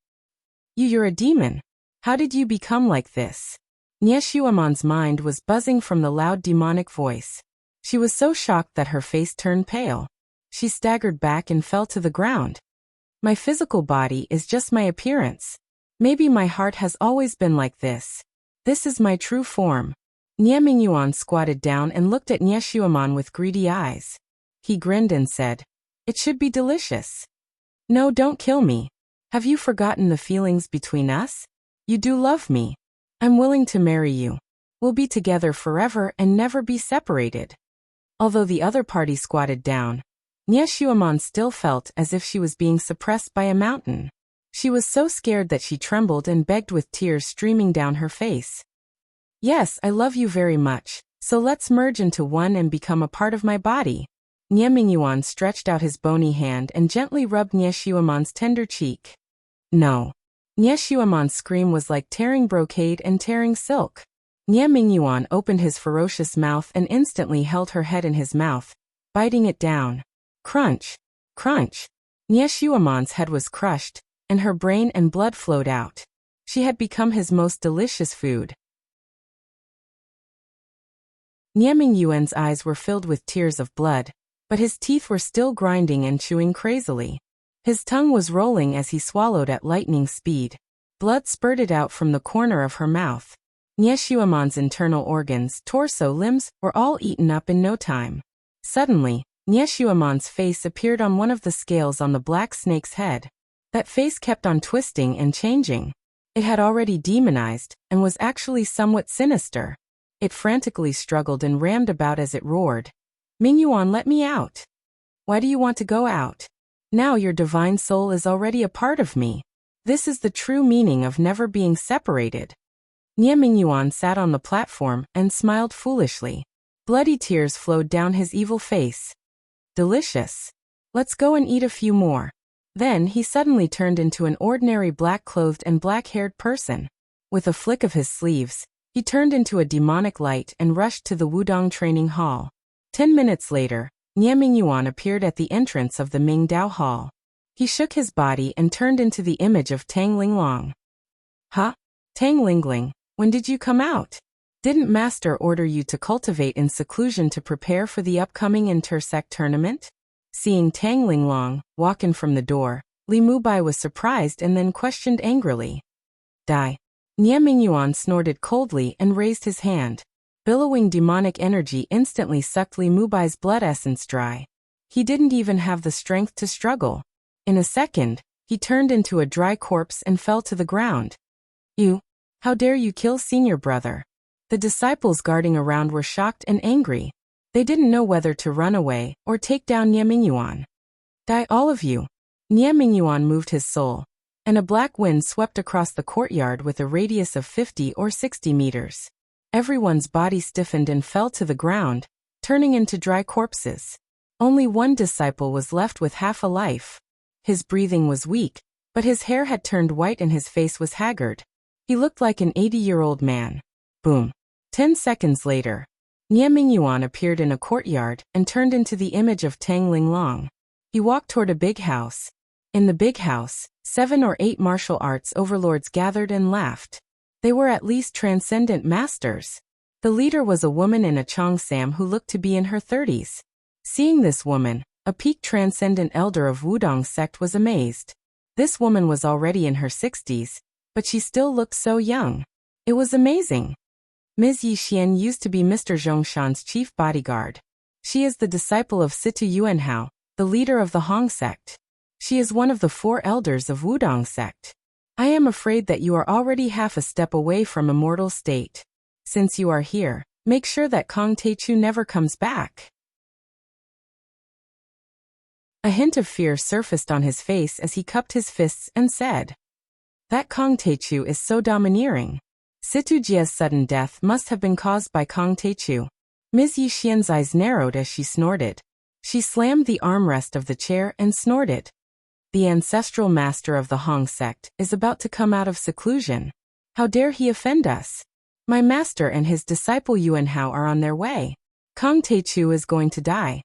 You're a demon. How did you become like this? Nie Xuemon's mind was buzzing from the loud demonic voice. She was so shocked that her face turned pale. She staggered back and fell to the ground. My physical body is just my appearance. Maybe my heart has always been like this. This is my true form. Nie Mingyuan squatted down and looked at Nie Xuemon with greedy eyes. He grinned and said, It should be delicious. No, don't kill me. Have you forgotten the feelings between us? You do love me. I'm willing to marry you. We'll be together forever and never be separated. Although the other party squatted down, Nie Xuemon still felt as if she was being suppressed by a mountain. She was so scared that she trembled and begged with tears streaming down her face. Yes, I love you very much, so let's merge into one and become a part of my body. Nie Mingyuan stretched out his bony hand and gently rubbed Nie Xuemon's tender cheek. No. Nie Xuemon's scream was like tearing brocade and tearing silk. Nie Mingyuan opened his ferocious mouth and instantly held her head in his mouth, biting it down. Crunch. Crunch. Nie Xuemon's head was crushed, and her brain and blood flowed out. She had become his most delicious food. Nie Mingyuan's eyes were filled with tears of blood, but his teeth were still grinding and chewing crazily. His tongue was rolling as he swallowed at lightning speed. Blood spurted out from the corner of her mouth. Nie Xuemon's internal organs, torso, limbs were all eaten up in no time. Suddenly, Nie Xuemon's face appeared on one of the scales on the black snake's head. That face kept on twisting and changing. It had already demonized, and was actually somewhat sinister. It frantically struggled and rammed about as it roared. Mingyuan, let me out. Why do you want to go out? Now your divine soul is already a part of me. This is the true meaning of never being separated. Nie Mingyuan sat on the platform and smiled foolishly. Bloody tears flowed down his evil face. Delicious. Let's go and eat a few more. Then he suddenly turned into an ordinary black-clothed and black-haired person. With a flick of his sleeves, he turned into a demonic light and rushed to the Wudong training hall. 10 minutes later, Nie Mingyuan appeared at the entrance of the Mingdao Hall. He shook his body and turned into the image of Tang Linglong. Huh? Tang Lingling, when did you come out? Didn't Master order you to cultivate in seclusion to prepare for the upcoming intersect tournament? Seeing Tang Linglong walk in from the door, Li Mubai was surprised and then questioned angrily. Die. Nie Mingyuan snorted coldly and raised his hand. Billowing demonic energy instantly sucked Li Mubai's blood essence dry. He didn't even have the strength to struggle. In a second, He turned into a dry corpse and fell to the ground. You! How dare you kill senior brother? The disciples guarding around were shocked and angry. They didn't know whether to run away or take down Nie Mingyuan. Die all of you! Nie Mingyuan moved his soul, and a black wind swept across the courtyard with a radius of 50 or 60 meters. Everyone's body stiffened and fell to the ground, turning into dry corpses. Only one disciple was left with half a life. His breathing was weak, but his hair had turned white and his face was haggard. He looked like an 80-year-old man. Boom. 10 seconds later, Nie Mingyuan appeared in a courtyard and turned into the image of Tang Linglong. He walked toward a big house. In the big house, 7 or 8 martial arts overlords gathered and laughed. They were at least transcendent masters. The leader was a woman in a cheongsam who looked to be in her 30s. Seeing this woman, a peak transcendent elder of Wudong sect was amazed. This woman was already in her 60s, but she still looked so young. It was amazing. Ms. Yixian used to be Mr. Zhongshan's chief bodyguard. She is the disciple of Situ Yuanhao, the leader of the Hong sect. She is one of the 4 elders of Wudong sect. I am afraid that you are already half a step away from immortal state. Since you are here, make sure that Kong Teichu never comes back. A hint of fear surfaced on his face as he cupped his fists and said, "That Kong Teichu is so domineering. Situ Jia's sudden death must have been caused by Kong Teichu." Ms. Yixian's eyes narrowed as she snorted. She slammed the armrest of the chair and snorted. The ancestral master of the Hong sect is about to come out of seclusion. How dare he offend us? My master and his disciple Yuanhao are on their way. Kong Teichu is going to die.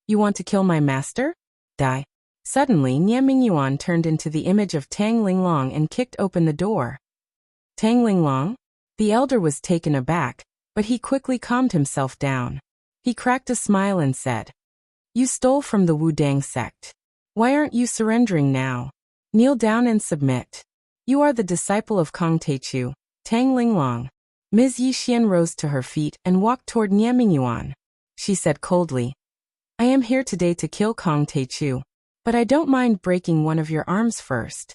You want to kill my master? Die. Suddenly Nie Mingyuan turned into the image of Tang Linglong and kicked open the door. Tang Linglong? The elder was taken aback, but he quickly calmed himself down. He cracked a smile and said, "You stole from the Wudang sect. Why aren't you surrendering now? Kneel down and submit. You are the disciple of Kong Teichu, Tang Linglong." Ms. Yixian rose to her feet and walked toward Nie Mingyuan. She said coldly, "I am here today to kill Kong Teichu, but I don't mind breaking one of your arms first.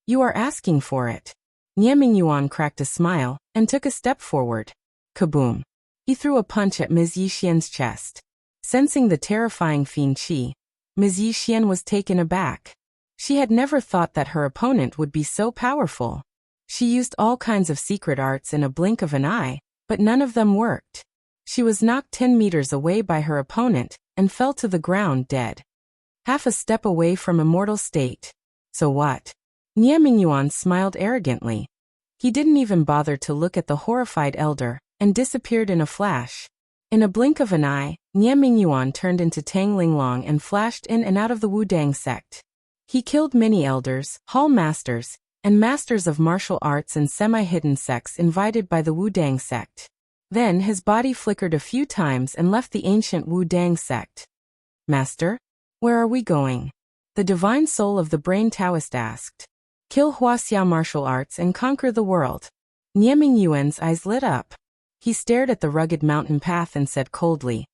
You are asking for it." Nie Mingyuan cracked a smile and took a step forward. Kaboom! He threw a punch at Ms. Yixian's chest. Sensing the terrifying fiend qi, Ms. Yixian was taken aback. She had never thought that her opponent would be so powerful. She used all kinds of secret arts in a blink of an eye, but none of them worked. She was knocked 10 meters away by her opponent and fell to the ground dead. Half a step away from immortal state. So what? Nie Mingyuan smiled arrogantly. He didn't even bother to look at the horrified elder and disappeared in a flash. In a blink of an eye, Nie Mingyuan turned into Tang Linglong and flashed in and out of the Wudang sect. He killed many elders, hall masters, and masters of martial arts and semi-hidden sects invited by the Wudang sect. Then his body flickered a few times and left the ancient Wudang sect. "Master? Where are we going?" The divine soul of the brain Taoist asked. "Kill Wuxia martial arts and conquer the world." Nie Mingyuan's eyes lit up. He stared at the rugged mountain path and said coldly,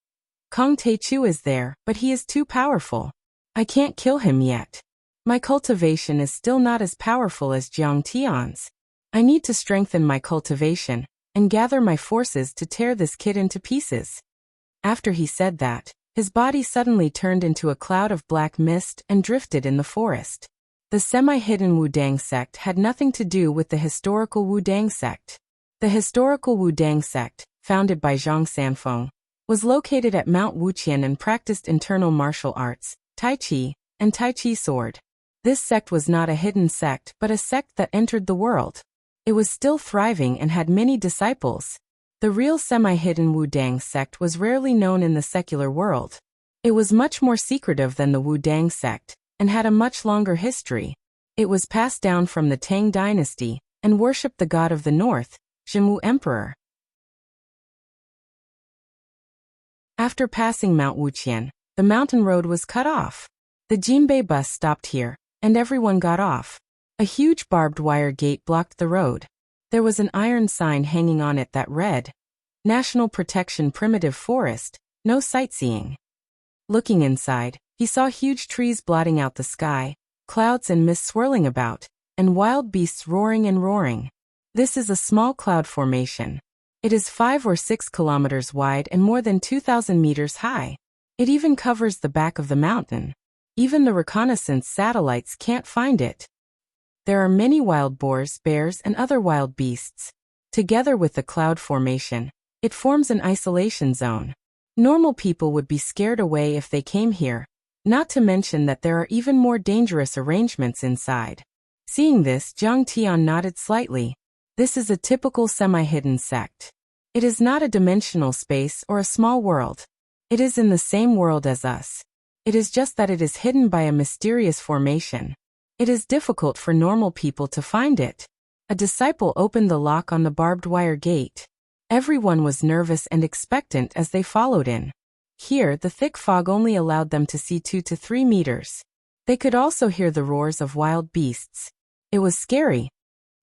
"Kong Teichu is there, but he is too powerful. I can't kill him yet. My cultivation is still not as powerful as Jiang Tian's. I need to strengthen my cultivation and gather my forces to tear this kid into pieces." After he said that, his body suddenly turned into a cloud of black mist and drifted in the forest. The semi-hidden Wudang sect had nothing to do with the historical Wudang sect. The historical Wudang sect, founded by Zhang Sanfeng, was located at Mount Wuqian and practiced internal martial arts, Tai Chi, and Tai Chi sword. This sect was not a hidden sect but a sect that entered the world. It was still thriving and had many disciples. The real semi-hidden Wudang sect was rarely known in the secular world. It was much more secretive than the Wudang sect, and had a much longer history. It was passed down from the Tang dynasty, and worshipped the god of the north, Zhenwu Emperor. After passing Mount Wuqian, the mountain road was cut off. The Jinbei bus stopped here, and everyone got off. A huge barbed wire gate blocked the road. There was an iron sign hanging on it that read, "National Protection Primitive Forest, no sightseeing." Looking inside, he saw huge trees blotting out the sky, clouds and mist swirling about, and wild beasts roaring and roaring. This is a small cloud formation. It is 5 or 6 kilometers wide and more than 2,000 meters high. It even covers the back of the mountain. Even the reconnaissance satellites can't find it. There are many wild boars, bears, and other wild beasts. Together with the cloud formation, it forms an isolation zone. Normal people would be scared away if they came here, not to mention that there are even more dangerous arrangements inside. Seeing this, Jiang Tian nodded slightly. This is a typical semi-hidden sect. It is not a dimensional space or a small world. It is in the same world as us. It is just that it is hidden by a mysterious formation. It is difficult for normal people to find it. A disciple opened the lock on the barbed wire gate. Everyone was nervous and expectant as they followed in. Here, the thick fog only allowed them to see 2 to 3 meters. They could also hear the roars of wild beasts. It was scary.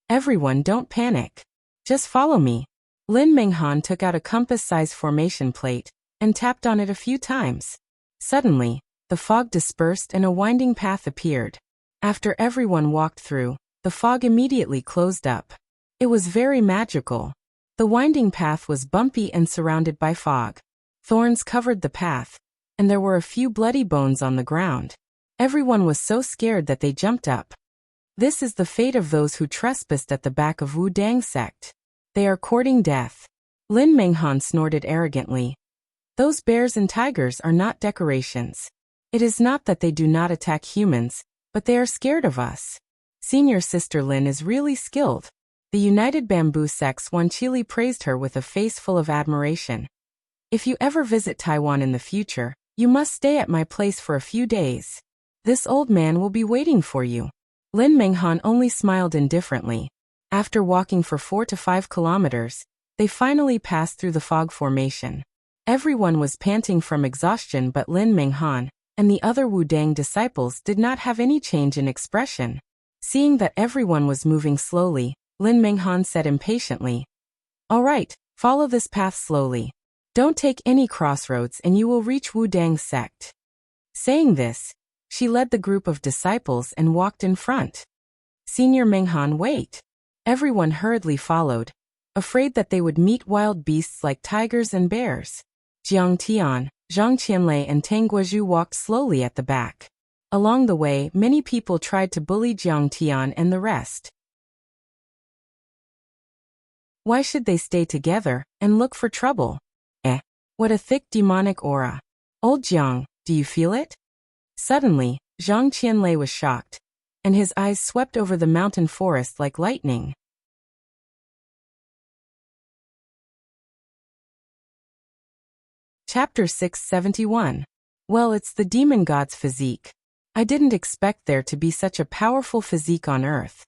Everyone, don't panic. Just follow me. Lin Menghan took out a compass-size formation plate and tapped on it a few times. Suddenly, the fog dispersed and a winding path appeared. After everyone walked through, the fog immediately closed up. It was very magical. The winding path was bumpy and surrounded by fog. Thorns covered the path, and there were a few bloody bones on the ground. Everyone was so scared that they jumped up. This is the fate of those who trespassed at the back of Wu Dang sect. They are courting death. Lin Menghan snorted arrogantly. Those bears and tigers are not decorations. It is not that they do not attack humans, but they are scared of us. Senior Sister Lin is really skilled. The United Bamboo Sect's Wan Chili praised her with a face full of admiration. If you ever visit Taiwan in the future, you must stay at my place for a few days. This old man will be waiting for you. Lin Menghan only smiled indifferently. After walking for 4 to 5 kilometers, they finally passed through the fog formation. Everyone was panting from exhaustion, but Lin Menghan and the other Wudang disciples did not have any change in expression. Seeing that everyone was moving slowly, Lin Menghan said impatiently, "All right, follow this path slowly. Don't take any crossroads and you will reach Wudang sect." Saying this, she led the group of disciples and walked in front. Senior Menghan, wait. Everyone hurriedly followed, afraid that they would meet wild beasts like tigers and bears. Jiang Tian, Zhang Qianlei and Tang Guozhu walked slowly at the back. Along the way, many people tried to bully Jiang Tian and the rest. Why should they stay together and look for trouble? What a thick demonic aura. Old Jiang, do you feel it? Suddenly, Zhang Qianlei was shocked, and his eyes swept over the mountain forest like lightning. Chapter 671. Well, it's the demon god's physique. I didn't expect there to be such a powerful physique on earth.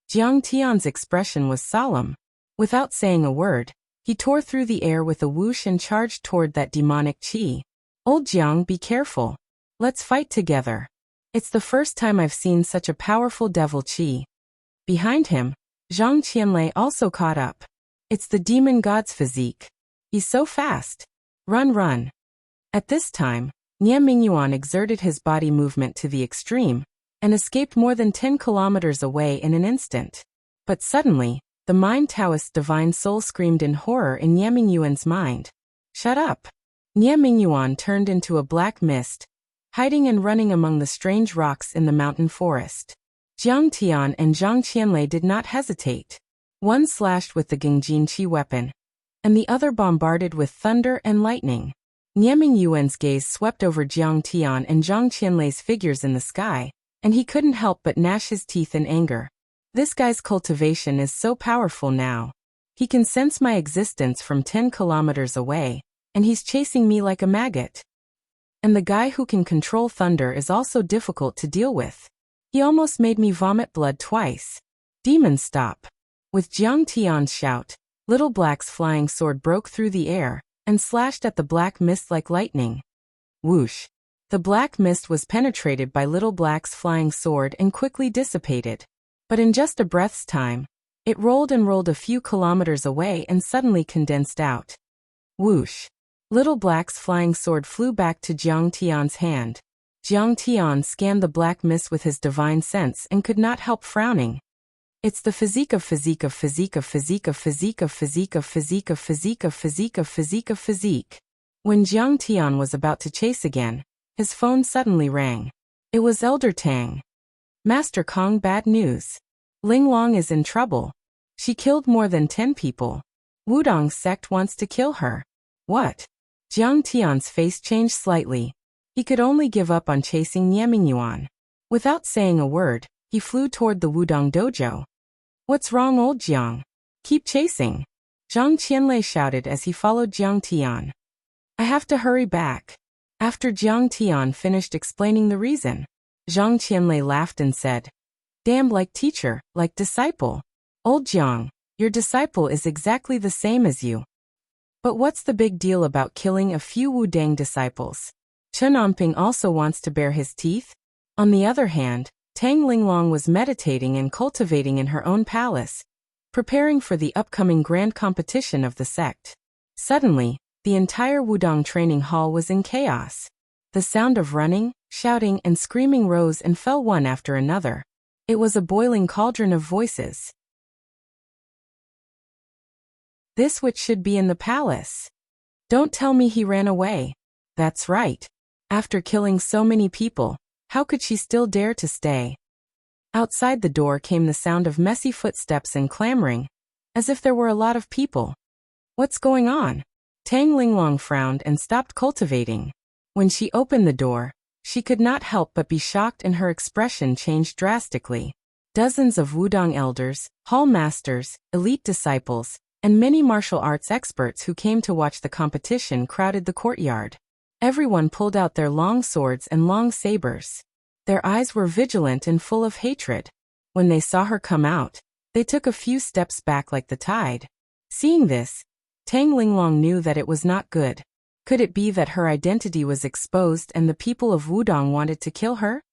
Jiang Tian's expression was solemn. Without saying a word, he tore through the air with a whoosh and charged toward that demonic qi. Old Jiang, be careful. Let's fight together. It's the first time I've seen such a powerful devil qi. Behind him, Zhang Qianlei also caught up. It's the demon god's physique. He's so fast. Run, run. At this time, Nie Mingyuan exerted his body movement to the extreme and escaped more than 10 kilometers away in an instant. But suddenly, the Mind Taoist divine soul screamed in horror in Nie Mingyuan's mind. Shut up. Nie Mingyuan turned into a black mist, hiding and running among the strange rocks in the mountain forest. Jiang Tian and Zhang Qianlei did not hesitate. One slashed with the Gengjin Qi weapon, and the other bombarded with thunder and lightning. Nie Mingyuan's gaze swept over Jiang Tian and Zhang Qianlei's figures in the sky, and he couldn't help but gnash his teeth in anger. This guy's cultivation is so powerful now. He can sense my existence from 10 kilometers away, and he's chasing me like a maggot. And the guy who can control thunder is also difficult to deal with. He almost made me vomit blood twice. Demon, stop. With Jiang Tian's shout, Little Black's flying sword broke through the air and slashed at the black mist like lightning. Whoosh. The black mist was penetrated by Little Black's flying sword and quickly dissipated. But in just a breath's time, it rolled and rolled a few kilometers away and suddenly condensed out. Whoosh. Little Black's flying sword flew back to Jiang Tian's hand. Jiang Tian scanned the black mist with his divine sense and could not help frowning. It's the physique of physique of physique of physique of physique of physique of physique of physique of physique of physique of physique. When Jiang Tian was about to chase again, his phone suddenly rang. It was Elder Tang. Master Kong, bad news. Ling Long is in trouble. She killed more than 10 people. Wudong's sect wants to kill her. What? Jiang Tian's face changed slightly. He could only give up on chasing Nieminyuan. Without saying a word, he flew toward the Wudong dojo. What's wrong, old Jiang? Keep chasing. Zhang Qianlei shouted as he followed Jiang Tian. I have to hurry back. After Jiang Tian finished explaining the reason, Zhang Qianlei laughed and said, Damn, like teacher, like disciple. Old Jiang, your disciple is exactly the same as you. But what's the big deal about killing a few Wudang disciples? Chen Onping also wants to bare his teeth? On the other hand, Tang Linglong was meditating and cultivating in her own palace, preparing for the upcoming grand competition of the sect. Suddenly, the entire Wudong training hall was in chaos. The sound of running, shouting, and screaming rose and fell one after another. It was a boiling cauldron of voices. This witch should be in the palace. Don't tell me he ran away. That's right. After killing so many people, how could she still dare to stay? Outside the door came the sound of messy footsteps and clamoring, as if there were a lot of people. What's going on? Tang Linglong frowned and stopped cultivating. When she opened the door, she could not help but be shocked, and her expression changed drastically. Dozens of Wudong elders, hall masters, elite disciples, and many martial arts experts who came to watch the competition crowded the courtyard. Everyone pulled out their long swords and long sabers. Their eyes were vigilant and full of hatred. When they saw her come out, they took a few steps back like the tide. Seeing this, Tang Linglong knew that it was not good. Could it be that her identity was exposed and the people of Wudong wanted to kill her?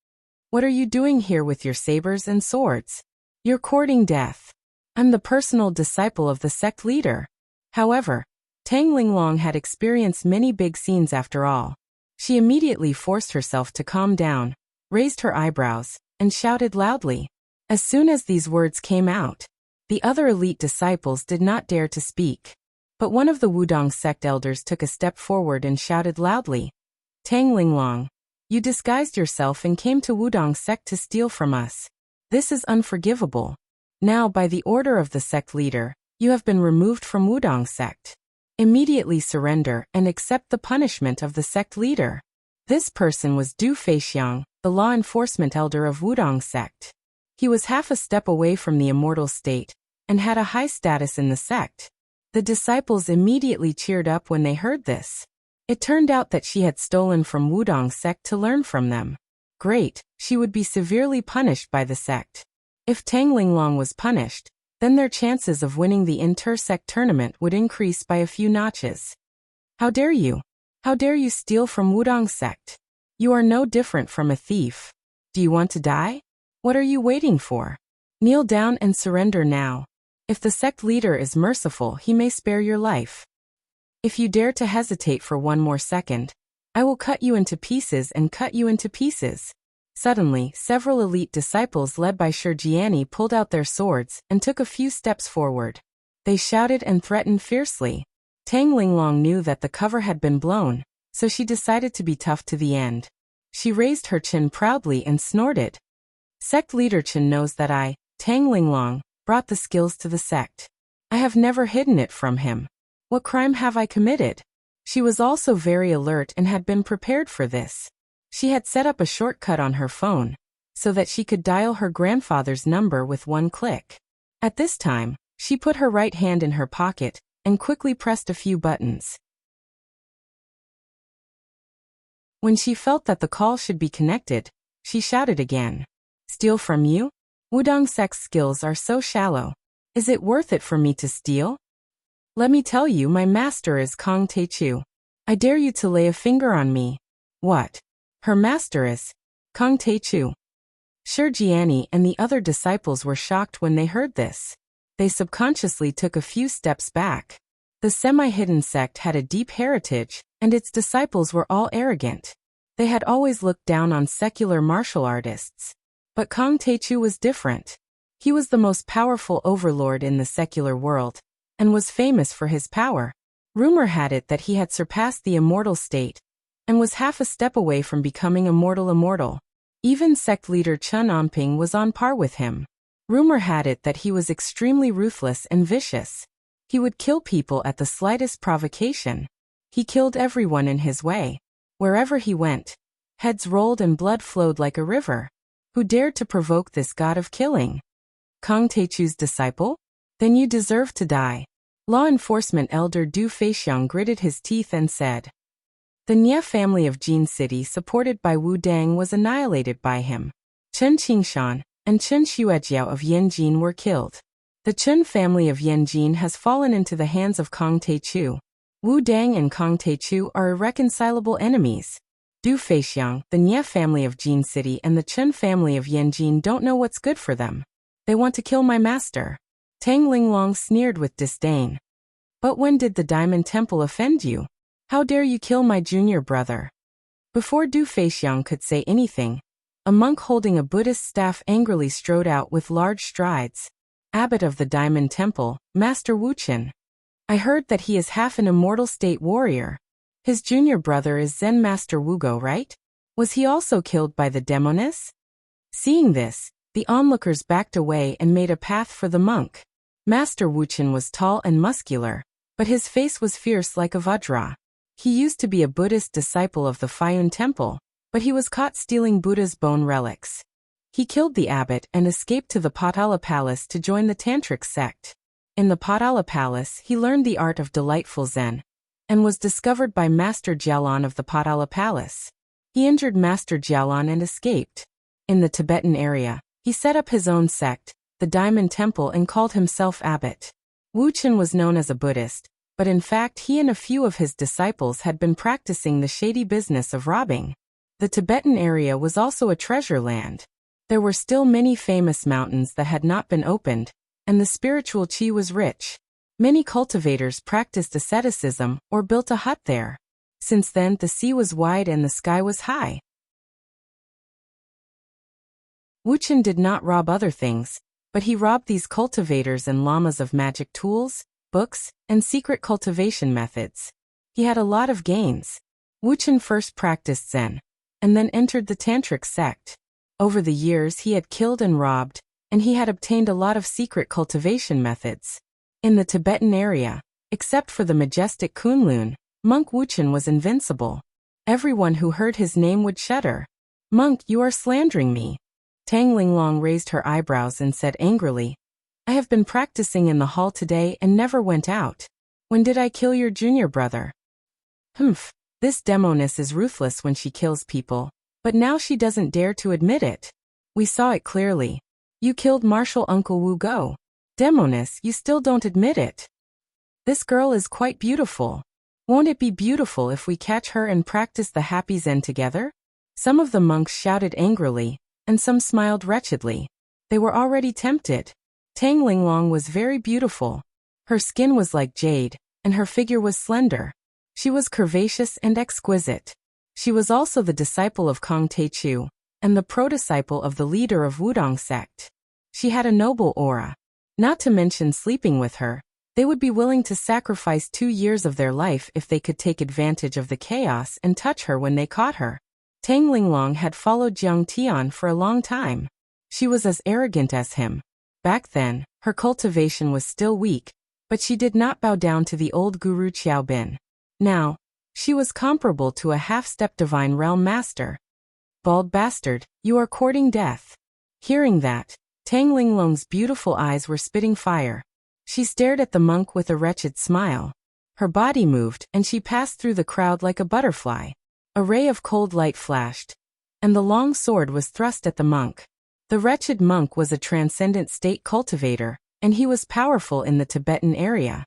What are you doing here with your sabers and swords? You're courting death. I'm the personal disciple of the sect leader. However, Tang Linglong had experienced many big scenes after all. She immediately forced herself to calm down, raised her eyebrows, and shouted loudly. As soon as these words came out, the other elite disciples did not dare to speak. But one of the Wudong sect elders took a step forward and shouted loudly, Tang Linglong, you disguised yourself and came to Wudong sect to steal from us. This is unforgivable. Now, by the order of the sect leader, you have been removed from Wudong sect. Immediately surrender and accept the punishment of the sect leader. This person was Du Feixiang, the law enforcement elder of Wudong sect. He was half a step away from the immortal state, and had a high status in the sect. The disciples immediately cheered up when they heard this. It turned out that she had stolen from Wudong sect to learn from them. Great, she would be severely punished by the sect. If Tang Linglong was punished, then their chances of winning the inter-sect tournament would increase by a few notches. How dare you? How dare you steal from Wudong sect? You are no different from a thief. Do you want to die? What are you waiting for? Kneel down and surrender now. If the sect leader is merciful, he may spare your life. If you dare to hesitate for one more second, I will cut you into pieces and cut you into pieces. Suddenly, several elite disciples led by Shirjiani pulled out their swords and took a few steps forward. They shouted and threatened fiercely. Tang Linglong knew that the cover had been blown, so she decided to be tough to the end. She raised her chin proudly and snorted. Sect leader Chen knows that I, Tang Linglong, brought the skills to the sect. I have never hidden it from him. What crime have I committed? She was also very alert and had been prepared for this. She had set up a shortcut on her phone, so that she could dial her grandfather's number with one click. At this time, she put her right hand in her pocket and quickly pressed a few buttons. When she felt that the call should be connected, she shouted again. Steal from you? Wudong sect's skills are so shallow. Is it worth it for me to steal? Let me tell you, my master is Kong Teichu. I dare you to lay a finger on me. What? Her master is Kong Teichu. Shirjiani and the other disciples were shocked when they heard this. They subconsciously took a few steps back. The semi-hidden sect had a deep heritage, and its disciples were all arrogant. They had always looked down on secular martial artists. But Kang Taechu was different. He was the most powerful overlord in the secular world, and was famous for his power. Rumor had it that he had surpassed the immortal state, and was half a step away from becoming immortal. Even sect leader Chun Onping was on par with him. Rumor had it that he was extremely ruthless and vicious. He would kill people at the slightest provocation. He killed everyone in his way. Wherever he went, heads rolled and blood flowed like a river. Who dared to provoke this god of killing? Kang Taechu's disciple? Then you deserve to die. Law enforcement elder Du Feixiang gritted his teeth and said. The Nye family of Jin City supported by Wu Dang was annihilated by him. Chen Qingshan and Chen Xuejiao of Yanjin were killed. The Chen family of Yanjin has fallen into the hands of Kang Taechu. Wu Dang and Kang Taechu are irreconcilable enemies. Du Feixiang, the Nye family of Jin City and the Chen family of Yanjin don't know what's good for them. They want to kill my master. Tang Linglong sneered with disdain. But when did the Diamond Temple offend you? How dare you kill my junior brother? Before Du Feixiang could say anything, a monk holding a Buddhist staff angrily strode out with large strides. Abbot of the Diamond Temple, Master Wuqian. I heard that he is half an immortal state warrior. His junior brother is Zen Master Wugo, right? Was he also killed by the demoness? Seeing this, the onlookers backed away and made a path for the monk. Master Wuqian was tall and muscular, but his face was fierce like a vajra. He used to be a Buddhist disciple of the Fayun Temple, but he was caught stealing Buddha's bone relics. He killed the abbot and escaped to the Potala Palace to join the Tantric sect. In the Potala Palace, he learned the art of delightful Zen, and was discovered by Master Jialan of the Potala Palace. He injured Master Jialan and escaped. In the Tibetan area, he set up his own sect, the Diamond Temple, and called himself abbot. Wuqian was known as a Buddhist, but in fact he and a few of his disciples had been practicing the shady business of robbing. The Tibetan area was also a treasure land. There were still many famous mountains that had not been opened, and the spiritual qi was rich. Many cultivators practiced asceticism or built a hut there. Since then the sea was wide and the sky was high. Wuqian did not rob other things, but he robbed these cultivators and lamas of magic tools, books, and secret cultivation methods. He had a lot of gains. Wuqian first practiced Zen, and then entered the Tantric sect. Over the years he had killed and robbed, and he had obtained a lot of secret cultivation methods. In the Tibetan area, except for the majestic Kunlun, Monk Wuqian was invincible. Everyone who heard his name would shudder. Monk, you are slandering me. Tang Linglong raised her eyebrows and said angrily, I have been practicing in the hall today and never went out. When did I kill your junior brother? Humph, this demoness is ruthless when she kills people, but now she doesn't dare to admit it. We saw it clearly. You killed Martial Uncle Wu Go. Demoness, you still don't admit it. This girl is quite beautiful. Won't it be beautiful if we catch her and practice the happy Zen together? Some of the monks shouted angrily, and some smiled wretchedly. They were already tempted. Tang Linglong was very beautiful. Her skin was like jade, and her figure was slender. She was curvaceous and exquisite. She was also the disciple of Kang Taechu, and the pro-disciple of the leader of Wudong sect. She had a noble aura. Not to mention sleeping with her, they would be willing to sacrifice 2 years of their life if they could take advantage of the chaos and touch her when they caught her. Tang Linglong had followed Jiang Tian for a long time. She was as arrogant as him. Back then, her cultivation was still weak, but she did not bow down to the old guru Qiao Bin. Now, she was comparable to a half-step divine realm master. Bald bastard, you are courting death. Hearing that, Tang Linglong's beautiful eyes were spitting fire. She stared at the monk with a wretched smile. Her body moved and she passed through the crowd like a butterfly. A ray of cold light flashed, and the long sword was thrust at the monk. The wretched monk was a transcendent state cultivator, and he was powerful in the Tibetan area.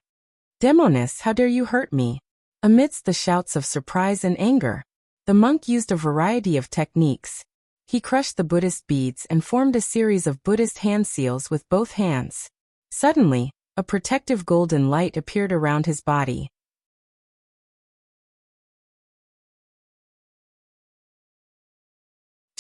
Demoness, how dare you hurt me? Amidst the shouts of surprise and anger, the monk used a variety of techniques. He crushed the Buddhist beads and formed a series of Buddhist hand seals with both hands. Suddenly, a protective golden light appeared around his body.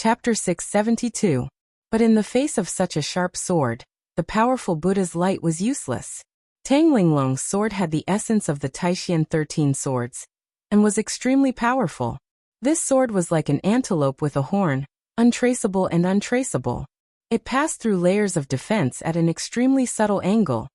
Chapter 672. But in the face of such a sharp sword, the powerful Buddha's light was useless. Tang Linglong's sword had the essence of the Taishan 13 swords, and was extremely powerful. This sword was like an antelope with a horn, untraceable and untraceable. It passed through layers of defense at an extremely subtle angle,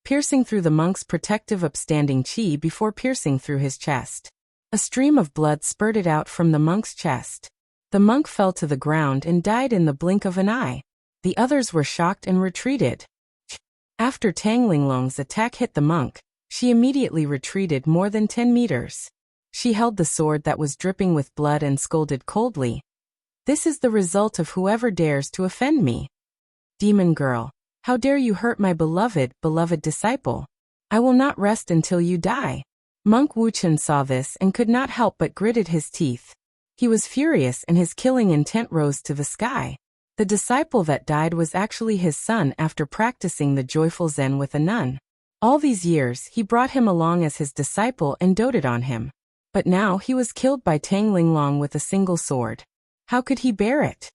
piercing through the monk's protective upstanding qi before piercing through his chest. A stream of blood spurted out from the monk's chest. The monk fell to the ground and died in the blink of an eye. The others were shocked and retreated. After Tang Linglong's attack hit the monk, she immediately retreated more than 10 meters. She held the sword that was dripping with blood and scolded coldly. "This is the result of whoever dares to offend me. Demon girl, how dare you hurt my beloved disciple? I will not rest until you die." Monk Wuchen saw this and could not help but gritted his teeth. He was furious and his killing intent rose to the sky. The disciple that died was actually his son after practicing the joyful Zen with a nun. All these years he brought him along as his disciple and doted on him. But now he was killed by Tang Linglong with a single sword. How could he bear it?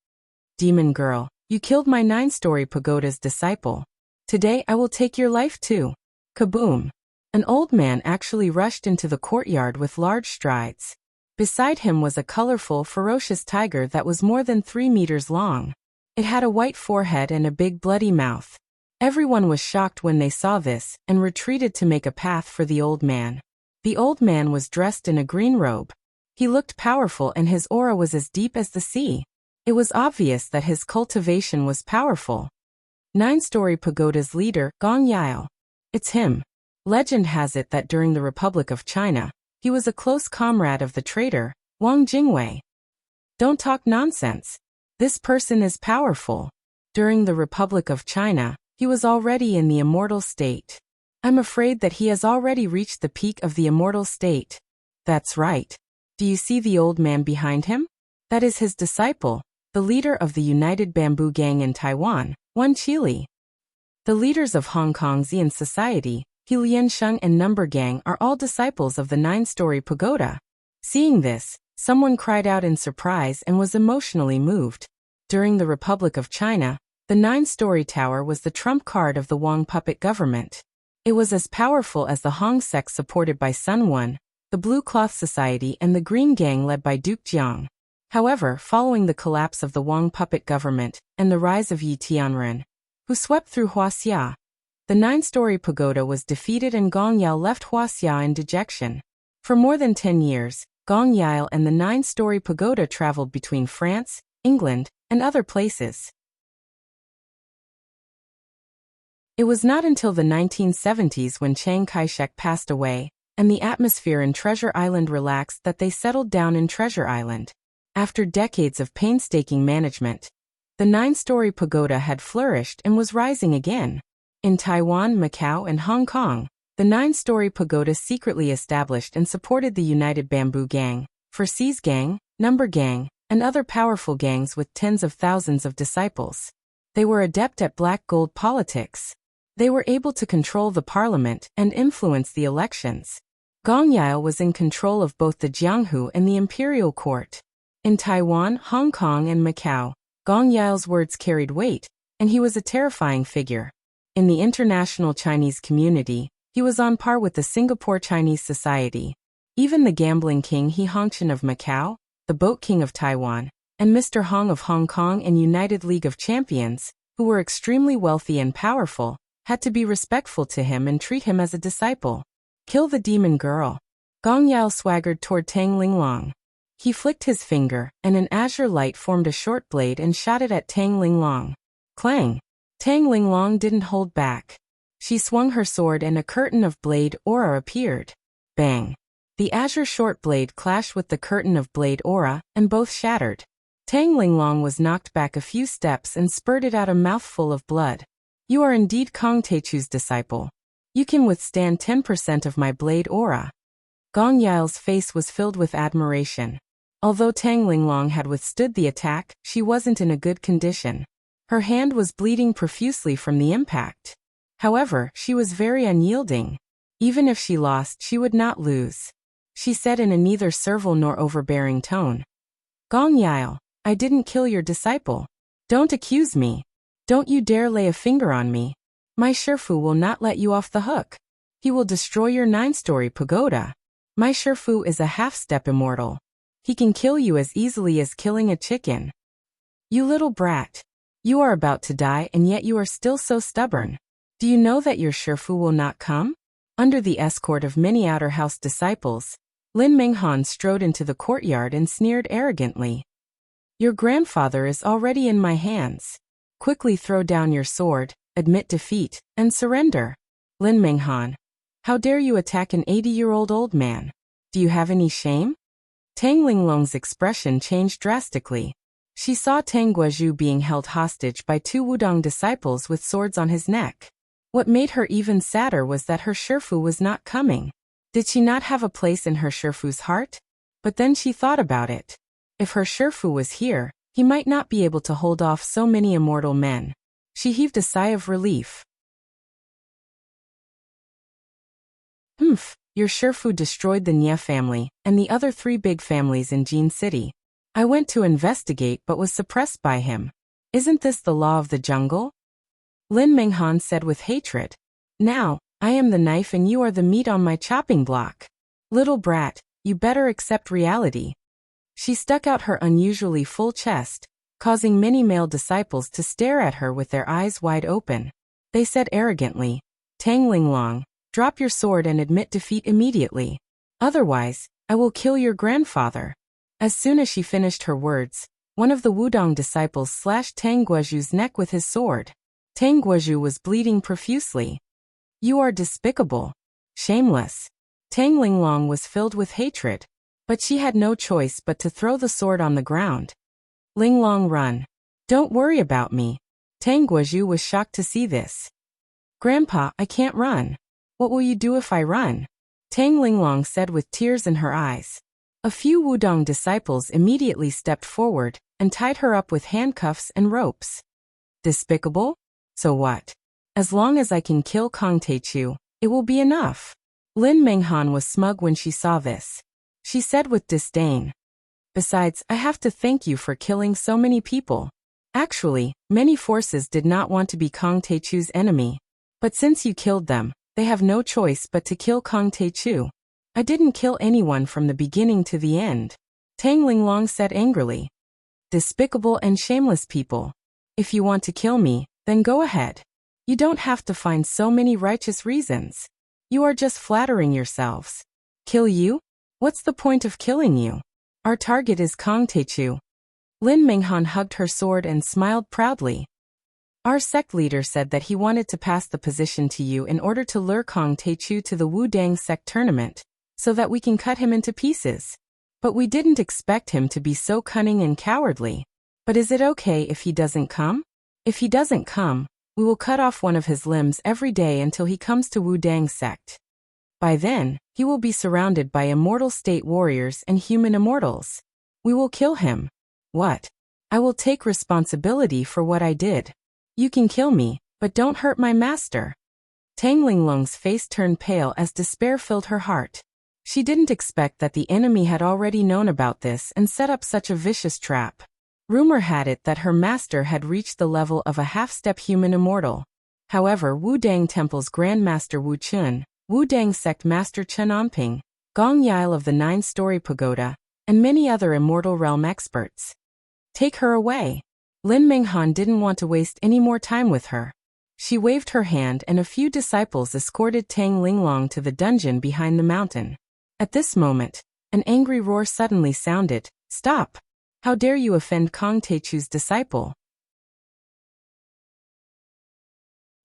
"Demon girl, you killed my 9-story pagoda's disciple. Today I will take your life too." Kaboom! An old man actually rushed into the courtyard with large strides. Beside him was a colorful, ferocious tiger that was more than 3 meters long. It had a white forehead and a big bloody mouth. Everyone was shocked when they saw this and retreated to make a path for the old man. The old man was dressed in a green robe. He looked powerful and his aura was as deep as the sea. It was obvious that his cultivation was powerful. 9-story pagoda's leader, Gong Yao. It's him. Legend has it that during the Republic of China, he was a close comrade of the traitor, Wang Jingwei. Don't talk nonsense. This person is powerful. During the Republic of China, he was already in the immortal state. I'm afraid that he has already reached the peak of the immortal state. That's right. Do you see the old man behind him? That is his disciple, the leader of the United Bamboo Gang in Taiwan, Wan Chili. The leaders of Hong Kong's Xian Society, He Liansheng and Number Gang are all disciples of the 9-story pagoda. Seeing this, someone cried out in surprise and was emotionally moved. During the Republic of China, the 9-story tower was the trump card of the Wang puppet government. It was as powerful as the Hong sect supported by Sun Wan, the Blue Cloth Society and the Green Gang led by Duke Jiang. However, following the collapse of the Wang puppet government and the rise of Yi Tianren, who swept through Wuxia, the 9-story pagoda was defeated and Gong Yao left Wuxia in dejection. For more than 10 years, Gong Yao and the 9-story pagoda traveled between France, England, and other places. It was not until the 1970s when Chiang Kai-shek passed away, and the atmosphere in Treasure Island relaxed that they settled down in Treasure Island. After decades of painstaking management, the 9-story pagoda had flourished and was rising again. In Taiwan, Macau, and Hong Kong, the 9-story pagoda secretly established and supported the United Bamboo Gang, Forces Gang, Number Gang, and other powerful gangs with tens of thousands of disciples. They were adept at black gold politics. They were able to control the parliament and influence the elections. Gong Yao was in control of both the Jianghu and the imperial court. In Taiwan, Hong Kong, and Macau, Gong Yao's words carried weight, and he was a terrifying figure. In the international Chinese community, he was on par with the Singapore Chinese Society. Even the gambling king He Hongqian of Macau, the boat king of Taiwan, and Mr. Hong of Hong Kong and United League of Champions, who were extremely wealthy and powerful, had to be respectful to him and treat him as a disciple. Kill the demon girl. Gong Yao swaggered toward Tang Linglong. He flicked his finger, and an azure light formed a short blade and shot it at Tang Linglong. Clang! Tang Linglong didn't hold back. She swung her sword and a curtain of blade aura appeared. Bang! The azure short blade clashed with the curtain of blade aura, and both shattered. Tang Linglong was knocked back a few steps and spurted out a mouthful of blood. You are indeed Kong Techu's disciple. You can withstand 10% of my blade aura. Gong Yao's face was filled with admiration. Although Tang Linglong had withstood the attack, she wasn't in a good condition. Her hand was bleeding profusely from the impact. However, she was very unyielding. Even if she lost, she would not lose. She said in a neither servile nor overbearing tone, Gong Yao, I didn't kill your disciple. Don't accuse me. Don't you dare lay a finger on me. My Shifu will not let you off the hook. He will destroy your 9-story pagoda. My Shifu is a half-step immortal. He can kill you as easily as killing a chicken. You little brat. You are about to die and yet you are still so stubborn. Do you know that your Shifu will not come? Under the escort of many outer house disciples, Lin Minghan strode into the courtyard and sneered arrogantly. Your grandfather is already in my hands. Quickly throw down your sword, admit defeat, and surrender. Lin Minghan. How dare you attack an 80-year-old old man? Do you have any shame? Tang Linglong's expression changed drastically. She saw Tang Guozhu being held hostage by 2 Wudong disciples with swords on his neck. What made her even sadder was that her Shifu was not coming. Did she not have a place in her Shifu's heart? But then she thought about it. If her Shifu was here, he might not be able to hold off so many immortal men. She heaved a sigh of relief. Your Shifu destroyed the Nye family and the other 3 big families in Jin City. I went to investigate but was suppressed by him. Isn't this the law of the jungle? Lin Minghan said with hatred. Now, I am the knife and you are the meat on my chopping block. Little brat, you better accept reality. She stuck out her unusually full chest, causing many male disciples to stare at her with their eyes wide open. They said arrogantly, Tang Linglong, drop your sword and admit defeat immediately. Otherwise, I will kill your grandfather. As soon as she finished her words, one of the Wudong disciples slashed Tang Guozhu's neck with his sword. Tang Guozhu was bleeding profusely. You are despicable. Shameless. Tang Linglong was filled with hatred, but she had no choice but to throw the sword on the ground. Linglong, run. Don't worry about me. Tang Guozhu was shocked to see this. Grandpa, I can't run. What will you do if I run? Tang Linglong said with tears in her eyes. A few Wudong disciples immediately stepped forward and tied her up with handcuffs and ropes. Despicable? So what? As long as I can kill Kong Teichu, it will be enough. Lin Minghan was smug when she saw this. She said with disdain. Besides, I have to thank you for killing so many people. Actually, many forces did not want to be Kong Teichu's enemy. But since you killed them, they have no choice but to kill Kong Teichu. I didn't kill anyone from the beginning to the end. Tang Linglong said angrily. Despicable and shameless people. If you want to kill me, then go ahead. You don't have to find so many righteous reasons. You are just flattering yourselves. Kill you? What's the point of killing you? Our target is Kong Teichu. Lin Minghan hugged her sword and smiled proudly. Our sect leader said that he wanted to pass the position to you in order to lure Kong Teichu to the Wudang sect tournament, so that we can cut him into pieces. But we didn't expect him to be so cunning and cowardly. But is it okay if he doesn't come? If he doesn't come, we will cut off one of his limbs every day until he comes to Wudang sect. By then, he will be surrounded by immortal state warriors and human immortals. We will kill him. What? I will take responsibility for what I did. You can kill me, but don't hurt my master. Tang Linglong's face turned pale as despair filled her heart. She didn't expect that the enemy had already known about this and set up such a vicious trap. Rumor had it that her master had reached the level of a half-step human immortal. However, Wudang Temple's Grand Master Wu Chun, Wudang Sect Master Chen Onping, Gong Yile of the 9-story pagoda, and many other immortal realm experts. Take her away. Lin Minghan didn't want to waste any more time with her. She waved her hand and a few disciples escorted Tang Linglong to the dungeon behind the mountain. At this moment, an angry roar suddenly sounded. Stop! How dare you offend Kong Teichu's disciple?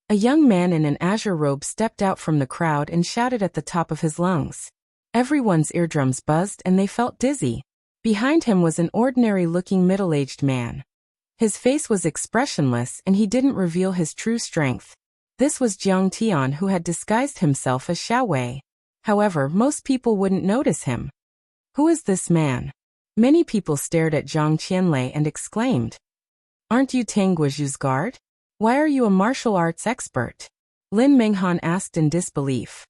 A young man in an azure robe stepped out from the crowd and shouted at the top of his lungs. Everyone's eardrums buzzed and they felt dizzy. Behind him was an ordinary-looking middle-aged man. His face was expressionless and he didn't reveal his true strength. This was Jiang Tian, who had disguised himself as Xiao Wei. However, most people wouldn't notice him. Who is this man? Many people stared at Zhang Qianlei and exclaimed. Aren't you Tang Guozhu's guard? Why are you a martial arts expert? Lin Minghan asked in disbelief.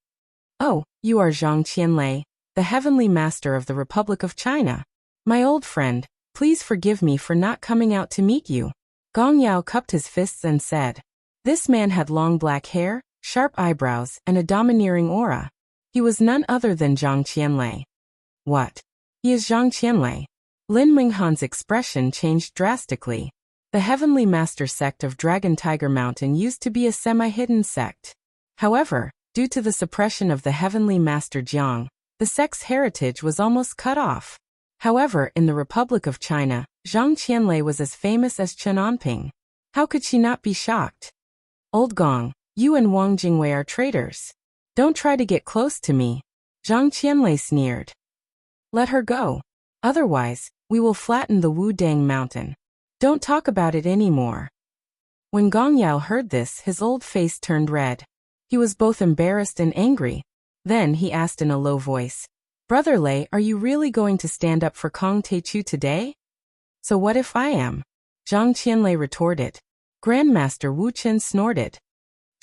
Oh, you are Zhang Qianlei, the heavenly master of the Republic of China. My old friend, Please forgive me for not coming out to meet you. Gong Yao cupped his fists and said. This man had long black hair, sharp eyebrows, and a domineering aura. He was none other than Zhang Qianlei. What? He is Zhang Qianlei. Lin Minghan's expression changed drastically. The Heavenly Master sect of Dragon Tiger Mountain used to be a semi-hidden sect. However, due to the suppression of the Heavenly Master Jiang, the sect's heritage was almost cut off. However, in the Republic of China, Zhang Qianlei was as famous as Chen Anping. How could she not be shocked? Old Gong, you and Wang Jingwei are traitors. Don't try to get close to me. Zhang Qianlei sneered. Let her go. Otherwise, we will flatten the Wudang Mountain. Don't talk about it anymore. When Gong Yao heard this, his old face turned red. He was both embarrassed and angry. Then he asked in a low voice, Brother Lei, are you really going to stand up for Kong Teichu today? So what if I am? Zhang Qianlei retorted. Grandmaster Wu Chen snorted.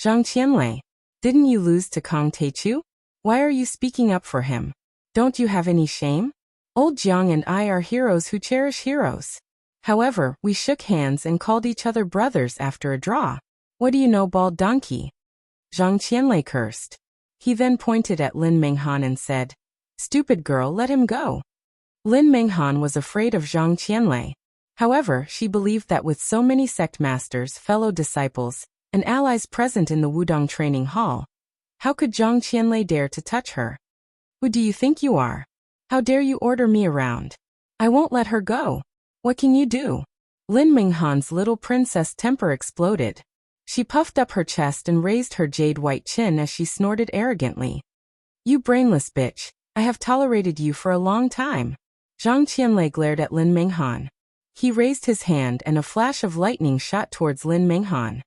Zhang Qianlei, didn't you lose to Kong Teichu? Why are you speaking up for him? Don't you have any shame? Old Jiang and I are heroes who cherish heroes. However, we shook hands and called each other brothers after a draw. What do you know, bald donkey? Zhang Qianlei cursed. He then pointed at Lin Minghan and said, Stupid girl, let him go. Lin Minghan was afraid of Zhang Qianlei. However, she believed that with so many sect masters, fellow disciples, and allies present in the Wudong training hall, how could Zhang Qianlei dare to touch her? Who do you think you are? How dare you order me around? I won't let her go. What can you do? Lin Minghan's little princess temper exploded. She puffed up her chest and raised her jade-white chin as she snorted arrogantly. You brainless bitch, I have tolerated you for a long time. Zhang Qianlei glared at Lin Minghan. He raised his hand and a flash of lightning shot towards Lin Minghan.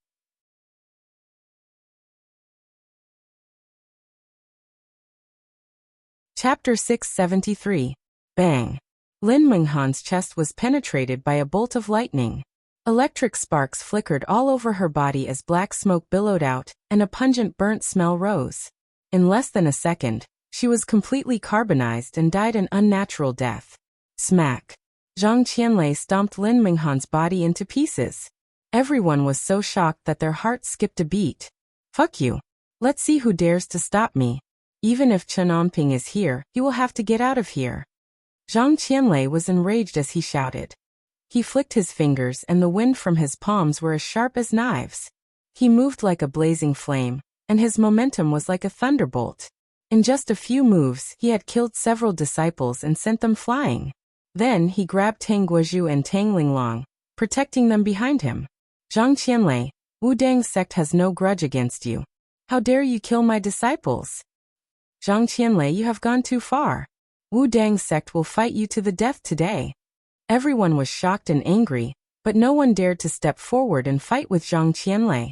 Chapter 673. Bang. Lin Minghan's chest was penetrated by a bolt of lightning. Electric sparks flickered all over her body as black smoke billowed out, and a pungent burnt smell rose. In less than a second, she was completely carbonized and died an unnatural death. Smack. Zhang Qianlei stomped Lin Minghan's body into pieces. Everyone was so shocked that their hearts skipped a beat. Fuck you. Let's see who dares to stop me. Even if Chen Anping is here, he will have to get out of here. Zhang Qianlei was enraged as he shouted. He flicked his fingers and the wind from his palms were as sharp as knives. He moved like a blazing flame, and his momentum was like a thunderbolt. In just a few moves, he had killed several disciples and sent them flying. Then he grabbed Tang Guozhu and Tang Linglong, protecting them behind him. Zhang Qianlei, Wudang sect has no grudge against you. How dare you kill my disciples? Zhang Qianlei, you have gone too far. Wudang sect will fight you to the death today. Everyone was shocked and angry, but no one dared to step forward and fight with Zhang Qianlei.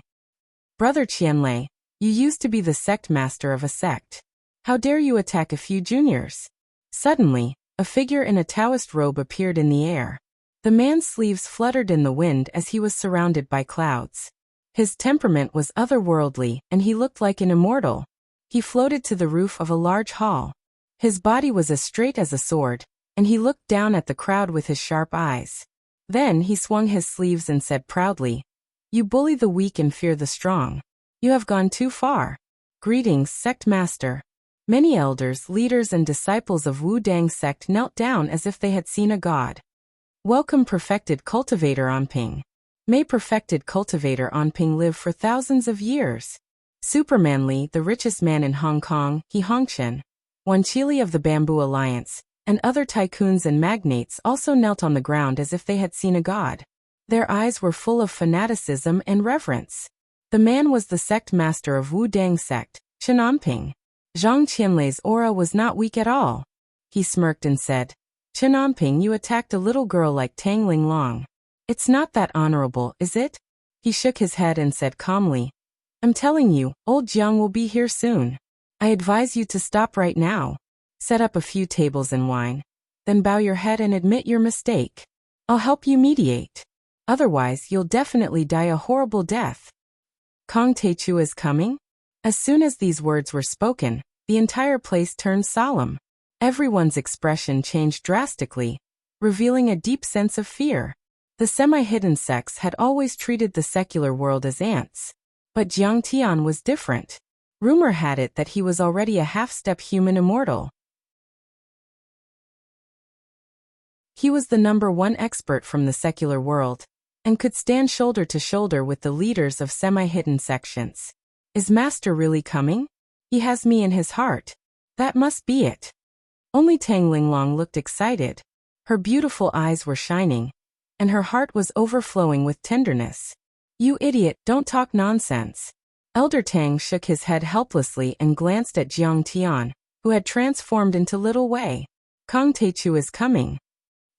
Brother Qianlei, you used to be the sect master of a sect. How dare you attack a few juniors? Suddenly, a figure in a Taoist robe appeared in the air. The man's sleeves fluttered in the wind as he was surrounded by clouds. His temperament was otherworldly, and he looked like an immortal. He floated to the roof of a large hall. His body was as straight as a sword, and he looked down at the crowd with his sharp eyes. Then he swung his sleeves and said proudly, You bully the weak and fear the strong. You have gone too far. Greetings, sect master. Many elders, leaders and disciples of Wudang sect knelt down as if they had seen a god. Welcome perfected cultivator Anping. May perfected cultivator Anping live for thousands of years. Superman Li, the richest man in Hong Kong, He Hongshan, Wanchili of the Bamboo Alliance, and other tycoons and magnates also knelt on the ground as if they had seen a god. Their eyes were full of fanaticism and reverence. The man was the sect master of Wudang sect, Chen Anping. Zhang Qianlei's aura was not weak at all. He smirked and said, Chen Anping, you attacked a little girl like Tang Linglong. It's not that honorable, is it? He shook his head and said calmly, I'm telling you, old Jiang will be here soon. I advise you to stop right now. Set up a few tables and wine. Then bow your head and admit your mistake. I'll help you mediate. Otherwise, you'll definitely die a horrible death. Kong Teichu is coming? As soon as these words were spoken, the entire place turned solemn. Everyone's expression changed drastically. revealing a deep sense of fear. The semi-hidden sects had always treated the secular world as ants. But Jiang Tian was different. Rumor had it that he was already a half-step human immortal. He was the #1 expert from the secular world, and could stand shoulder to shoulder with the leaders of semi-hidden sections. Is Master really coming? He has me in his heart. That must be it. Only Tang Linglong looked excited. Her beautiful eyes were shining, and her heart was overflowing with tenderness. You idiot, don't talk nonsense. Elder Tang shook his head helplessly and glanced at Jiang Tian, who had transformed into Little Wei. Kong Teichu is coming.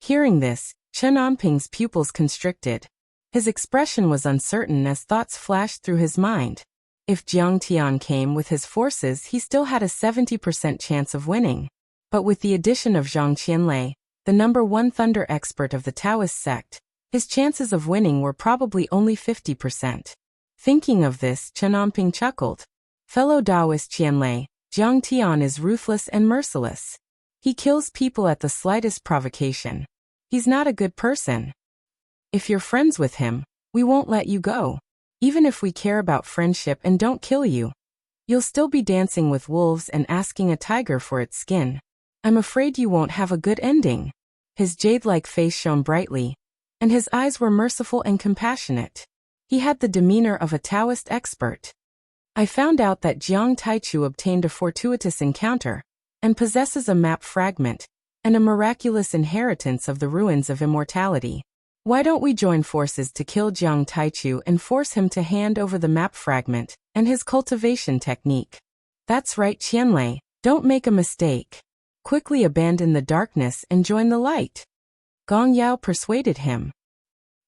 Hearing this, Chen Anping's pupils constricted. His expression was uncertain as thoughts flashed through his mind. If Jiang Tian came with his forces, he still had a 70% chance of winning. But with the addition of Zhang Qianlei, the #1 thunder expert of the Taoist sect, his chances of winning were probably only 50%. Thinking of this, Chen Anping chuckled. Fellow Taoist Qianlei, Jiang Tian is ruthless and merciless. He kills people at the slightest provocation. He's not a good person. If you're friends with him, we won't let you go. Even if we care about friendship and don't kill you, you'll still be dancing with wolves and asking a tiger for its skin. I'm afraid you won't have a good ending. His jade-like face shone brightly, and his eyes were merciful and compassionate. He had the demeanor of a Taoist expert. I found out that Jiang Taichu obtained a fortuitous encounter, and possesses a map fragment, and a miraculous inheritance of the ruins of immortality. Why don't we join forces to kill Jiang Taichu and force him to hand over the map fragment and his cultivation technique? That's right, Qianlei, don't make a mistake. Quickly abandon the darkness and join the light. Gong Yao persuaded him.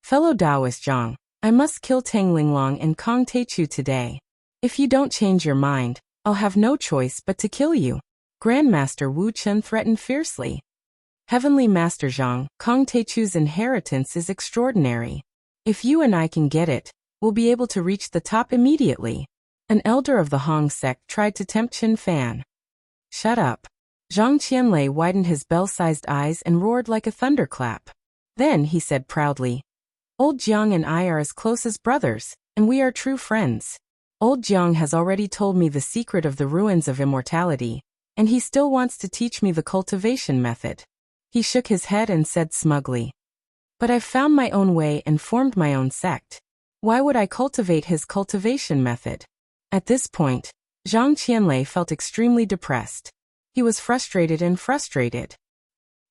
Fellow Taoist Zhang, I must kill Tang Linglong and Kong Teichu today. If you don't change your mind, I'll have no choice but to kill you. Grandmaster Wu Chen threatened fiercely. Heavenly Master Zhang, Kong Teichu's inheritance is extraordinary. If you and I can get it, we'll be able to reach the top immediately. An elder of the Hong sect tried to tempt Qin Fan. Shut up. Zhang Qianlei widened his bell-sized eyes and roared like a thunderclap. Then he said proudly, Old Jiang and I are as close as brothers, and we are true friends. Old Jiang has already told me the secret of the ruins of immortality, and he still wants to teach me the cultivation method. He shook his head and said smugly, But I've found my own way and formed my own sect. Why would I cultivate his cultivation method? At this point, Zhang Qianlei felt extremely depressed. He was frustrated.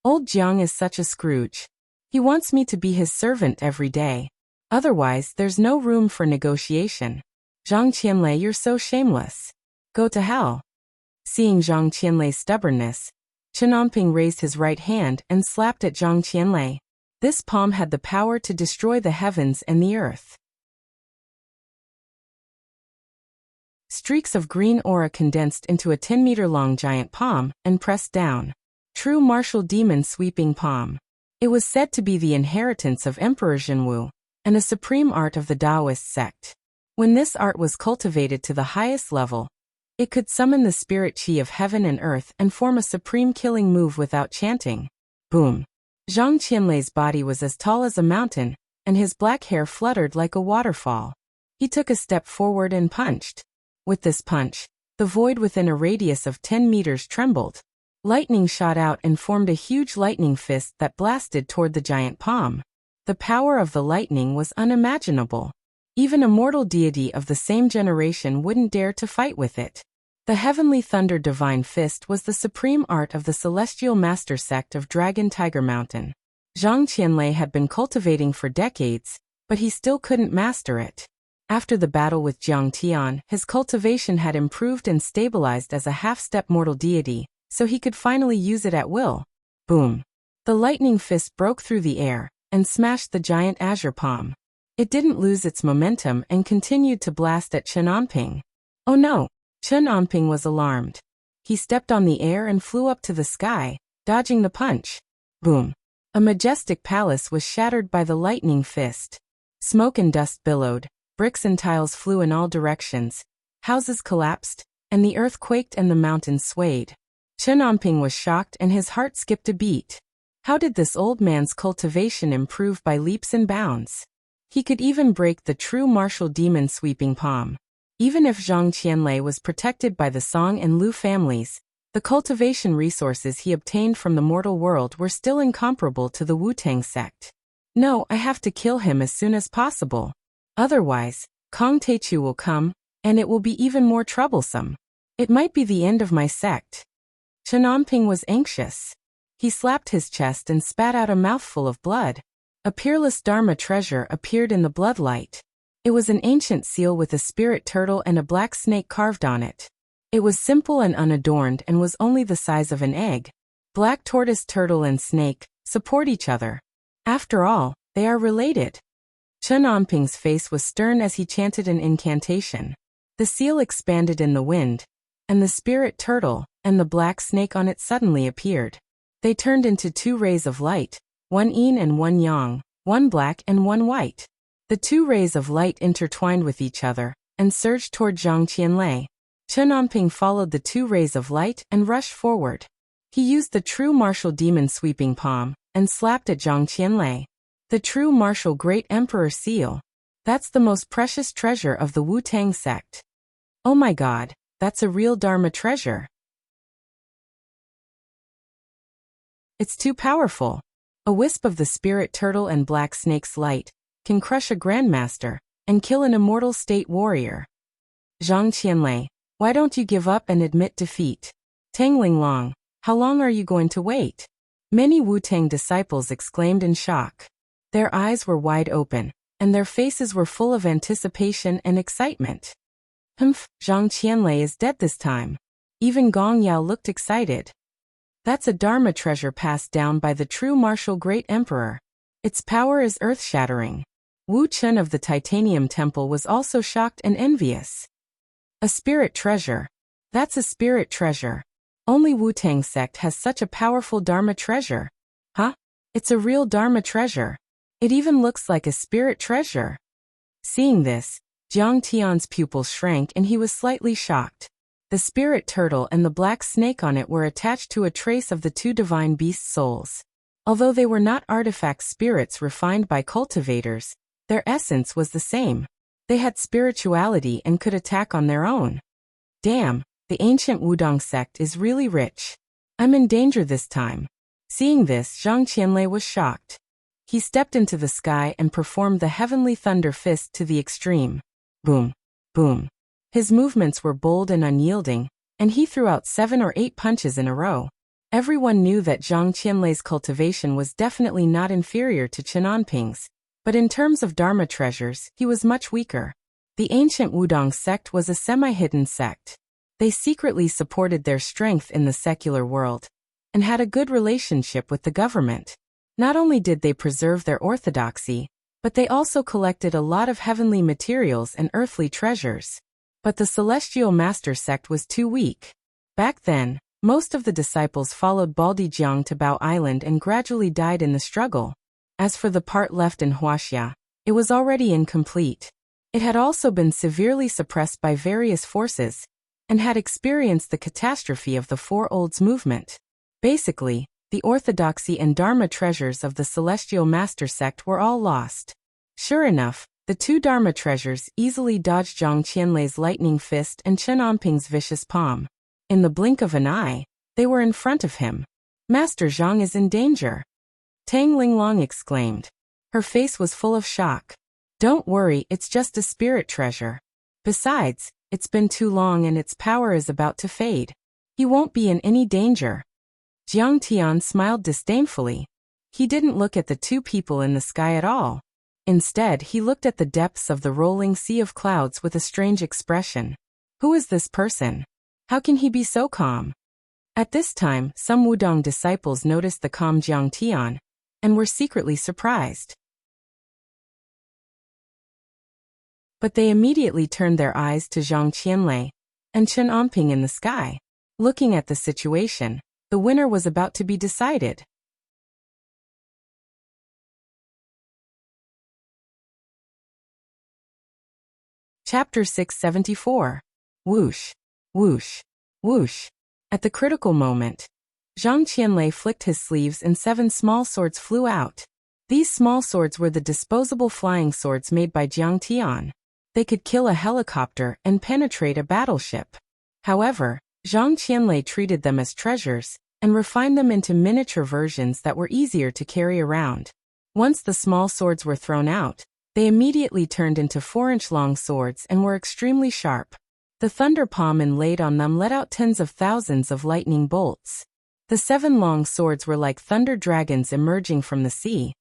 Old Jiang is such a Scrooge. He wants me to be his servant every day. Otherwise, there's no room for negotiation. Zhang Qianlei, you're so shameless. Go to hell. Seeing Zhang Qianlei's stubbornness, Chen Anping raised his right hand and slapped at Zhang Qianlei. This palm had the power to destroy the heavens and the earth. Streaks of green aura condensed into a 10-meter-long giant palm and pressed down. True martial demon sweeping palm. It was said to be the inheritance of Emperor Zhenwu, and a supreme art of the Taoist sect. When this art was cultivated to the highest level, it could summon the spirit qi of heaven and earth and form a supreme killing move without chanting. Boom. Zhang Qianlei's body was as tall as a mountain, and his black hair fluttered like a waterfall. He took a step forward and punched. With this punch, the void within a radius of 10 meters trembled. Lightning shot out and formed a huge lightning fist that blasted toward the giant palm. The power of the lightning was unimaginable. Even a mortal deity of the same generation wouldn't dare to fight with it. The heavenly thunder divine fist was the supreme art of the celestial master sect of Dragon Tiger Mountain. Zhang Qianlei had been cultivating for decades, but he still couldn't master it. After the battle with Jiang Tian, his cultivation had improved and stabilized as a half-step mortal deity, so he could finally use it at will. Boom. The lightning fist broke through the air and smashed the giant azure palm. It didn't lose its momentum and continued to blast at Chen Anping. Oh no! Chen Anping was alarmed. He stepped on the air and flew up to the sky, dodging the punch. Boom. A majestic palace was shattered by the lightning fist. Smoke and dust billowed, bricks and tiles flew in all directions, houses collapsed, and the earth quaked and the mountains swayed. Chen Anping was shocked and his heart skipped a beat. How did this old man's cultivation improve by leaps and bounds? He could even break the true martial demon sweeping palm. Even if Zhang Qianlei was protected by the Song and Lu families, the cultivation resources he obtained from the mortal world were still incomparable to the Wu-Tang sect. No, I have to kill him as soon as possible. Otherwise, Kong Teichu will come, and it will be even more troublesome. It might be the end of my sect. Chen Anping was anxious. He slapped his chest and spat out a mouthful of blood. A peerless Dharma treasure appeared in the bloodlight. It was an ancient seal with a spirit turtle and a black snake carved on it. It was simple and unadorned and was only the size of an egg. Black tortoise turtle and snake support each other. After all, they are related. Chen Anping's face was stern as he chanted an incantation. The seal expanded in the wind, and the spirit turtle and the black snake on it suddenly appeared. They turned into two rays of light, one yin and one yang, one black and one white. The two rays of light intertwined with each other and surged toward Zhang Qianlei. Chen Anping followed the two rays of light and rushed forward. He used the true martial demon sweeping palm and slapped at Zhang Qianlei. The true martial great emperor seal. That's the most precious treasure of the Wu-Tang sect. Oh my god, that's a real Dharma treasure. It's too powerful. A wisp of the spirit turtle and black snake's light can crush a grandmaster and kill an immortal state warrior. Zhang Qianlei, why don't you give up and admit defeat? Tang Linglong, how long are you going to wait? Many Wu-Tang disciples exclaimed in shock. Their eyes were wide open, and their faces were full of anticipation and excitement. Humph, Zhang Qianlei is dead this time. Even Gong Yao looked excited. That's a Dharma treasure passed down by the true martial great emperor. Its power is earth-shattering. Wu Chun of the Titanium Temple was also shocked and envious. A spirit treasure. That's a spirit treasure. Only Wu-Tang sect has such a powerful Dharma treasure. Huh? It's a real Dharma treasure. It even looks like a spirit treasure. Seeing this, Jiang Tian's pupils shrank and he was slightly shocked. The spirit turtle and the black snake on it were attached to a trace of the two divine beast souls. Although they were not artifact spirits refined by cultivators, their essence was the same. They had spirituality and could attack on their own. Damn, the ancient Wudong sect is really rich. I'm in danger this time. Seeing this, Zhang Qianlei was shocked. He stepped into the sky and performed the heavenly thunder fist to the extreme. Boom, boom. His movements were bold and unyielding, and he threw out 7 or 8 punches in a row. Everyone knew that Zhang Qianlei's cultivation was definitely not inferior to Chen Anping's, but in terms of Dharma treasures, he was much weaker. The ancient Wudong sect was a semi-hidden sect. They secretly supported their strength in the secular world, and had a good relationship with the government. Not only did they preserve their orthodoxy, but they also collected a lot of heavenly materials and earthly treasures. But the Celestial Master sect was too weak. Back then, most of the disciples followed Baldi Jiang to Bao Island and gradually died in the struggle. As for the part left in Wuxia, it was already incomplete. It had also been severely suppressed by various forces, and had experienced the catastrophe of the Four Olds movement. Basically, the orthodoxy and Dharma treasures of the Celestial Master sect were all lost. Sure enough, the two Dharma treasures easily dodged Zhang Qianlei's lightning fist and Chen Anping's vicious palm. In the blink of an eye, they were in front of him. Master Zhang is in danger. Tang Linglong exclaimed. Her face was full of shock. Don't worry, it's just a spirit treasure. Besides, it's been too long and its power is about to fade. He won't be in any danger. Jiang Tian smiled disdainfully. He didn't look at the two people in the sky at all. Instead, he looked at the depths of the rolling sea of clouds with a strange expression. Who is this person? How can he be so calm? At this time, some Wudong disciples noticed the calm Jiang Tian, and were secretly surprised. But they immediately turned their eyes to Zhang Qianlei and Chen Anping in the sky. Looking at the situation, the winner was about to be decided. Chapter 674. Whoosh, whoosh, whoosh. At the critical moment, Zhang Qianlei flicked his sleeves and 7 small swords flew out. These small swords were the disposable flying swords made by Jiang Tian. They could kill a helicopter and penetrate a battleship. However, Zhang Qianlei treated them as treasures and refined them into miniature versions that were easier to carry around. Once the small swords were thrown out, they immediately turned into 4-inch-long swords and were extremely sharp. The thunder palm inlaid on them let out tens of thousands of lightning bolts. The 7 long swords were like thunder dragons emerging from the sea,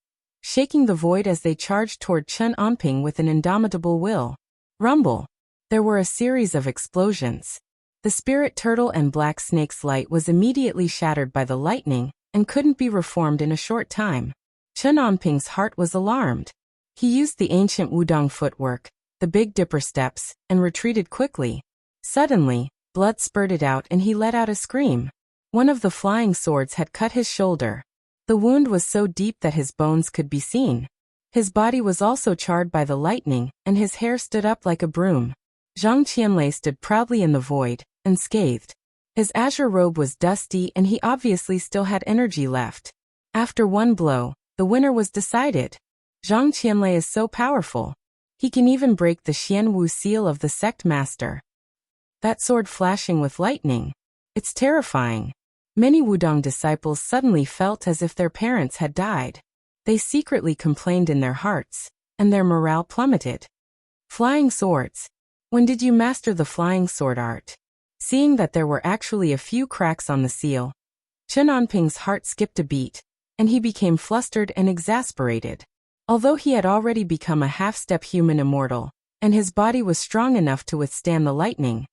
shaking the void as they charged toward Chen Onping with an indomitable will. Rumble! There were a series of explosions. The spirit turtle and black snake's light was immediately shattered by the lightning and couldn't be reformed in a short time. Chen Onping's heart was alarmed. He used the ancient Wudong footwork, the Big Dipper steps, and retreated quickly. Suddenly, blood spurted out and he let out a scream. One of the flying swords had cut his shoulder. The wound was so deep that his bones could be seen. His body was also charred by the lightning, and his hair stood up like a broom. Zhang Qianlei stood proudly in the void, unscathed. His azure robe was dusty and he obviously still had energy left. After one blow, the winner was decided. Zhang Qianlei is so powerful. He can even break the Xianwu seal of the sect master. That sword flashing with lightning. It's terrifying. Many Wudong disciples suddenly felt as if their parents had died. They secretly complained in their hearts, and their morale plummeted. Flying swords. When did you master the flying sword art? Seeing that there were actually a few cracks on the seal, Chen Onping's heart skipped a beat, and he became flustered and exasperated. Although he had already become a half-step human immortal, and his body was strong enough to withstand the lightning,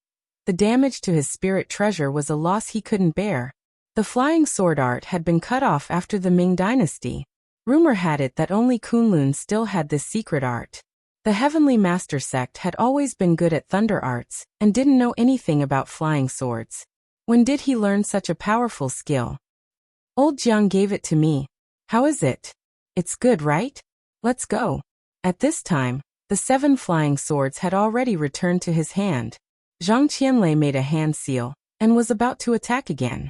the damage to his spirit treasure was a loss he couldn't bear. The flying sword art had been cut off after the Ming dynasty. Rumor had it that only Kunlun still had this secret art. The Heavenly Master sect had always been good at thunder arts, and didn't know anything about flying swords. When did he learn such a powerful skill? Old Jiang gave it to me. How is it? It's good, right? Let's go. At this time, the 7 flying swords had already returned to his hand. Zhang Qianlei made a hand seal, and was about to attack again.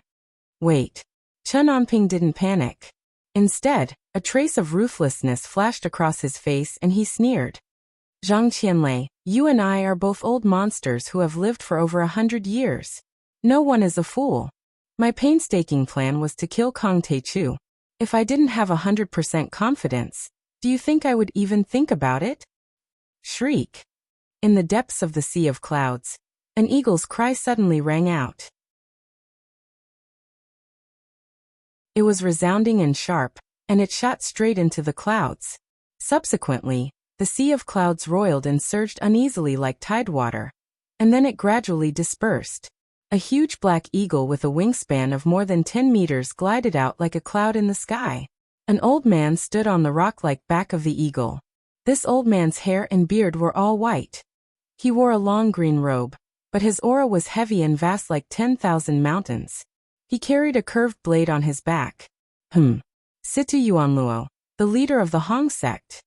Wait. Chen Onping didn't panic. Instead, a trace of ruthlessness flashed across his face and he sneered. Zhang Qianlei, you and I are both old monsters who have lived for over 100 years. No one is a fool. My painstaking plan was to kill Kong Teichu. If I didn't have 100% confidence, do you think I would even think about it? Shriek. In the depths of the sea of clouds, an eagle's cry suddenly rang out. It was resounding and sharp, and it shot straight into the clouds. Subsequently, the sea of clouds roiled and surged uneasily like tidewater, and then it gradually dispersed. A huge black eagle with a wingspan of more than 10 meters glided out like a cloud in the sky. An old man stood on the rock-like back of the eagle. This old man's hair and beard were all white. He wore a long green robe, but his aura was heavy and vast like 10,000 mountains. He carried a curved blade on his back. Situ Yuanluo, the leader of the Hong sect.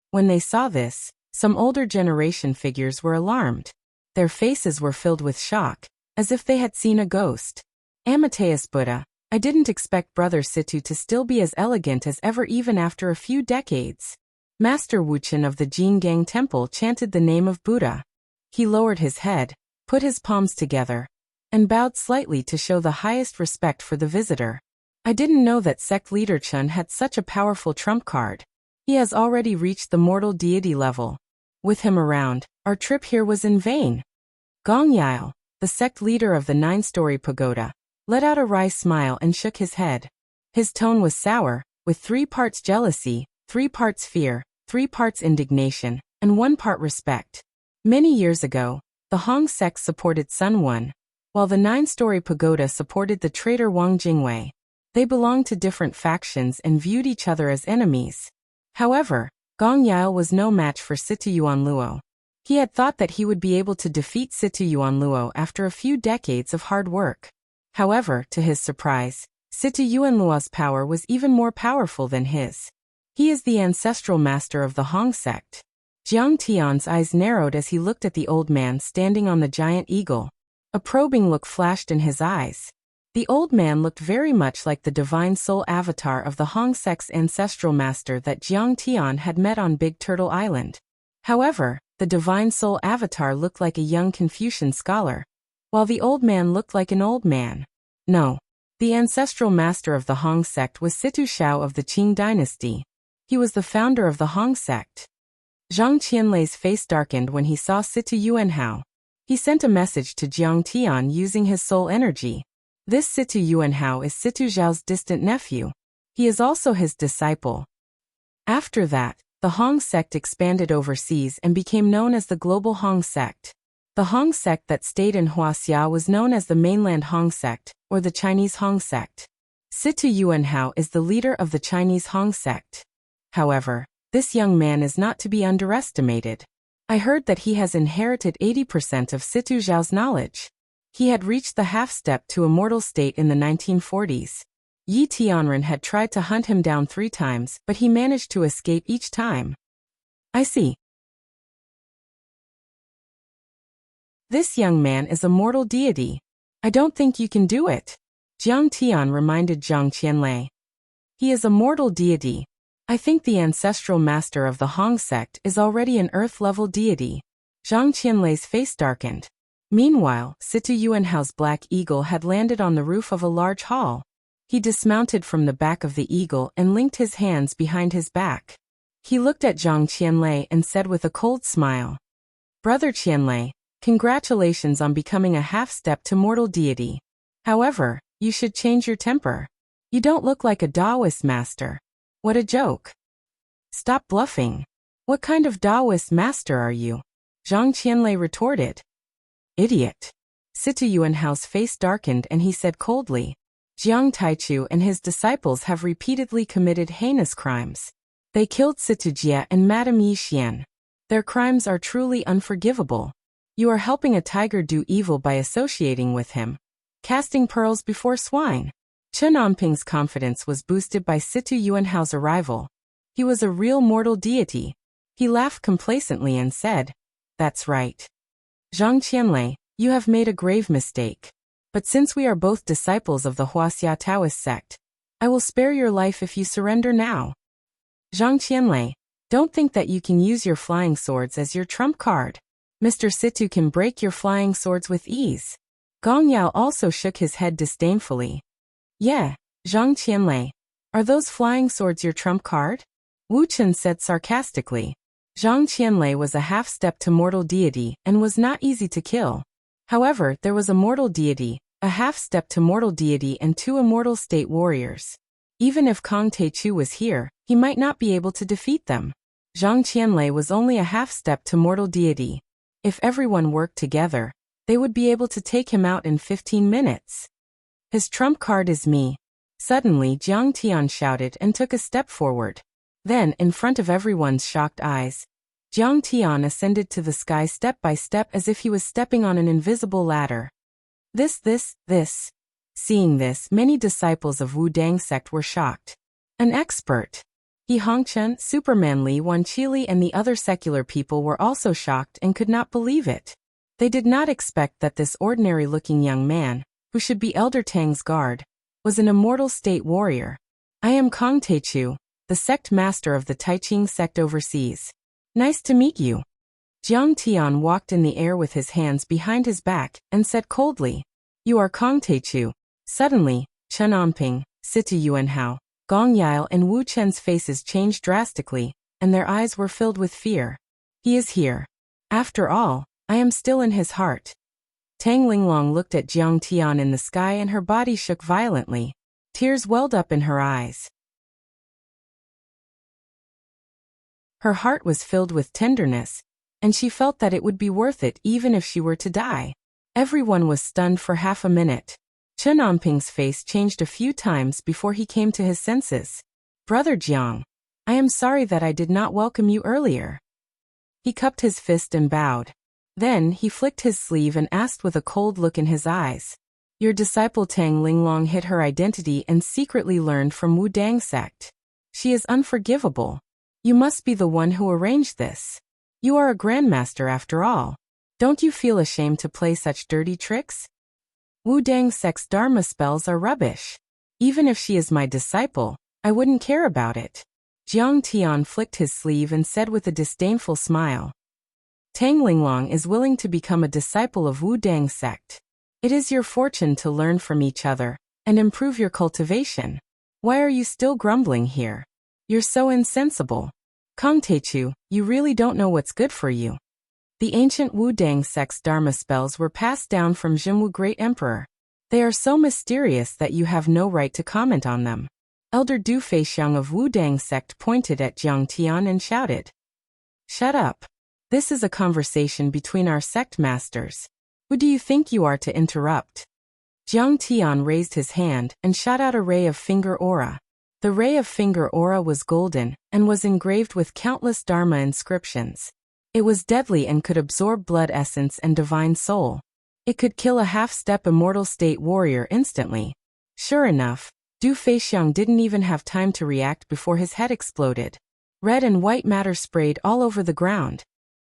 When they saw this, some older generation figures were alarmed. Their faces were filled with shock, as if they had seen a ghost. Amateus Buddha, I didn't expect Brother Situ to still be as elegant as ever even after a few decades. Master Wuchen of the Jinggang Temple chanted the name of Buddha. He lowered his head, put his palms together, and bowed slightly to show the highest respect for the visitor. I didn't know that sect leader Chen had such a powerful trump card. He has already reached the mortal deity level. With him around, our trip here was in vain. Gong Yao, the sect leader of the 9-story pagoda, let out a wry smile and shook his head. His tone was sour, with 3 parts jealousy, 3 parts fear, 3 parts indignation, and 1 part respect. Many years ago, the Hong sect supported Sun Wan, while the 9-story pagoda supported the traitor Wang Jingwei. They belonged to different factions and viewed each other as enemies. However, Gong Yao was no match for Situ Yuanluo. He had thought that he would be able to defeat Situ Yuanluo after a few decades of hard work. However, to his surprise, Situ Yuanluo's power was even more powerful than his. He is the ancestral master of the Hong sect. Jiang Tian's eyes narrowed as he looked at the old man standing on the giant eagle. A probing look flashed in his eyes. The old man looked very much like the divine soul avatar of the Hong sect's ancestral master that Jiang Tian had met on Big Turtle Island. However, the divine soul avatar looked like a young Confucian scholar, while the old man looked like an old man. No. The ancestral master of the Hong sect was Situ Shao of the Qing dynasty. He was the founder of the Hong sect. Zhang Qianlei's face darkened when he saw Situ Yuanhao. He sent a message to Jiang Tian using his soul energy. This Situ Yuanhao is Situ Zhao's distant nephew. He is also his disciple. After that, the Hong sect expanded overseas and became known as the Global Hong sect. The Hong sect that stayed in Wuxia was known as the Mainland Hong sect, or the Chinese Hong sect. Situ Yuanhao is the leader of the Chinese Hong sect. However, this young man is not to be underestimated. I heard that he has inherited 80% of Situ Zhao's knowledge. He had reached the half-step to immortal state in the 1940s. Yi Tianren had tried to hunt him down 3 times, but he managed to escape each time. I see. This young man is a mortal deity. I don't think you can do it. Jiang Tian reminded Zhang Qianlei. He is a mortal deity. I think the ancestral master of the Hong sect is already an earth-level deity. Zhang Qianlei's face darkened. Meanwhile, Situ Yuanhao's black eagle had landed on the roof of a large hall. He dismounted from the back of the eagle and linked his hands behind his back. He looked at Zhang Qianlei and said with a cold smile, "Brother Qianlei, congratulations on becoming a half-step to mortal deity. However, you should change your temper. You don't look like a Taoist master. What a joke. Stop bluffing. What kind of Taoist master are you?" Zhang Qianlei retorted. Idiot. Situ Yuanhao's face darkened and he said coldly, "Jiang Taichu and his disciples have repeatedly committed heinous crimes. They killed Situ Jia and Madame Yi Xian. Their crimes are truly unforgivable. You are helping a tiger do evil by associating with him. Casting pearls before swine." Chen Anping's confidence was boosted by Situ Yuanhao's arrival. He was a real mortal deity. He laughed complacently and said, "That's right. Zhang Qianlei, you have made a grave mistake. But since we are both disciples of the Wuxia Taoist sect, I will spare your life if you surrender now. Zhang Qianlei, don't think that you can use your flying swords as your trump card. Mr. Situ can break your flying swords with ease." Gong Yao also shook his head disdainfully. "Yeah, Zhang Qianlei, are those flying swords your trump card?" Wu Chen said sarcastically. Zhang Qianlei was a half-step to mortal deity and was not easy to kill. However, there was a mortal deity, a half-step to mortal deity and 2 immortal state warriors. Even if Kong Taichu was here, he might not be able to defeat them. Zhang Qianlei was only a half-step to mortal deity. If everyone worked together, they would be able to take him out in 15 minutes. His trump card is me. Suddenly Jiang Tian shouted and took a step forward. Then, in front of everyone's shocked eyes, Jiang Tian ascended to the sky step by step as if he was stepping on an invisible ladder. This. Seeing this, many disciples of Wu Dang sect were shocked. An expert. He Hongchen, Superman Li Wanqili and the other secular people were also shocked and could not believe it. They did not expect that this ordinary-looking young man, who should be Elder Tang's guard, was an immortal state warrior. "I am Kong Taichu, the sect master of the Taiching sect overseas. Nice to meet you." Jiang Tian walked in the air with his hands behind his back and said coldly, "You are Kong Taichu." Suddenly, Chen Anping, Situ Yuanhao, Gong Yao and Wu Chen's faces changed drastically, and their eyes were filled with fear. He is here. After all, I am still in his heart. Tang Linglong looked at Jiang Tian in the sky and her body shook violently. Tears welled up in her eyes. Her heart was filled with tenderness, and she felt that it would be worth it even if she were to die. Everyone was stunned for half a minute. Chen Anping's face changed a few times before he came to his senses. "Brother Jiang, I am sorry that I did not welcome you earlier." He cupped his fist and bowed. Then he flicked his sleeve and asked with a cold look in his eyes, "Your disciple Tang Linglong hid her identity and secretly learned from Wu Dang sect. She is unforgivable. You must be the one who arranged this. You are a grandmaster after all. Don't you feel ashamed to play such dirty tricks?" Wu Dang sect's Dharma spells are rubbish. Even if she is my disciple, I wouldn't care about it. Jiang Tian flicked his sleeve and said with a disdainful smile. Tang Linglong is willing to become a disciple of Wu Dang sect. It is your fortune to learn from each other and improve your cultivation. Why are you still grumbling here? You're so insensible. Kong Teichu, you really don't know what's good for you. The ancient Wu Dang sect's Dharma spells were passed down from Jinwu Great Emperor. They are so mysterious that you have no right to comment on them. Elder Du Feixiang of Wu Dang sect pointed at Jiang Tian and shouted. Shut up. This is a conversation between our sect masters. Who do you think you are to interrupt? Jiang Tian raised his hand and shot out a ray of finger aura. The ray of finger aura was golden and was engraved with countless Dharma inscriptions. It was deadly and could absorb blood essence and divine soul. It could kill a half-step immortal state warrior instantly. Sure enough, Du Feixiang didn't even have time to react before his head exploded. Red and white matter sprayed all over the ground.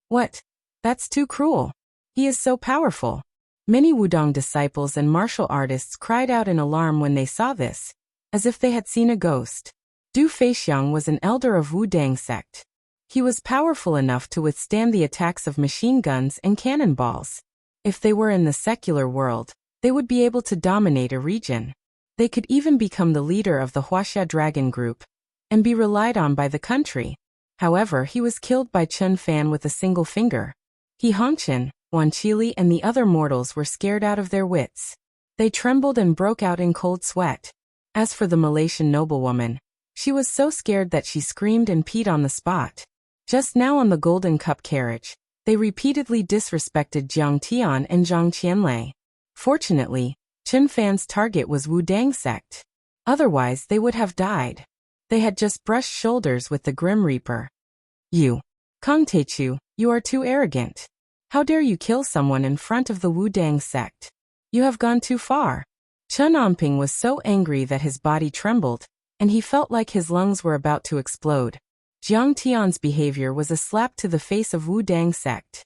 What? That's too cruel. He is so powerful. Many Wudong disciples and martial artists cried out in alarm when they saw this, as if they had seen a ghost. Du Feixiang was an elder of Wu Dang sect. He was powerful enough to withstand the attacks of machine guns and cannonballs. If they were in the secular world, they would be able to dominate a region. They could even become the leader of the Wuxia dragon group and be relied on by the country. However, he was killed by Chun Fan with a single finger. He Hongqian, Wan Qili and the other mortals were scared out of their wits. They trembled and broke out in cold sweat. As for the Malaysian noblewoman, she was so scared that she screamed and peed on the spot. Just now on the Golden Cup carriage, they repeatedly disrespected Jiang Tian and Zhang Qianlei. Fortunately, Chun Fan's target was Wu Dang sect. Otherwise they would have died. They had just brushed shoulders with the Grim Reaper. You, Kong Teichu, you are too arrogant. How dare you kill someone in front of the Wu Dang sect? You have gone too far. Chun Amping was so angry that his body trembled, and he felt like his lungs were about to explode. Jiang Tian's behavior was a slap to the face of Wu Dang sect.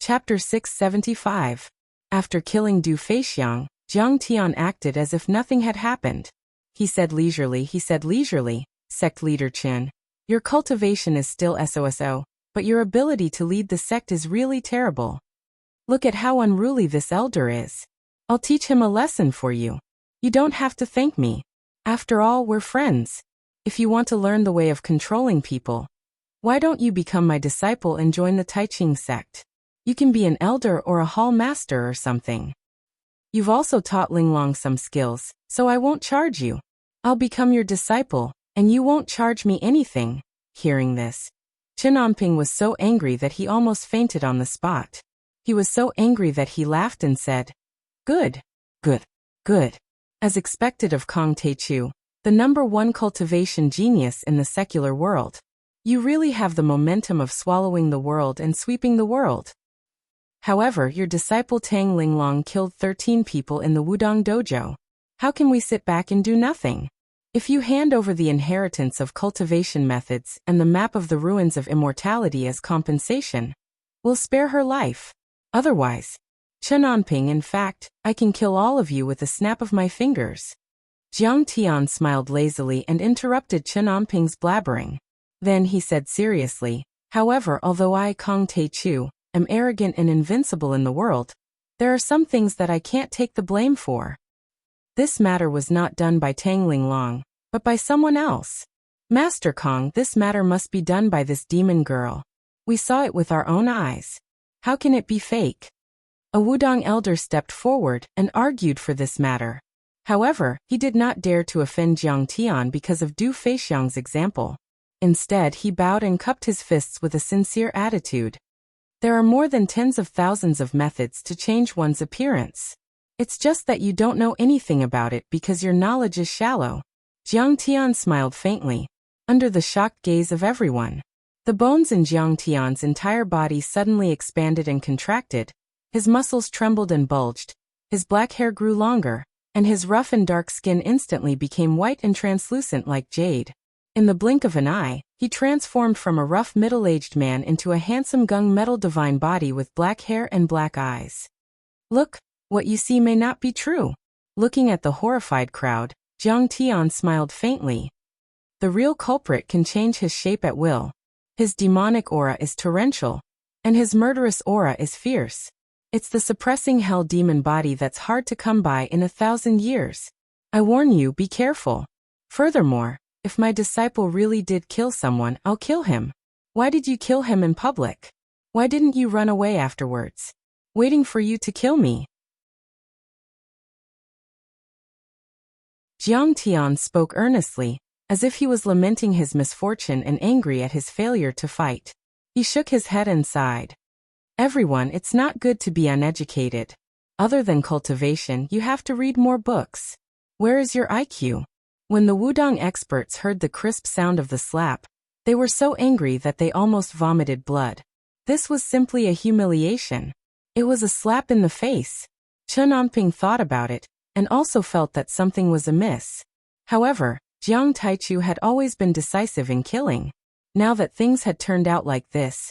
Chapter 675. After killing Du Feixiang, Jiang Tian acted as if nothing had happened. He said leisurely, Sect Leader Qin, your cultivation is still SOSO, but your ability to lead the sect is really terrible. Look at how unruly this elder is. I'll teach him a lesson for you. You don't have to thank me. After all, we're friends. If you want to learn the way of controlling people, why don't you become my disciple and join the Taiching sect? You can be an elder or a hall master or something. You've also taught Linglong some skills, so I won't charge you. I'll become your disciple, and you won't charge me anything. Hearing this, Qin Amping was so angry that he almost fainted on the spot. He was so angry that he laughed and said, Good, good, good. As expected of Kong Teichu, the #1 cultivation genius in the secular world. You really have the momentum of swallowing the world and sweeping the world. However, your disciple Tang Linglong killed 13 people in the Wudong dojo. How can we sit back and do nothing? If you hand over the inheritance of cultivation methods and the map of the ruins of immortality as compensation, we'll spare her life. Otherwise, Chun Anping, in fact, I can kill all of you with a snap of my fingers. Jiang Tian smiled lazily and interrupted Chun Anping's blabbering. Then he said seriously, however, although I, Kong Teichu, am arrogant and invincible in the world, there are some things that I can't take the blame for. This matter was not done by Tang Linglong, but by someone else. Master Kong, this matter must be done by this demon girl. We saw it with our own eyes. How can it be fake? A Wudong elder stepped forward and argued for this matter. However, he did not dare to offend Jiang Tian because of Du Feixiang's example. Instead, he bowed and cupped his fists with a sincere attitude. There are more than tens of thousands of methods to change one's appearance. It's just that you don't know anything about it because your knowledge is shallow. Jiang Tian smiled faintly, under the shocked gaze of everyone. The bones in Jiang Tian's entire body suddenly expanded and contracted, his muscles trembled and bulged, his black hair grew longer, and his rough and dark skin instantly became white and translucent like jade. In the blink of an eye, he transformed from a rough middle-aged man into a handsome gung-metal divine body with black hair and black eyes. Look, what you see may not be true. Looking at the horrified crowd, Jiang Tian smiled faintly. The real culprit can change his shape at will. His demonic aura is torrential, and his murderous aura is fierce. It's the suppressing hell demon body that's hard to come by in 1,000 years. I warn you, be careful. Furthermore, if my disciple really did kill someone, I'll kill him. Why did you kill him in public? Why didn't you run away afterwards? Waiting for you to kill me. Jiang Tian spoke earnestly, as if he was lamenting his misfortune and angry at his failure to fight. He shook his head and sighed. Everyone, it's not good to be uneducated. Other than cultivation, you have to read more books. Where is your IQ? When the Wudong experts heard the crisp sound of the slap, they were so angry that they almost vomited blood. This was simply a humiliation. It was a slap in the face. Chen Anping thought about it, and also felt that something was amiss. However, Jiang Taichu had always been decisive in killing. Now that things had turned out like this,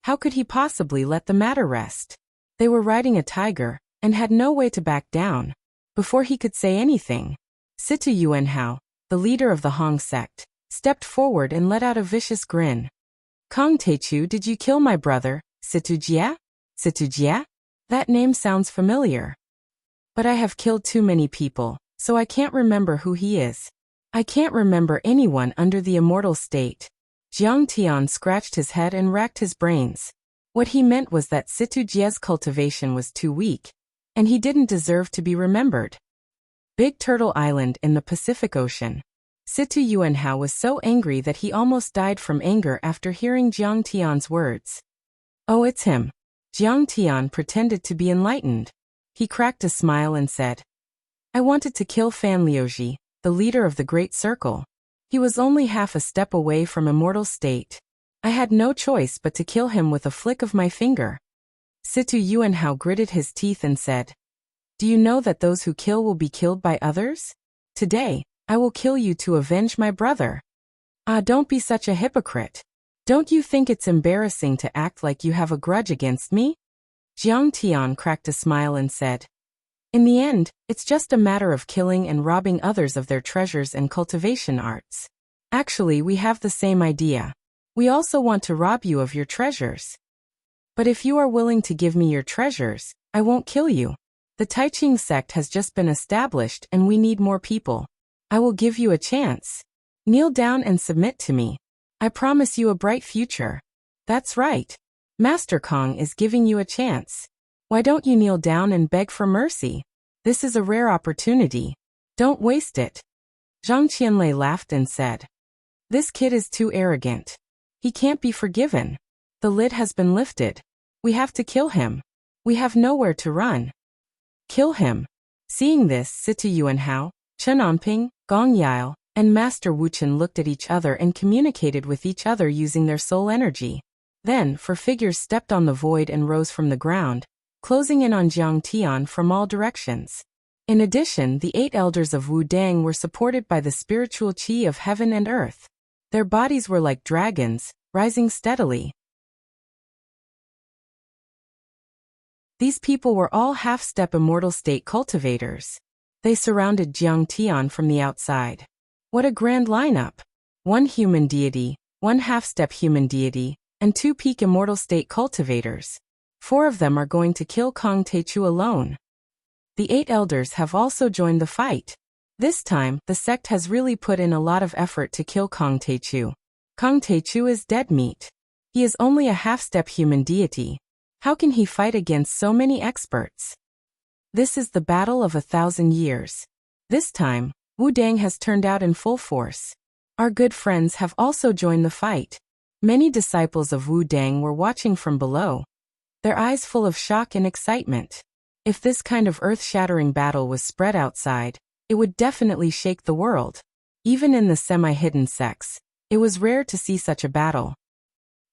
how could he possibly let the matter rest? They were riding a tiger, and had no way to back down. Before he could say anything, Situ Yuanhao, the leader of the Hong sect, stepped forward and let out a vicious grin. Kong Taichu, did you kill my brother, Situ Jia? Situ Jia? That name sounds familiar. But I have killed too many people, so I can't remember who he is. I can't remember anyone under the immortal state. Jiang Tian scratched his head and racked his brains. What he meant was that Situ Jia's cultivation was too weak, and he didn't deserve to be remembered. Big Turtle Island in the Pacific Ocean. Situ Yuanhao was so angry that he almost died from anger after hearing Jiang Tian's words. Oh, it's him. Jiang Tian pretended to be enlightened. He cracked a smile and said, I wanted to kill Fan Liuji, the leader of the Great Circle. He was only half a step away from immortal state. I had no choice but to kill him with a flick of my finger. Situ Yuanhao gritted his teeth and said, Do you know that those who kill will be killed by others? Today, I will kill you to avenge my brother. Ah, don't be such a hypocrite. Don't you think it's embarrassing to act like you have a grudge against me? Jiang Tian cracked a smile and said, In the end, it's just a matter of killing and robbing others of their treasures and cultivation arts. Actually, we have the same idea. We also want to rob you of your treasures. But if you are willing to give me your treasures, I won't kill you. The Taiching sect has just been established and we need more people. I will give you a chance. Kneel down and submit to me. I promise you a bright future. That's right. Master Kong is giving you a chance. Why don't you kneel down and beg for mercy? This is a rare opportunity. Don't waste it. Zhang Qianlei laughed and said, This kid is too arrogant. He can't be forgiven. The lid has been lifted. We have to kill him. We have nowhere to run. Kill him. Seeing this, Situ Yuanhao, Chen Anping, Gong Yao, and Master Wuchen looked at each other and communicated with each other using their soul energy. Then, four figures stepped on the void and rose from the ground, closing in on Jiang Tian from all directions. In addition, the 8 elders of Wu Dang were supported by the spiritual qi of heaven and earth. Their bodies were like dragons, rising steadily. These people were all half-step immortal state cultivators. They surrounded Jiang Tian from the outside. What a grand lineup! 1 human deity, 1 half-step human deity, and 2 peak immortal state cultivators. 4 of them are going to kill Kong Taichu alone. The 8 elders have also joined the fight. This time, the sect has really put in a lot of effort to kill Kong Taichu. Kong Taichu is dead meat. He is only a half-step human deity. How can he fight against so many experts? This is the battle of 1,000 years. This time, Wu Dang has turned out in full force. Our good friends have also joined the fight. Many disciples of Wu Dang were watching from below, their eyes full of shock and excitement. If this kind of earth-shattering battle was spread outside, it would definitely shake the world. Even in the semi-hidden sects, it was rare to see such a battle.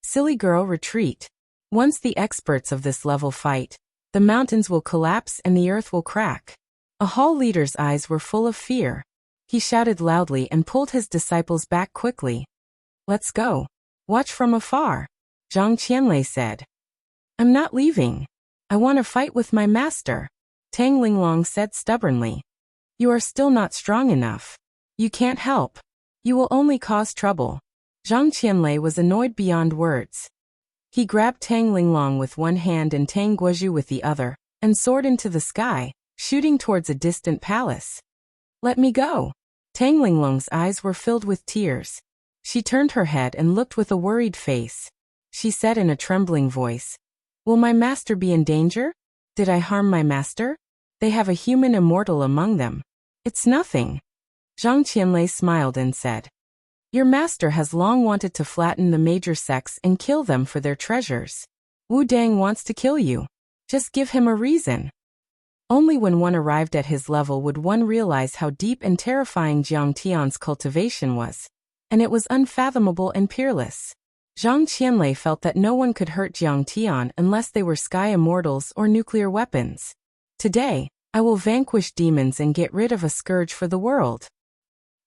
Silly girl, retreat. Once the experts of this level fight, the mountains will collapse and the earth will crack. A hall leader's eyes were full of fear. He shouted loudly and pulled his disciples back quickly. Let's go. Watch from afar, Zhang Qianlei said. I'm not leaving. I want to fight with my master, Tang Linglong said stubbornly. You are still not strong enough. You can't help. You will only cause trouble. Zhang Qianlei was annoyed beyond words. He grabbed Tang Linglong with one hand and Tang Guozhu with the other, and soared into the sky, shooting towards a distant palace. Let me go. Tang Linglong's eyes were filled with tears. She turned her head and looked with a worried face. She said in a trembling voice, Will my master be in danger? Did I harm my master? They have a human immortal among them. It's nothing. Zhang Qianlei smiled and said, Your master has long wanted to flatten the major sects and kill them for their treasures. Wu Dang wants to kill you. Just give him a reason. Only when one arrived at his level would one realize how deep and terrifying Jiang Tian's cultivation was. And it was unfathomable and peerless. Zhang Qianlei felt that no one could hurt Jiang Tian unless they were sky immortals or nuclear weapons. Today, I will vanquish demons and get rid of a scourge for the world.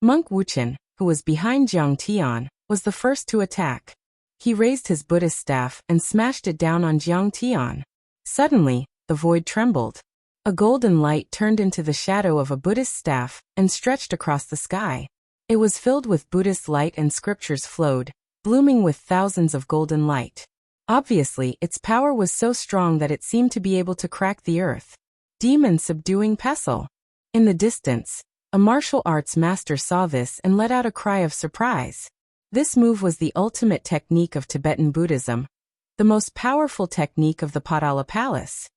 Monk Wuqian, who was behind Jiang Tian, was the first to attack. He raised his Buddhist staff and smashed it down on Jiang Tian. Suddenly, the void trembled. A golden light turned into the shadow of a Buddhist staff and stretched across the sky. It was filled with Buddhist light and scriptures flowed, blooming with thousands of golden light. Obviously, its power was so strong that it seemed to be able to crack the earth. Demon subduing pestle. In the distance, a martial arts master saw this and let out a cry of surprise. This move was the ultimate technique of Tibetan Buddhism, the most powerful technique of the Potala Palace.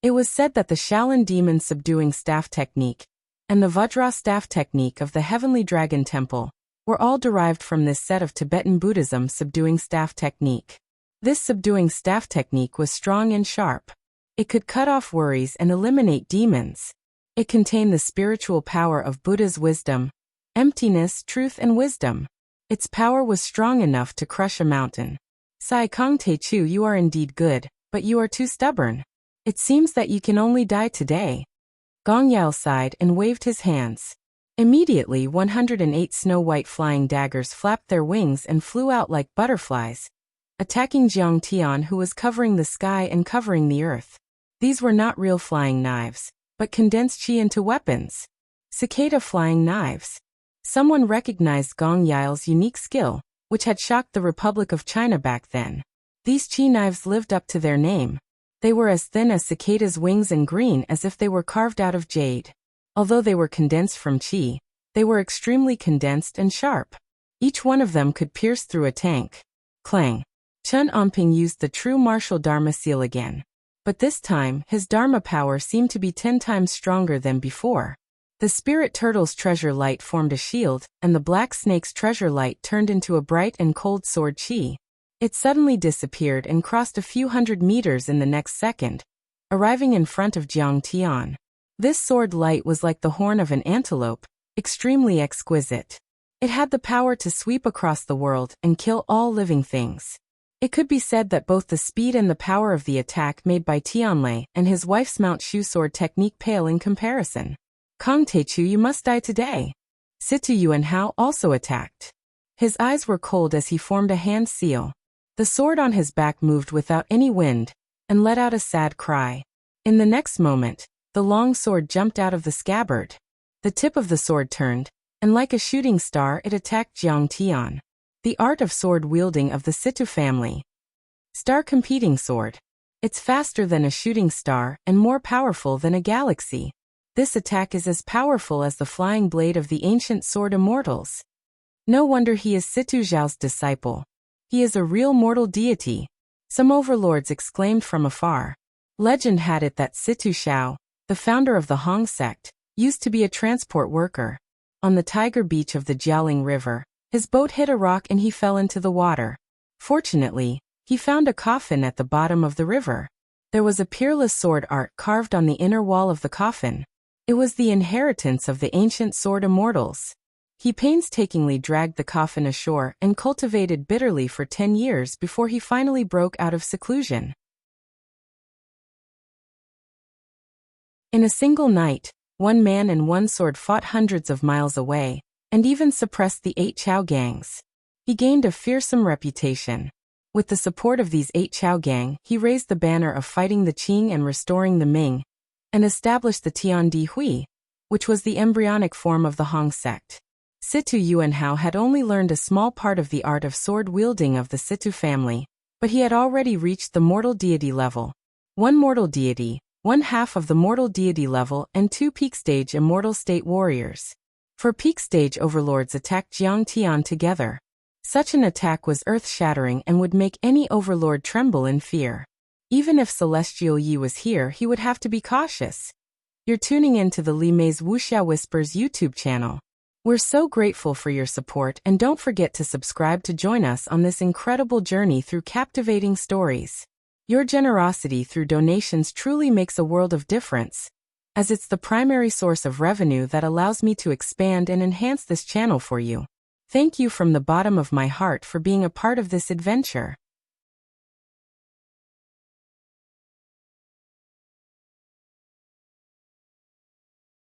It was said that the Shaolin demon subduing staff technique and the Vajra staff technique of the Heavenly Dragon Temple were all derived from this set of Tibetan Buddhism subduing staff technique. This subduing staff technique was strong and sharp. It could cut off worries and eliminate demons. It contained the spiritual power of Buddha's wisdom, emptiness, truth, and wisdom. Its power was strong enough to crush a mountain. Sai Kong Te Chu, you are indeed good, but you are too stubborn. It seems that you can only die today. Gong Yao sighed and waved his hands. Immediately 108 snow-white flying daggers flapped their wings and flew out like butterflies, attacking Jiang Tian, who was covering the sky and covering the earth. These were not real flying knives, but condensed qi into weapons. Cicada flying knives. Someone recognized Gong Yao's unique skill, which had shocked the Republic of China back then. These qi knives lived up to their name. They were as thin as cicada's wings and green as if they were carved out of jade. Although they were condensed from qi, they were extremely condensed and sharp. Each one of them could pierce through a tank. Clang. Chun Omping used the true martial Dharma seal again. But this time, his Dharma power seemed to be 10 times stronger than before. The spirit turtle's treasure light formed a shield, and the black snake's treasure light turned into a bright and cold sword qi. It suddenly disappeared and crossed a few hundred meters in the next second, arriving in front of Jiang Tian. This sword light was like the horn of an antelope, extremely exquisite. It had the power to sweep across the world and kill all living things. It could be said that both the speed and the power of the attack made by Tianlei and his wife's Mount Shu sword technique pale in comparison. Kong Techu, you must die today. Situ Yuanhao also attacked. His eyes were cold as he formed a hand seal. The sword on his back moved without any wind, and let out a sad cry. In the next moment, the long sword jumped out of the scabbard. The tip of the sword turned, and like a shooting star it attacked Jiang Tian. The art of sword wielding of the Situ family. Star competing sword. It's faster than a shooting star and more powerful than a galaxy. This attack is as powerful as the flying blade of the ancient sword immortals. No wonder he is Situ Zhao's disciple. He is a real mortal deity. Some overlords exclaimed from afar. Legend had it that Situ Zhao, the founder of the Hong sect, used to be a transport worker. On the Tiger Beach of the Jialing River, his boat hit a rock and he fell into the water. Fortunately, he found a coffin at the bottom of the river. There was a peerless sword art carved on the inner wall of the coffin. It was the inheritance of the ancient sword immortals. He painstakingly dragged the coffin ashore and cultivated bitterly for 10 years before he finally broke out of seclusion. In a single night, one man and one sword fought hundreds of miles away, and even suppressed the 8 Chao gangs. He gained a fearsome reputation. With the support of these 8 Chao gang, he raised the banner of fighting the Qing and restoring the Ming, and established the Tiandi Hui, which was the embryonic form of the Hong sect. Situ Yuanhao had only learned a small part of the art of sword-wielding of the Situ family, but he had already reached the mortal deity level. 1 mortal deity, 1/2 of the mortal deity level, and 2 peak-stage immortal state warriors. 4 peak-stage overlords attacked Jiang Tian together. Such an attack was earth-shattering and would make any overlord tremble in fear. Even if Celestial Yi was here, he would have to be cautious. You're tuning in to the Li Mei's Wuxia Whispers YouTube channel. We're so grateful for your support, and don't forget to subscribe to join us on this incredible journey through captivating stories. Your generosity through donations truly makes a world of difference, as it's the primary source of revenue that allows me to expand and enhance this channel for you. Thank you from the bottom of my heart for being a part of this adventure.